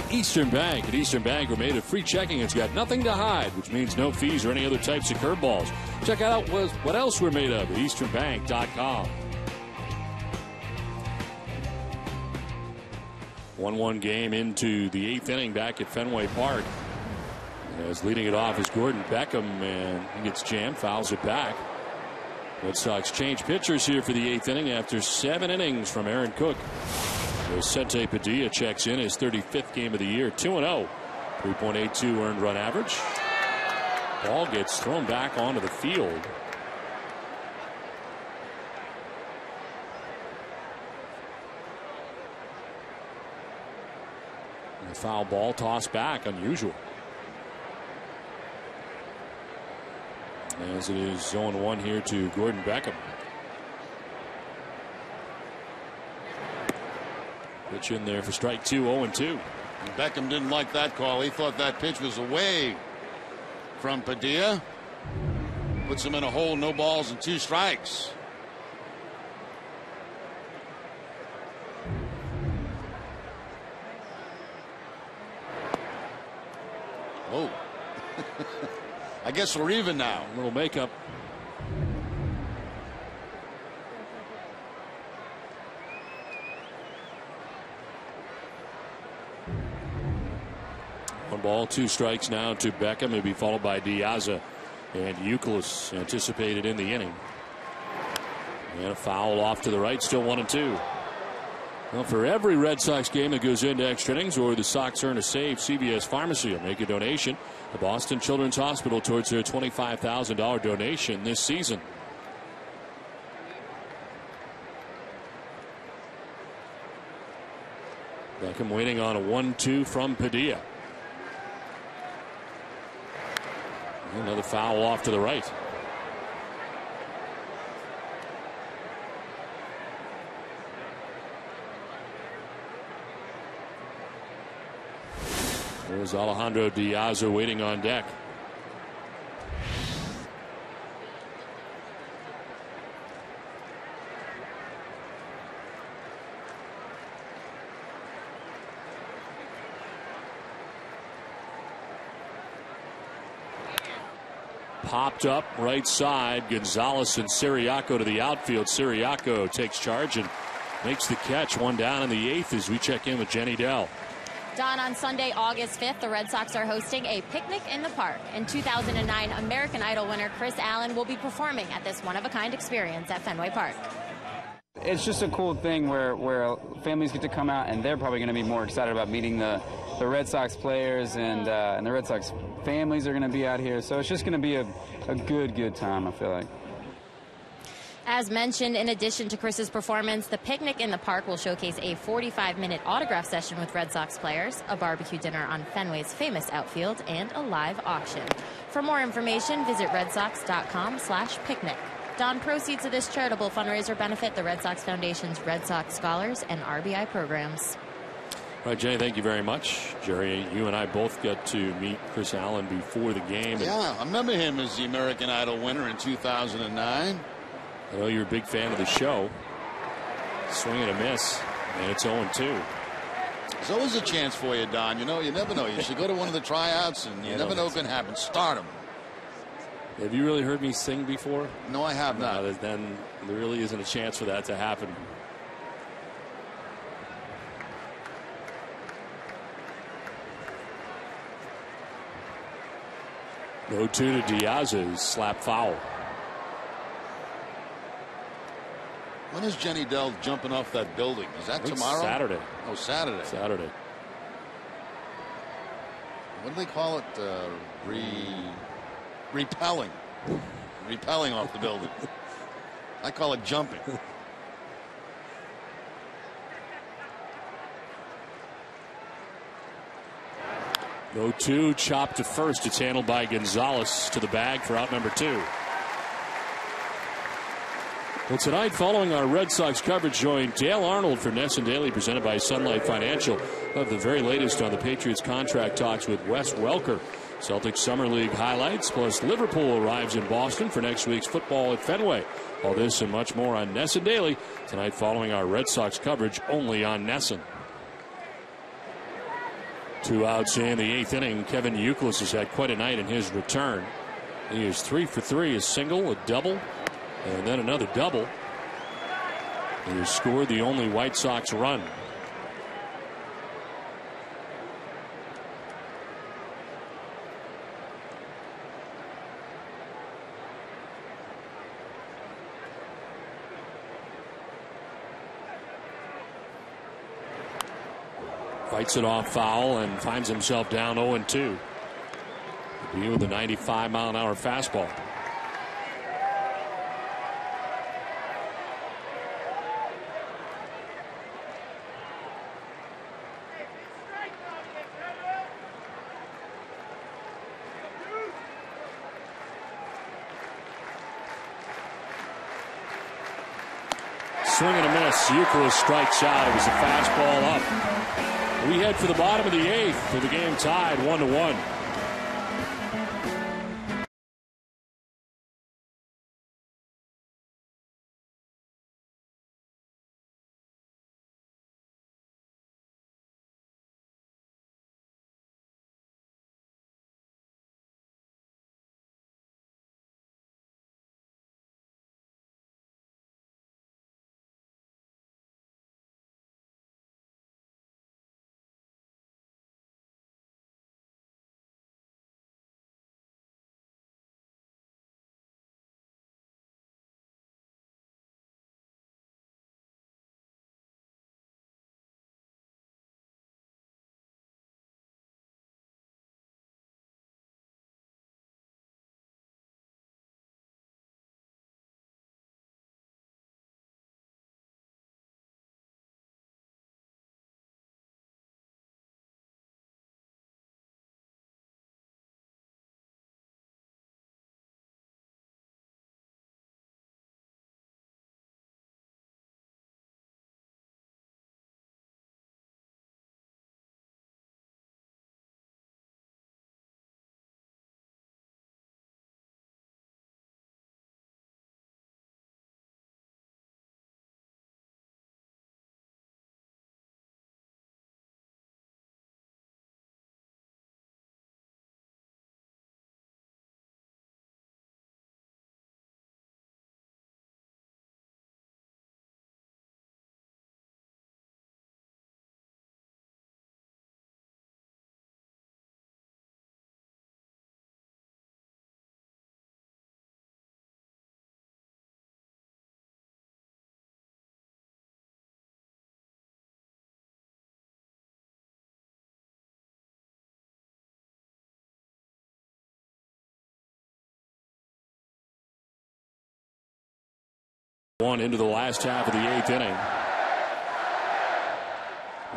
Eastern Bank. At Eastern Bank, we're made of free checking. It's got nothing to hide, which means no fees or any other types of curveballs. Check out what else we're made of at easternbank.com. 1-1 game into the 8th inning back at Fenway Park. As leading it off is Gordon Beckham, and he gets jammed, fouls it back. Red Sox change pitchers here for the 8th inning after 7 innings from Aaron Cook. Vicente Padilla checks in his 35th game of the year, 2-0, 3.82 earned run average. Ball gets thrown back onto the field. And a foul ball tossed back, unusual. As it is 0-1 here to Gordon Beckham. Pitch in there for strike 2, 0-2. Beckham didn't like that call. He thought that pitch was away from Padilla. Puts him in a hole, no balls and 2 strikes. Oh. I guess we're even now. A little makeup. One ball, 2 strikes now to Beckham. He'll be followed by Diaza and Youkilis anticipated in the inning. And a foul off to the right, still 1-2. Well, for every Red Sox game that goes into extra innings or the Sox earn a save, CVS Pharmacy will make a donation to Boston Children's Hospital towards their $25,000 donation this season. Beckham waiting on a 1-2 from Padilla. Another foul off to the right. There's Alejandro Diaz waiting on deck. Popped up right side. Gonzalez and Siriaco to the outfield. Siriaco takes charge and makes the catch. One down in the 8th as we check in with Jenny Dell. Don, on Sunday, August 5th, the Red Sox are hosting a picnic in the park. In 2009, American Idol winner Chris Allen will be performing at this one-of-a-kind experience at Fenway Park. It's just a cool thing where families get to come out, and they're probably going to be more excited about meeting the Red Sox players, and the Red Sox families are going to be out here. So it's just going to be a good time, I feel like. As mentioned, in addition to Chris's performance, the picnic in the park will showcase a 45-minute autograph session with Red Sox players, a barbecue dinner on Fenway's famous outfield, and a live auction. For more information, visit redsox.com/picnic. Don, proceeds of this charitable fundraiser benefit the Red Sox Foundation's Red Sox Scholars and RBI programs. All right, Jenny, thank you very much. Jerry, you and I both got to meet Chris Allen before the game. Yeah, I remember him as the American Idol winner in 2009. I know you're a big fan of the show. Swing and a miss, and it's 0-2. There's always a chance for you, Don. You know, you never know. You should go to one of the tryouts, and you never know what can happen. Start him. Have you really heard me sing before? No, I have not. No, then there really isn't a chance for that to happen. No 2 to Diaz's slap foul. When is Jenny Dell jumping off that building? Is that tomorrow? Saturday. Oh, Saturday. Saturday. What do they call it? Repelling. Repelling off the building. I call it jumping. No 2, chopped to first. It's handled by Gonzalez to the bag for out number 2. Well, tonight, following our Red Sox coverage, join Dale Arnold for Ness and Daily, presented by Sunlight Financial. We'll have the very latest on the Patriots contract talks with Wes Welker. Celtics Summer League highlights, plus Liverpool arrives in Boston for next week's football at Fenway. All this and much more on Ness and Daily tonight, following our Red Sox coverage only on Nesson. 2 outs in the 8th inning. Kevin Youkilis has had quite a night in his return. He is 3 for 3, a single, a double, and then another double. He has scored the only White Sox run. Fights it off foul and finds himself down 0-2. He with a 95-mile-an-hour fastball. Swing and a miss. Youkilis strikes out. It was a fastball up. We head for the bottom of the 8th with the game tied 1-1. One into the last half of the 8th inning.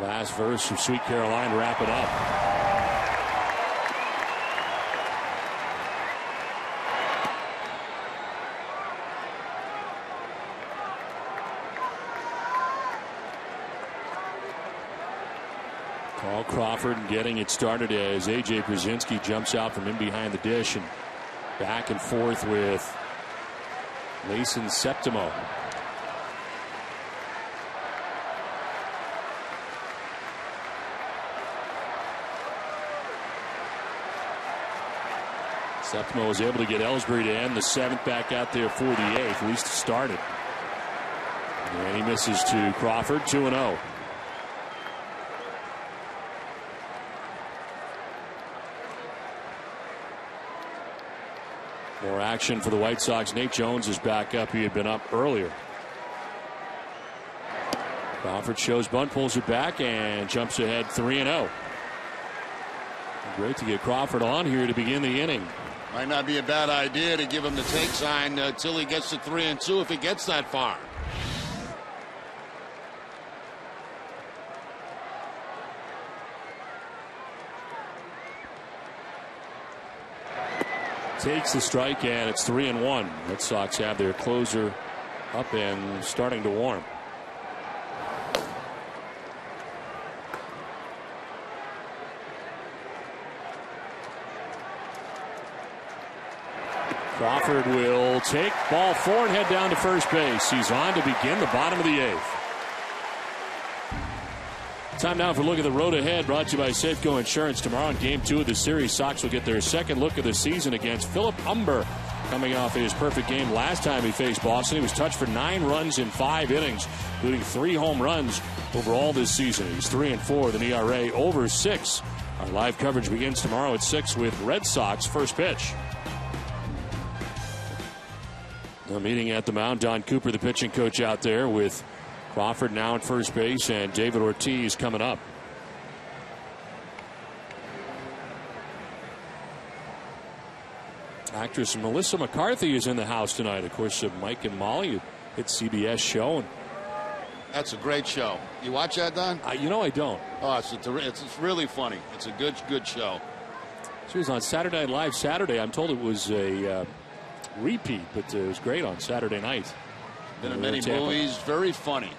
Last verse from Sweet Caroline to wrap it up. Carl Crawford getting it started as A.J. Brzezinski jumps out from in behind the dish and back and forth with Mason Septimo. Septimo was able to get Ellsbury to end the 7th, back out there for the 8th, at least to start it. And he misses to Crawford, 2-0. More action for the White Sox. Nate Jones is back up. He had been up earlier. Crawford shows bunt, pulls it back, and jumps ahead 3-0. Great to get Crawford on here to begin the inning. Might not be a bad idea to give him the take sign until he gets to 3-2 if he gets that far. Takes the strike, and it's 3-1. Red Sox have their closer up and starting to warm. Crawford will take ball 4 and head down to first base. He's on to begin the bottom of the 8th. Time now for a look at the road ahead, brought to you by Safeco Insurance. Tomorrow in Game 2 of the series, Sox will get their second look of the season against Philip Humber, coming off his perfect game last time he faced Boston. He was touched for 9 runs in 5 innings, including 3 home runs overall this season. He's 3-4 with an ERA over 6. Our live coverage begins tomorrow at 6 with Red Sox first pitch. A meeting at the mound. Don Cooper, the pitching coach, out there with Crawford now at first base and David Ortiz coming up. Actress Melissa McCarthy is in the house tonight. Of course, Mike and Molly hit CBS show. That's a great show. You watch that, Don? You know I don't. Oh, it's really funny. It's a good show. She was on Saturday Night Live Saturday. I'm told it was a repeat, but it was great on Saturday night. Been in many movies, very funny.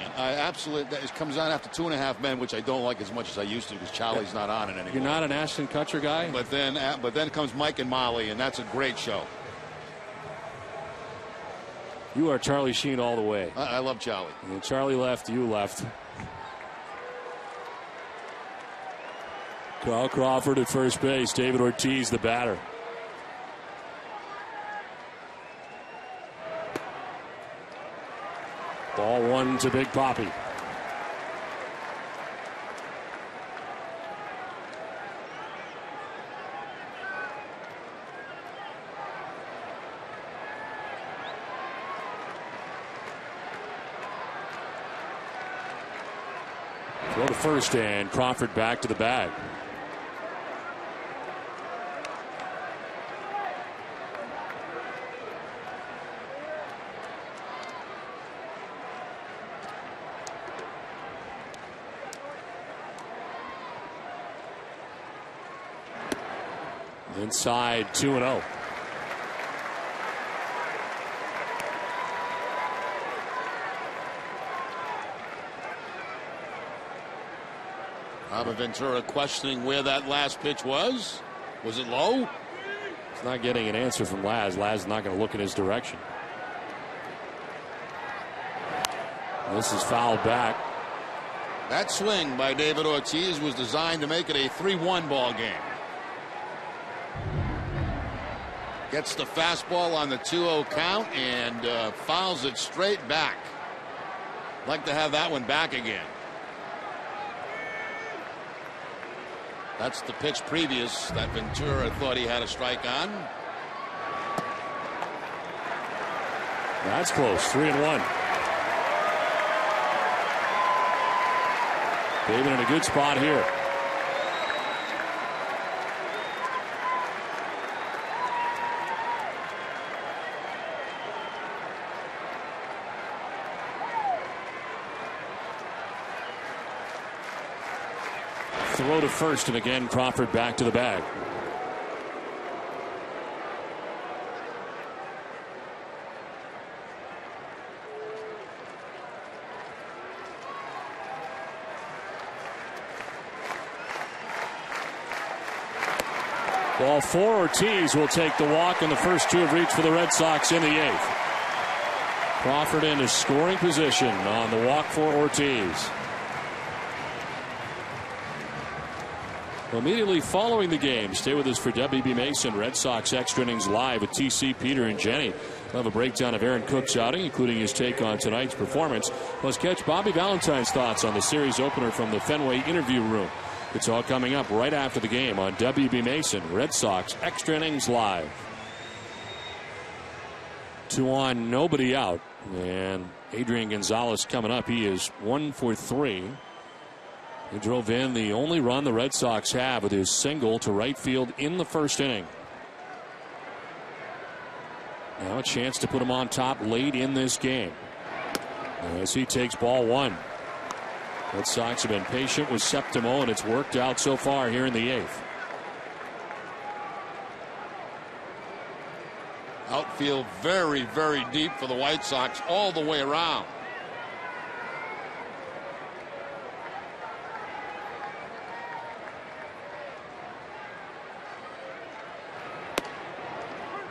And I absolutely, it comes on after 2.5 Men, which I don't like as much as I used to because Charlie's not on it anymore. You're not an Ashton Kutcher guy? But then comes Mike and Molly, and that's a great show. You are Charlie Sheen all the way. I love Charlie. And when Charlie left, you left. Carl Crawford at first base. David Ortiz, the batter. Ball 1 to Big Papi. Throw to first, and Crawford back to the bag. Inside 2-0. Ventura questioning where that last pitch was. Was it low? He's not getting an answer from Laz. Laz is not going to look in his direction. This is fouled back. That swing by David Ortiz was designed to make it a 3-1 ball game. Gets the fastball on the 2-0 count and fouls it straight back. Like to have that one back again. That's the pitch previous that Ventura thought he had a strike on. That's close. 3-1. David in a good spot here. throw to first, and again Crawford back to the bag. Ball 4. Ortiz will take the walk, and the first two have reached for the Red Sox in the 8th. Crawford into scoring position on the walk for Ortiz. Well, immediately following the game, stay with us for WB Mason Red Sox Extra Innings Live with TC, Peter, and Jenny. We'll have a breakdown of Aaron Cook's outing, including his take on tonight's performance. Plus, catch Bobby Valentine's thoughts on the series opener from the Fenway interview room. It's all coming up right after the game on WB Mason Red Sox Extra Innings Live. 2 on, nobody out. And Adrian Gonzalez coming up. He is 1 for 3. He drove in the only run the Red Sox have with his single to right field in the first inning. Now a chance to put him on top late in this game as he takes ball 1. Red Sox have been patient with Septimo, and it's worked out so far here in the 8th. Outfield very, very deep for the White Sox all the way around.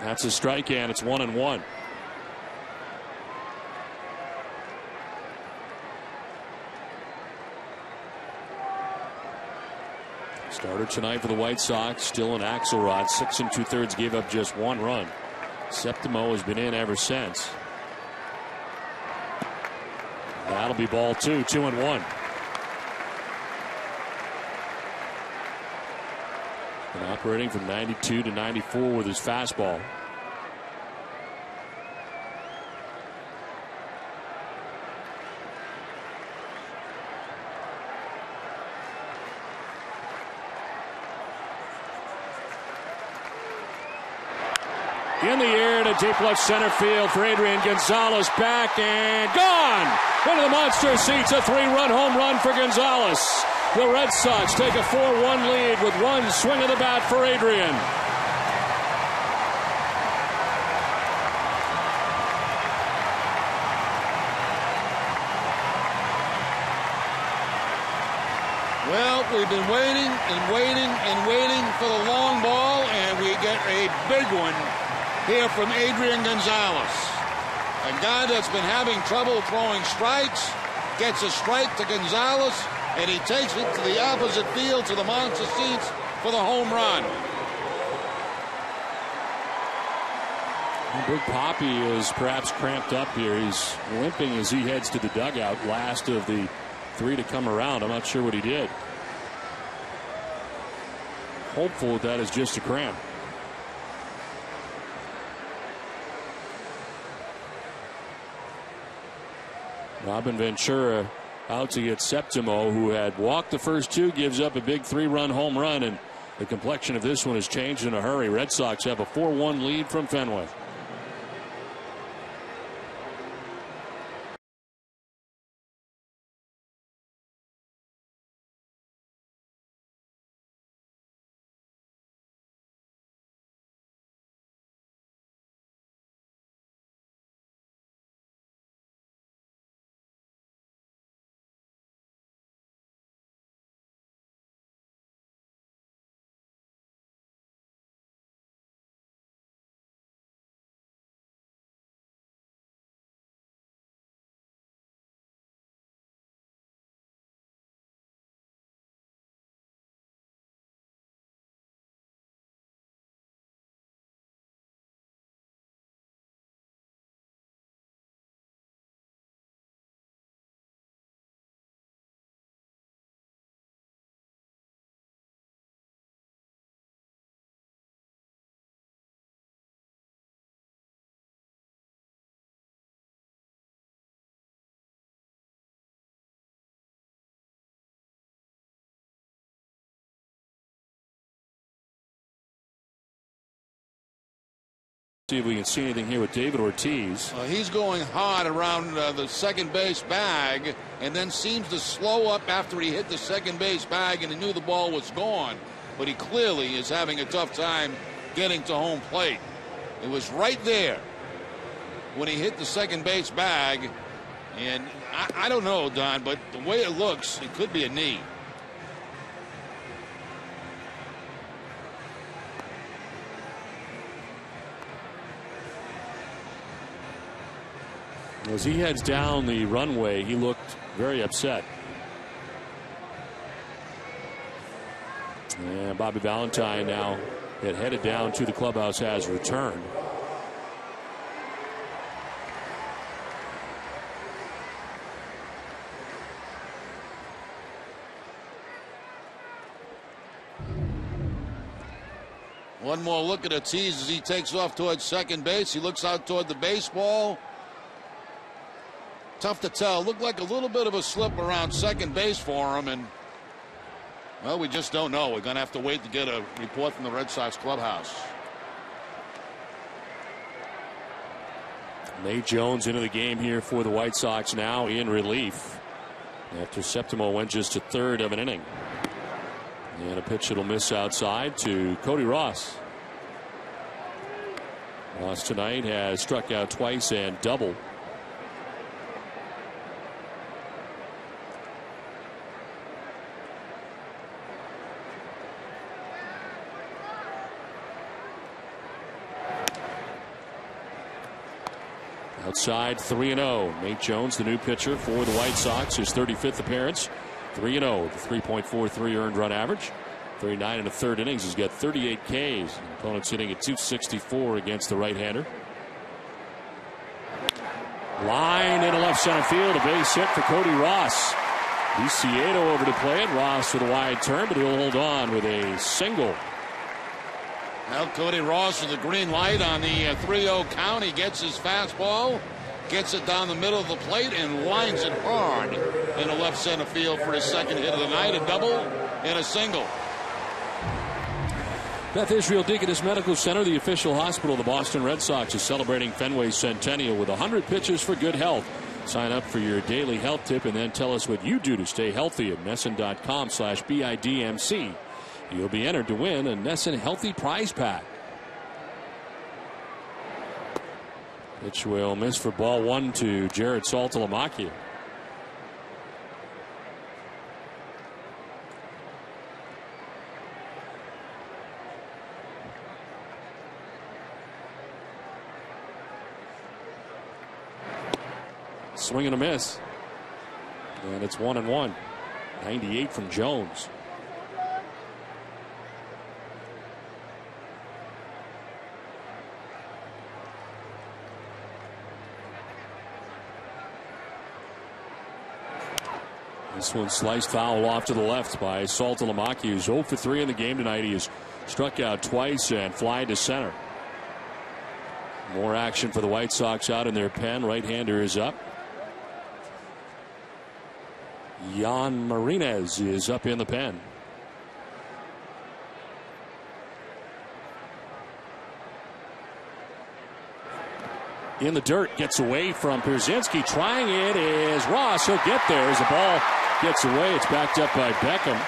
That's a strike, and it's 1-1. Starter tonight for the White Sox, still an Axelrod. 6 2/3, gave up just 1 run. Septimo has been in ever since. That'll be ball 2, 2-1. And operating from 92 to 94 with his fastball. In the air to deep left center field for Adrian Gonzalez. Back and gone into the monster seats. A 3-run home run for Gonzalez. The Red Sox take a 4-1 lead with 1 swing of the bat for Adrian. Well, we've been waiting and waiting and waiting for the long ball, and we get a big one here from Adrian Gonzalez. A guy that's been having trouble throwing strikes, gets a strike to Gonzalez, and he takes it to the opposite field to the monster seats for the home run. Big Poppy is perhaps cramped up here. He's limping as he heads to the dugout. Last of the 3 to come around. I'm not sure what he did. Hopeful that is just a cramp. Robin Ventura out to get Septimo, who had walked the first 2, gives up a big 3-run home run, and the complexion of this one has changed in a hurry. Red Sox have a 4-1 lead from Fenway. see if we can see anything here with David Ortiz. He's going hard around the second base bag and then seems to slow up after he hit the second base bag and he knew the ball was gone. But he clearly is having a tough time getting to home plate. It was right there when he hit the second base bag. And I don't know, Don, but the way it looks, it could be a knee. As he heads down the runway, he looked very upset. And Bobby Valentine now had headed down to the clubhouse has returned. One more look at Ortiz as he takes off towards second base. He looks out toward the baseball. Tough to tell. Looked like a little bit of a slip around second base for him, and well, we just don't know. We're going to have to wait to get a report from the Red Sox clubhouse. Nate Jones into the game here for the White Sox now in relief after Septimo went just to third of an inning. And a pitch that'll miss outside to Cody Ross. Ross tonight has struck out twice and doubled. Outside 3-0. Nate Jones, the new pitcher for the White Sox, his 35th appearance. 3-0, the 3.43 earned run average. 39 in the third innings. He's got 38 Ks. The opponent's hitting at 264 against the right-hander. Line into left center field. A base hit for Cody Ross. Ciedo over to play it. Ross with a wide turn, but he'll hold on with a single. Well, Cody Ross with the green light on the 3-0 count. He gets his fastball, gets it down the middle of the plate, and lines it hard into left center field for his second hit of the night. A double and a single. Beth Israel Deaconess Medical Center, the official hospital of the Boston Red Sox, is celebrating Fenway's centennial with 100 pitches for good health. Sign up for your daily health tip and then tell us what you do to stay healthy at NESN.com/BIDMC. You'll be entered to win a NESN Healthy Prize Pack. Pitch will miss for ball one to Jared Saltalamacchia. Swing and a miss. And it's 1-1. 98 from Jones. This one sliced foul off to the left by Saltalamacchia, who's 0 for 3 in the game tonight. He has struck out twice and fly to center. More action for the White Sox out in their pen. Right-hander is up. Jan Marinez is up in the pen. In the dirt, gets away from Pierzynski. Trying it is Ross. He'll get there as the ball gets away. It's backed up by Beckham.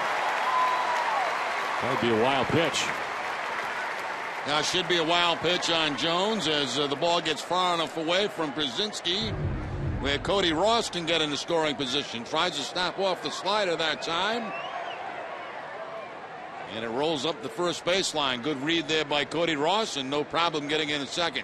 That would be a wild pitch. Now, it should be a wild pitch on Jones as the ball gets far enough away from Pierzynski where Cody Ross can get in the scoring position. Tries to snap off the slider that time. And it rolls up the first baseline. Good read there by Cody Ross, and no problem getting in a second.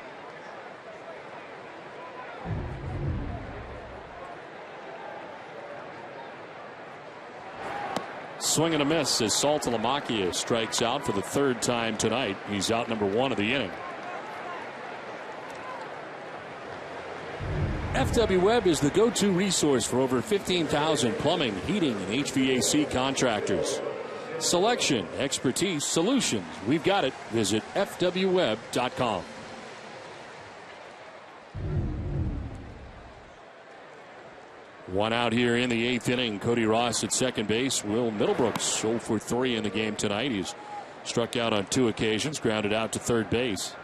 Swing and a miss as Saltalamacchia strikes out for the third time tonight. He's out number one of the inning. FW Webb is the go-to resource for over 15,000 plumbing, heating, and HVAC contractors. Selection, expertise, solutions. We've got it. Visit fwweb.com. One out here in the eighth inning. Cody Ross at second base. Will Middlebrooks 0 for 3 in the game tonight. He's struck out on 2 occasions, grounded out to third base.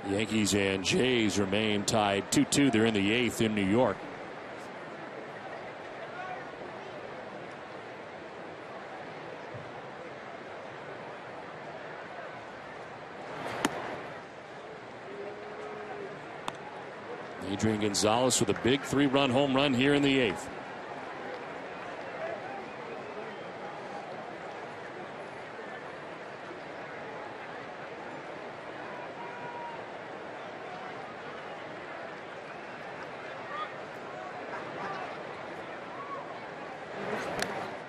Yankees and Jays remain tied 2-2. They're in the 8th in New York. Adrian Gonzalez with a big 3-run home run here in the 8th.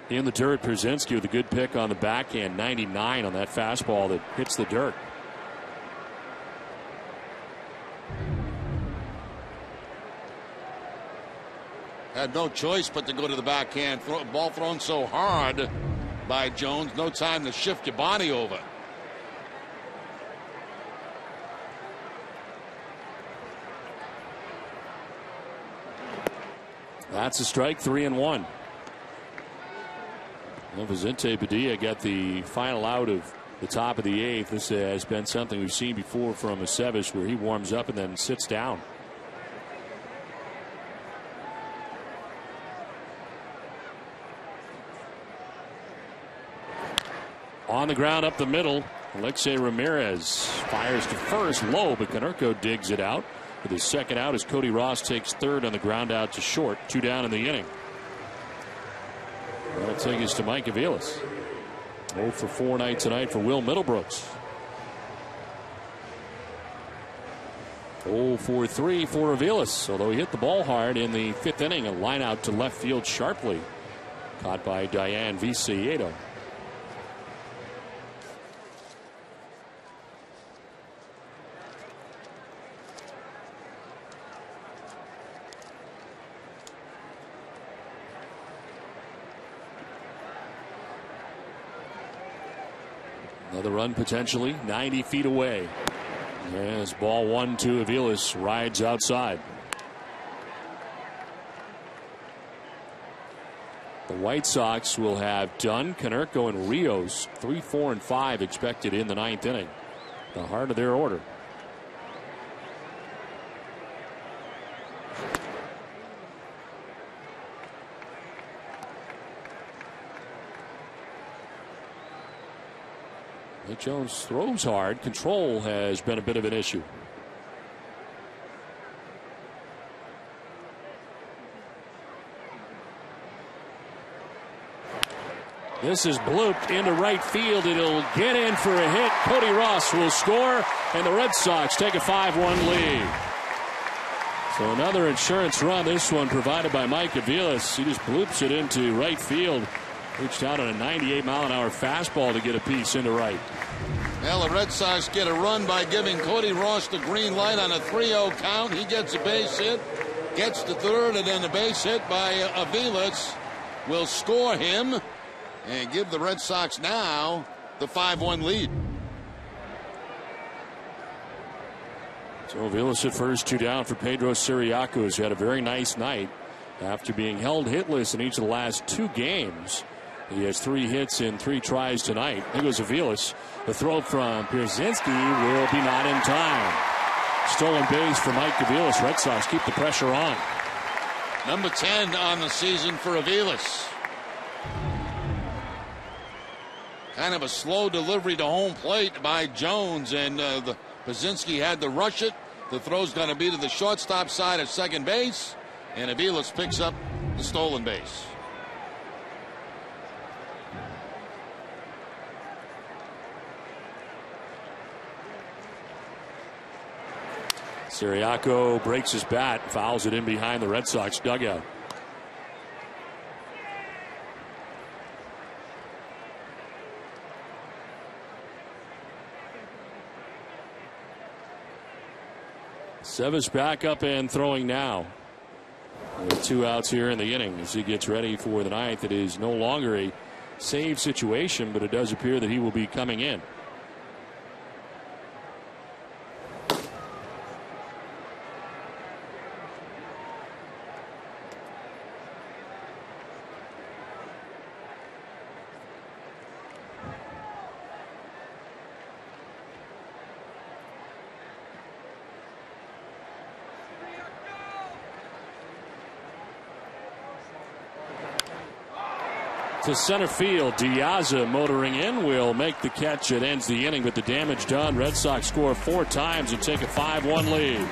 In the dirt, Pierzynski with a good pick on the backhand, 99 on that fastball that hits the dirt. Had no choice but to go to the backhand. Ball thrown so hard by Jones, no time to shift your body over. That's a strike, 3-1. Well, Vicente Padilla got the final out of the top of the 8th. This has been something we've seen before from Aceves, where he warms up and then sits down. On the ground up the middle, Alexei Ramirez fires to first, low, but Konerko digs it out. With his second out as Cody Ross takes third on the ground out to short. 2 down in the inning. That'll take us to Mike Aviles. 0 for 4 night tonight for Will Middlebrooks. 0 for 3 for Aviles, although he hit the ball hard in the 5th inning. A line out to left field sharply. Caught by Diane Viciedo. Another run potentially 90 feet away. As ball 1-2, Aviles rides outside. The White Sox will have Dunn, Konerko, and Rios 3, 4, and 5 expected in the 9th inning. The heart of their order. Nick Jones throws hard. Control has been a bit of an issue. This is blooped into right field. It'll get in for a hit. Cody Ross will score, and the Red Sox take a 5-1 lead. So another insurance run, this one provided by Mike Aviles. He just bloops it into right field. Reached out on a 98-mile-an-hour fastball to get a piece into right. Well, the Red Sox get a run by giving Cody Ross the green light on a 3-0 count. He gets a base hit, gets to third, and then the base hit by Aviles will score him and give the Red Sox now the 5-1 lead. So Aviles at first, 2 down for Pedro Siriaco, who's had a very nice night after being held hitless in each of the last 2 games. He has 3 hits in 3 tries tonight. Here goes Aviles. The throw from Pierzynski will be not in time. Stolen base for Mike Aviles. Red Sox keep the pressure on. Number 10 on the season for Aviles. Kind of a slow delivery to home plate by Jones, and the Pierzynski had to rush it. The throw's going to be to the shortstop side of second base, and Aviles picks up the stolen base. Siriaco breaks his bat, fouls it in behind the Red Sox dugout. Aceves back up and throwing now. With 2 outs here in the inning as he gets ready for the 9th. It is no longer a save situation, but it does appear that he will be coming in. to center field. Diaza motoring in will make the catch. It ends the inning, but the damage done. Red Sox score 4 times and take a 5-1 lead.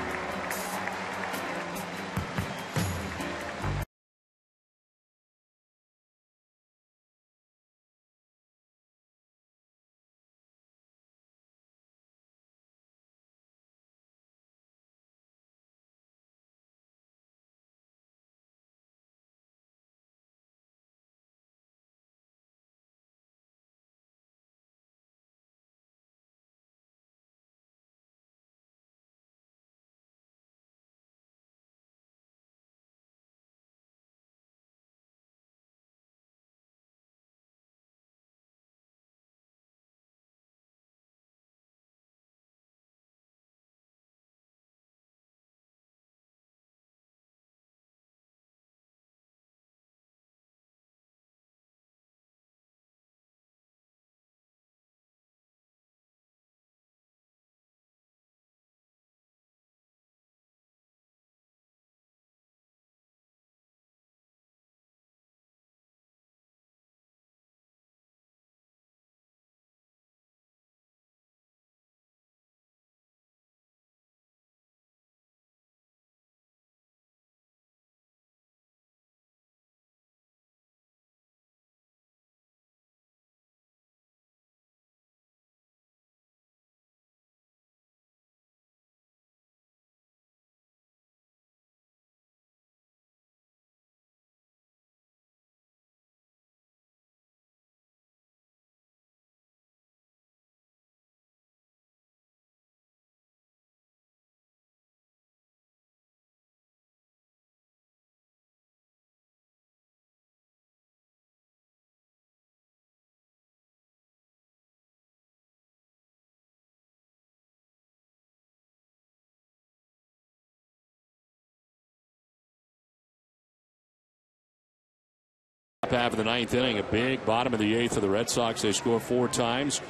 Half of the 9th inning, a big bottom of the 8th for the Red Sox. They score 4 times.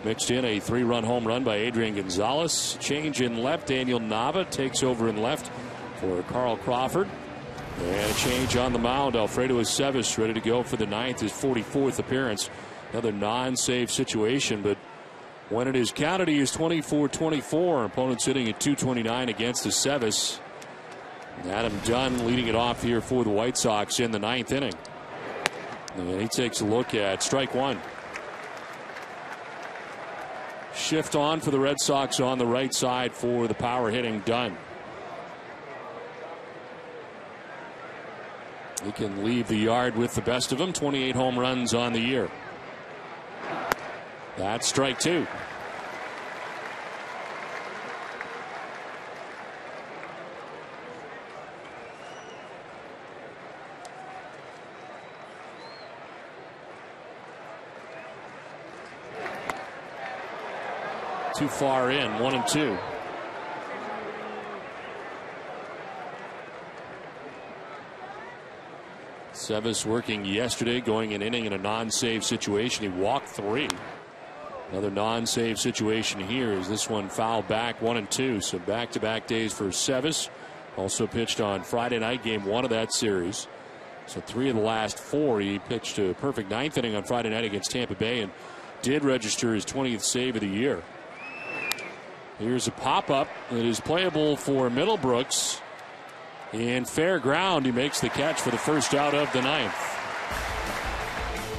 Mixed in a 3-run home run by Adrian Gonzalez. Change in left. Daniel Nava takes over in left for Carl Crawford. And a change on the mound. Alfredo Aceves ready to go for the 9th, his 44th appearance. Another non-save situation, but when it is counted, he is 24-24. Opponent sitting at 229 against Aceves. Adam Dunn leading it off here for the White Sox in the 9th inning. And he takes a look at strike one. Shift on for the Red Sox on the right side for the power hitting Dunn. He can leave the yard with the best of them. 28 home runs on the year. That's strike 2. Too far in, 1-2. Aceves working yesterday, going an inning in a non-save situation. He walked 3. Another non-save situation here is this one fouled back, 1-2. So back-to-back days for Aceves. Also pitched on Friday night, game 1 of that series. So 3 of the last 4. He pitched a perfect 9th inning on Friday night against Tampa Bay and did register his 20th save of the year. Here's a pop-up that is playable for Middlebrooks. In fair ground, he makes the catch for the first out of the 9th.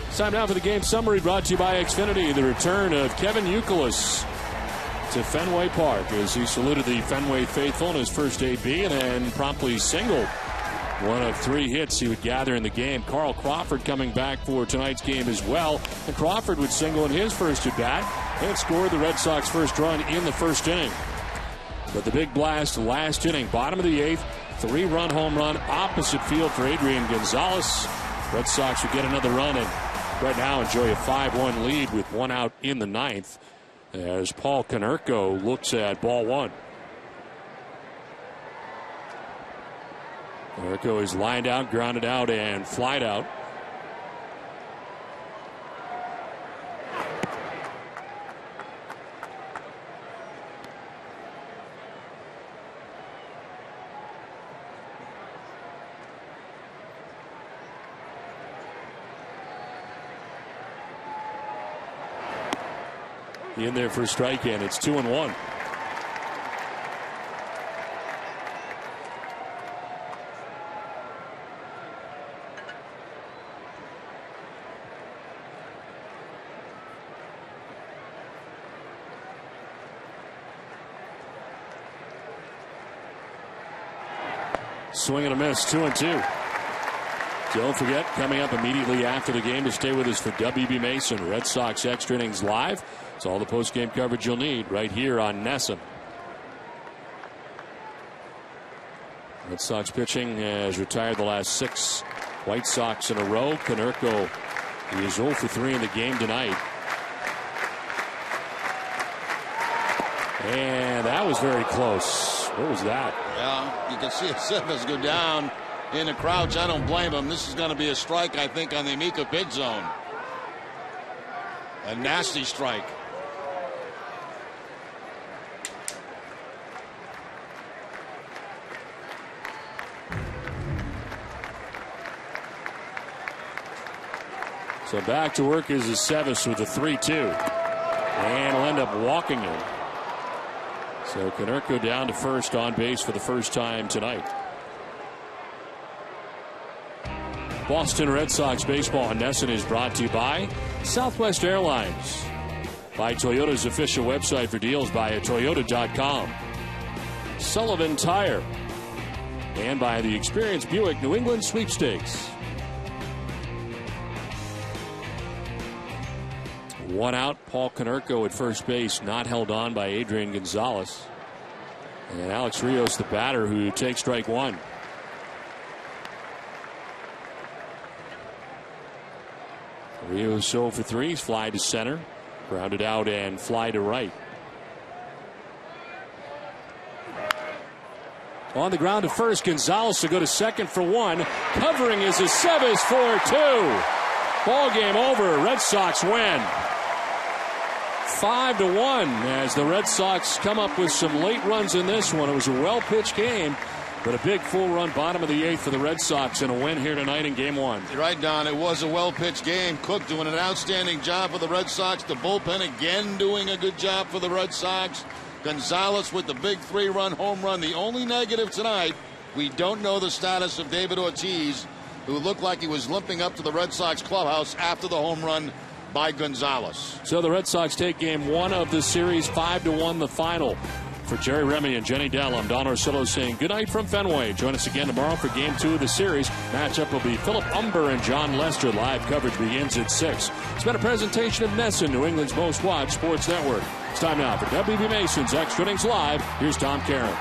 It's time now for the game summary brought to you by Xfinity. The return of Kevin Youkilis to Fenway Park as he saluted the Fenway faithful in his first AB and then promptly singled. One of 3 hits he would gather in the game. Carl Crawford coming back for tonight's game as well. And Crawford would single in his first at bat and scored the Red Sox first run in the first inning. But the big blast last inning, bottom of the 8th, 3-run home run opposite field for Adrian Gonzalez. Red Sox would get another run and right now enjoy a 5-1 lead with 1 out in the 9th as Paul Konerko looks at ball 1. Konerko is lined out, grounded out, and flied out. in there for a strike, and it's 2-1. Swing and a miss, 2-2. Don't forget, coming up immediately after the game to stay with us for WB Mason, Red Sox Extra Innings Live. It's all the post-game coverage you'll need right here on NESN. Red Sox pitching has retired the last 6 White Sox in a row. Konerko is 0 for 3 in the game tonight. And that was very close. What was that? Yeah, you can see Aceves go down in the crouch. I don't blame him. This is going to be a strike, I think, on the Amica pitch zone. A nasty strike. So back to work is Aceves with a 3-2. And will end up walking him. So Konerko down to first on base for the first time tonight. Boston Red Sox baseball on NESN is brought to you by Southwest Airlines, by Toyota's official website for deals by Toyota.com, Sullivan Tire, and by the Experience Buick New England Sweepstakes. 1 out, Paul Konerko at first base, not held on by Adrian Gonzalez. And Alex Rios, the batter, who takes strike 1. Rios 0 for 3, fly to center, grounded out and fly to right. On the ground to first, Gonzalez to go to second for 1. Covering is Aceves for 2. Ball game over. Red Sox win 5-1 as the Red Sox come up with some late runs in this one. It was a well-pitched game, but a big full run bottom of the 8th for the Red Sox and a win here tonight in Game 1. You're right, Don. It was a well-pitched game. Cook doing an outstanding job for the Red Sox. The bullpen again doing a good job for the Red Sox. Gonzalez with the big 3-run home run. The only negative tonight, we don't know the status of David Ortiz, who looked like he was limping up to the Red Sox clubhouse after the home run by Gonzalez. So the Red Sox take Game 1 of the series, 5-1 the final. For Jerry Remy and Jenny Dell, I'm Don Orsillo saying good night from Fenway. Join us again tomorrow for Game 2 of the series. Matchup will be Philip Umber and John Lester. Live coverage begins at 6. It's been a presentation of NESN, New England's most watched sports network. It's time now for WB Mason's Extra Innings Live. Here's Tom Caron.